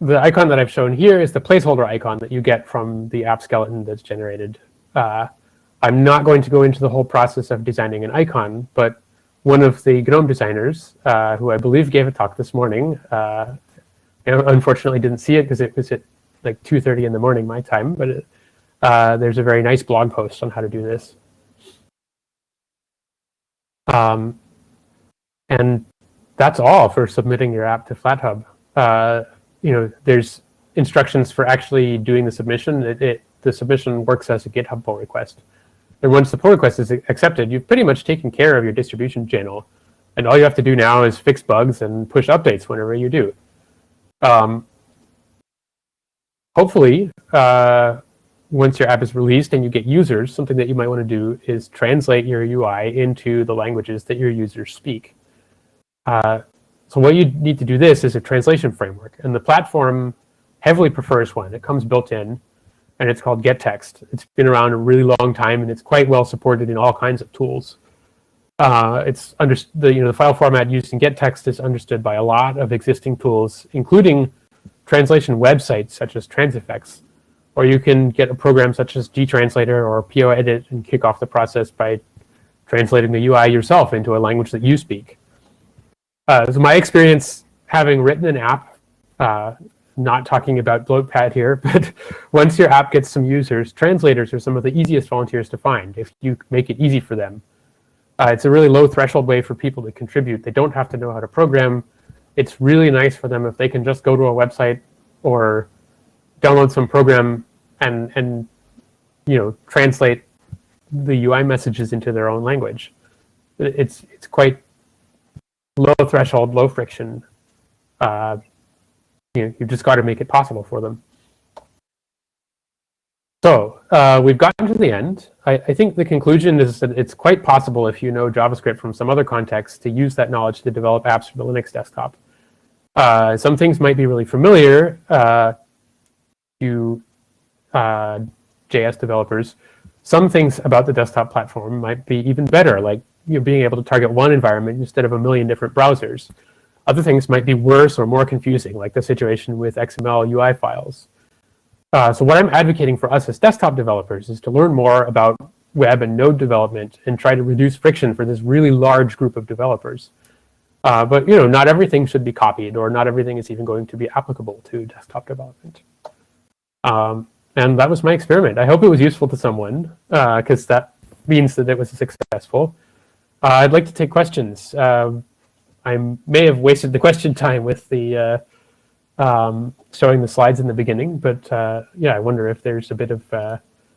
The icon that I've shown here is the placeholder icon that you get from the app skeleton that's generated. I'm not going to go into the whole process of designing an icon, but one of the GNOME designers, who I believe gave a talk this morning, unfortunately didn't see it because it was at like 2:30 in the morning my time, but there's a very nice blog post on how to do this. And that's all for submitting your app to FlatHub. There's instructions for actually doing the submission. The submission works as a GitHub pull request. And once the pull request is accepted, you've pretty much taken care of your distribution channel. And all you have to do now is fix bugs and push updates whenever you do. Hopefully, once your app is released and you get users, something that you might want to do is translate your UI into the languages that your users speak. So what you need to do this is a translation framework. And the platform heavily prefers one. It comes built in, and it's called getText. It's been around a really long time, and it's quite well supported in all kinds of tools. The file format used in getText is understood by a lot of existing tools, including translation websites such as Transifex, or you can get a program such as gtranslator or POEdit and kick off the process by translating the UI yourself into a language that you speak. So my experience having written an app, not talking about Bloatpad here, but once your app gets some users, translators are some of the easiest volunteers to find if you make it easy for them. It's a really low threshold way for people to contribute. They don't have to know how to program. It's really nice for them if they can just go to a website or download some program and translate the UI messages into their own language. It's quite low threshold, low friction. You've just got to make it possible for them. So we've gotten to the end. I think the conclusion is that it's quite possible, if you know JavaScript from some other context, to use that knowledge to develop apps for the Linux desktop. Some things might be really familiar to JS developers. Some things about the desktop platform might be even better, like being able to target one environment instead of a million different browsers. Other things might be worse or more confusing, like the situation with XML UI files. So what I'm advocating for us as desktop developers is to learn more about web and node development and try to reduce friction for this really large group of developers. But not everything should be copied, or not everything is even going to be applicable to desktop development. And that was my experiment. I hope it was useful to someone, because that means that it was successful. I'd like to take questions. I may have wasted the question time with the showing the slides in the beginning, but I wonder if there's a bit of...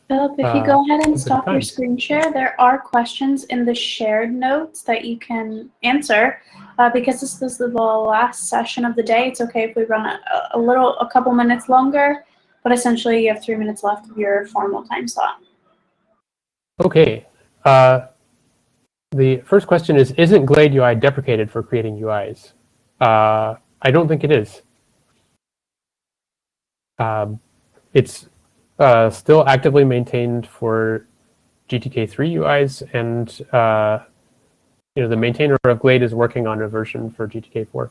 Philip, if you go ahead and stop your screen share, there are questions in the shared notes that you can answer. Because this is the last session of the day, it's okay if we run a couple minutes longer, but essentially you have 3 minutes left of your formal time slot. Okay. The first question is, isn't Glade UI deprecated for creating UIs? I don't think it is. It's still actively maintained for GTK3 UIs, and the maintainer of Glade is working on a version for GTK4.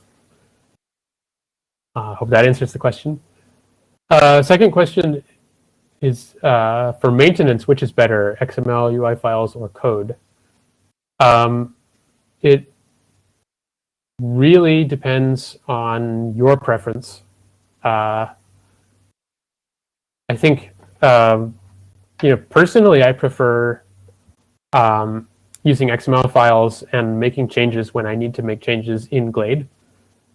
Hope that answers the question. Second question is for maintenance, which is better, XML UI files or code? It really depends on your preference. I think, personally, I prefer using XML files and making changes when I need to make changes in Glade.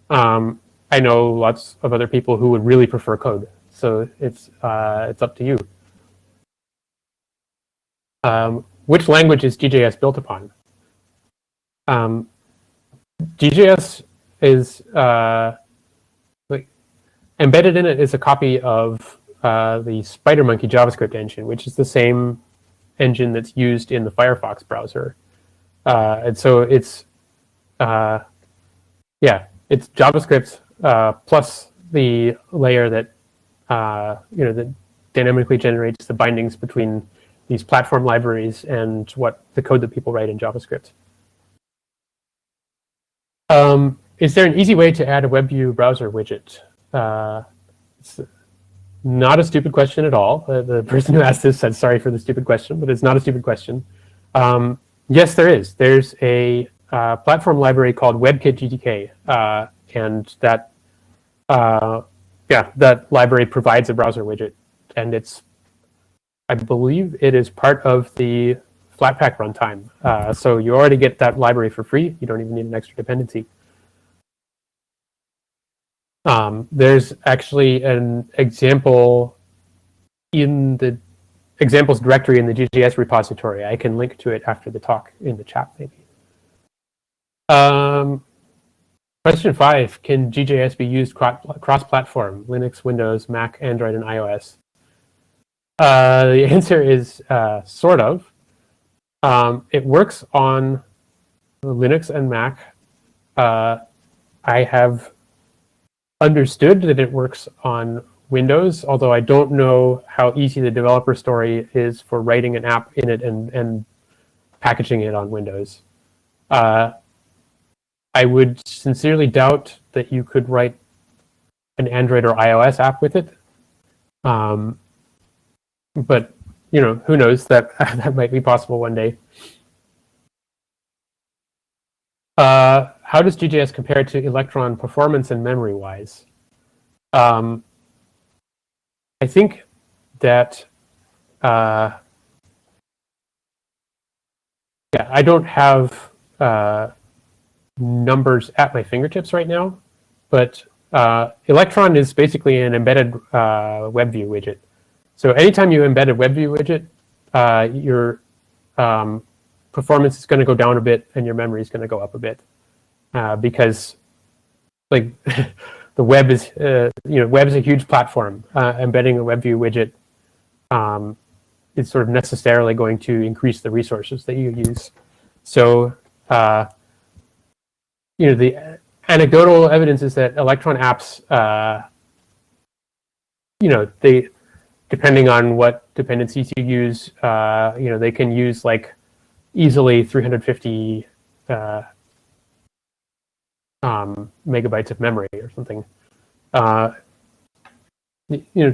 I know lots of other people who would really prefer code, so it's up to you. Which language is GJS built upon? GJS is embedded in it is a copy of the SpiderMonkey JavaScript engine, which is the same engine that's used in the Firefox browser. And so it's JavaScript plus the layer that that dynamically generates the bindings between these platform libraries and the code that people write in JavaScript. Is there an easy way to add a WebView browser widget? It's not a stupid question at all. The person who asked this said sorry for the stupid question, but it's not a stupid question. Yes, there is. There's a platform library called WebKit GTK, and that library provides a browser widget, and I believe it is part of the Flatpak runtime. So you already get that library for free. You don't even need an extra dependency. There's actually an example in the examples directory in the GJS repository. I can link to it after the talk in the chat, maybe. Question 5, can GJS be used cross-platform, Linux, Windows, Mac, Android, and iOS? The answer is sort of. It works on Linux and Mac. I have understood that it works on Windows, although I don't know how easy the developer story is for writing an app in it and packaging it on Windows. I would sincerely doubt that you could write an Android or iOS app with it. But who knows? That might be possible one day. How does GJS compare to Electron performance and memory-wise? I think that yeah, I don't have numbers at my fingertips right now, but Electron is basically an embedded WebView widget. So anytime you embed a WebView widget, your performance is going to go down a bit and your memory is going to go up a bit, because like the web is web is a huge platform. Embedding a WebView widget is sort of necessarily going to increase the resources that you use. So the anecdotal evidence is that Electron apps, they, depending on what dependencies you use, they can use like easily 350 megabytes of memory or something.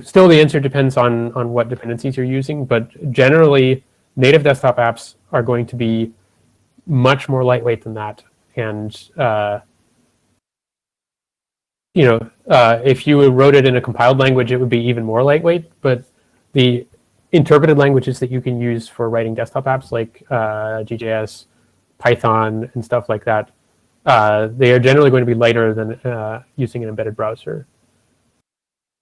Still the answer depends on what dependencies you're using, but generally native desktop apps are going to be much more lightweight than that. And if you wrote it in a compiled language, it would be even more lightweight. But the interpreted languages that you can use for writing desktop apps, like GJS, Python, and stuff like that, they are generally going to be lighter than using an embedded browser.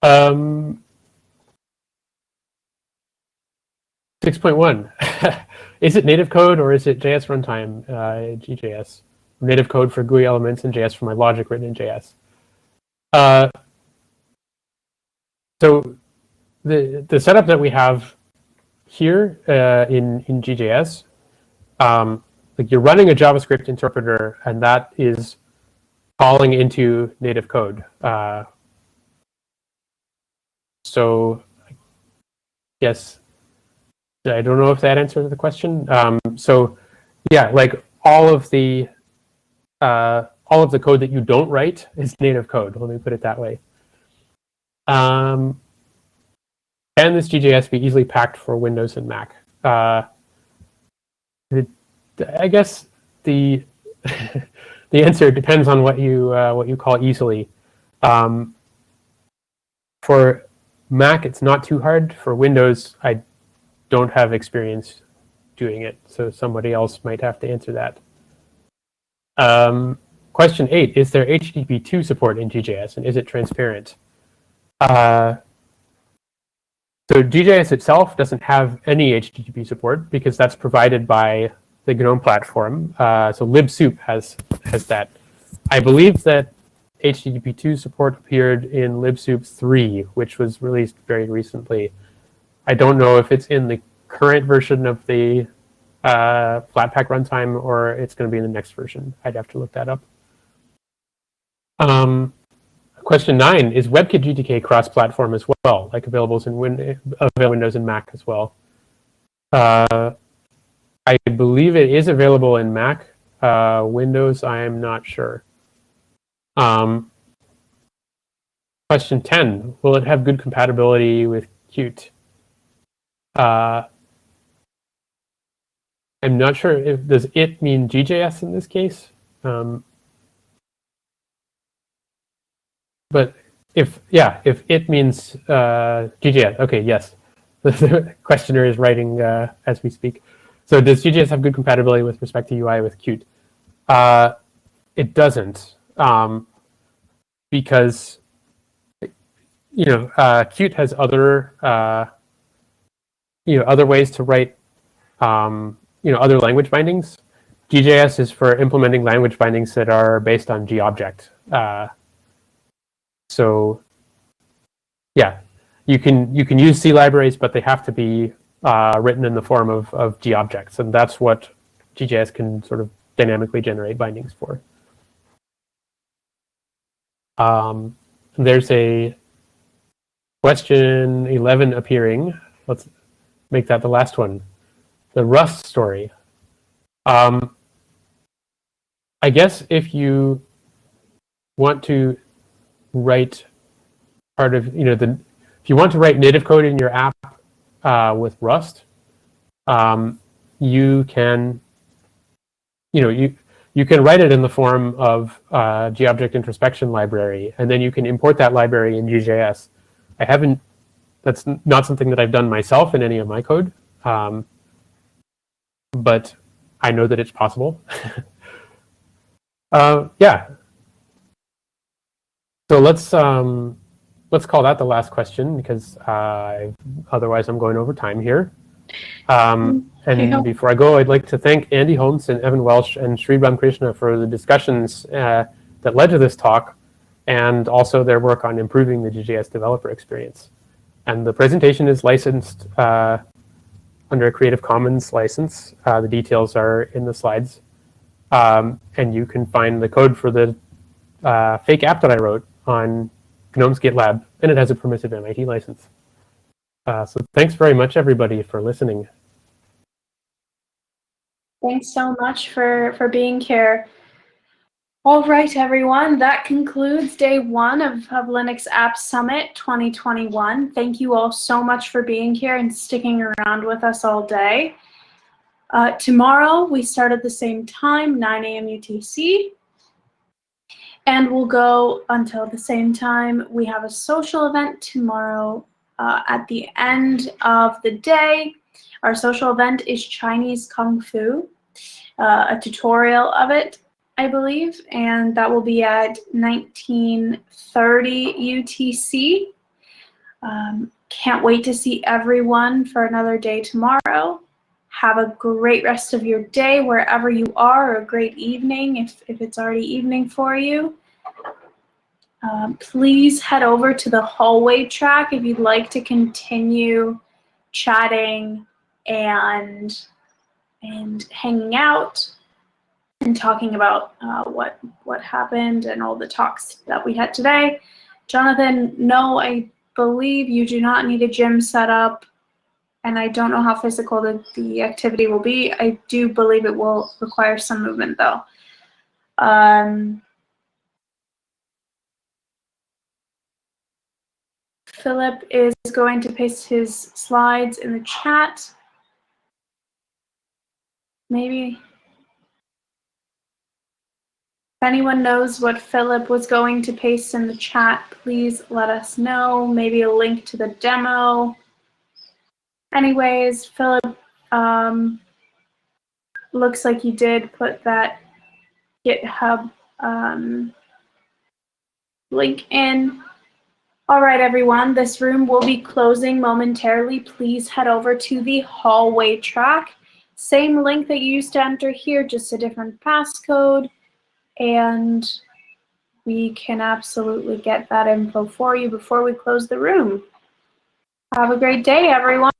6.1. Is it native code or is it JS runtime, GJS? Native code for GUI elements and JS for my logic written in JS. So the setup that we have here in GJS, like you're running a JavaScript interpreter, and that is calling into native code. So yes, I don't know if that answers the question. So yeah, like all of the code that you don't write is native code. Let me put it that way. Can this GJS be easily packed for Windows and Mac? I guess the the answer depends on what you call easily. For Mac, it's not too hard. For Windows, I don't have experience doing it, so somebody else might have to answer that. Question 8, is there HTTP2 support in GJS, and is it transparent? So GJS itself doesn't have any HTTP support because that's provided by the GNOME platform. So libsoup has that. I believe that HTTP2 support appeared in libsoup 3, which was released very recently. I don't know if it's in the current version of the Flatpak runtime or it's going to be in the next version. I'd have to look that up. Question 9, is WebKit GTK cross-platform as well, like available in Windows and Mac as well? I believe it is available in Mac. Windows, I am not sure. Question 10, will it have good compatibility with Qt? I'm not sure if, does it mean GJS in this case? But if it means GJS, okay, yes. The questioner is writing as we speak. So does GJS have good compatibility with respect to UI with Qt? It doesn't, because Qt has other other ways to write other language bindings. GJS is for implementing language bindings that are based on G-object. So yeah, you can use C libraries, but they have to be written in the form of G-objects, and that's what GJS can sort of dynamically generate bindings for. There's a question 11 appearing. Let's make that the last one. The Rust story. I guess if you want to write part of, if you want to write native code in your app with Rust, you can, you can write it in the form of G-object introspection library, and then you can import that library in GJS. I haven't That's not something that I've done myself in any of my code, but I know that it's possible. Yeah. So let's call that the last question, because otherwise I'm going over time here. And before I go, I'd like to thank Andy Holmes and Evan Welsh and Sri Krishna for the discussions that led to this talk, and also their work on improving the GJS developer experience. And the presentation is licensed under a Creative Commons license. The details are in the slides. And you can find the code for the fake app that I wrote on GNOME's GitLab, and it has a permissive MIT license. So thanks very much, everybody, for listening. Thanks so much for being here. All right, everyone, that concludes day one of Linux App Summit 2021. Thank you all so much for being here and sticking around with us all day. Tomorrow, we start at the same time, 9 a.m. UTC, and we'll go until the same time. We have a social event tomorrow at the end of the day. Our social event is Chinese Kung Fu, a tutorial of it, I believe, and that will be at 1930 UTC. Can't wait to see everyone for another day tomorrow. Have a great rest of your day wherever you are, or a great evening if it's already evening for you. Please head over to the hallway track if you'd like to continue chatting and hanging out and talking about what happened and all the talks that we had today. Jonathan, no, I believe you do not need a gym set up, and I don't know how physical the activity will be. I do believe it will require some movement, though. Philip is going to paste his slides in the chat. Maybe. If anyone knows what Philip was going to paste in the chat, please let us know. Maybe a link to the demo. Anyways, Philip, looks like you did put that GitHub link in. All right, everyone, this room will be closing momentarily. Please head over to the hallway track. Same link that you used to enter here, just a different passcode. And we can absolutely get that info for you before we close the room. Have a great day, everyone.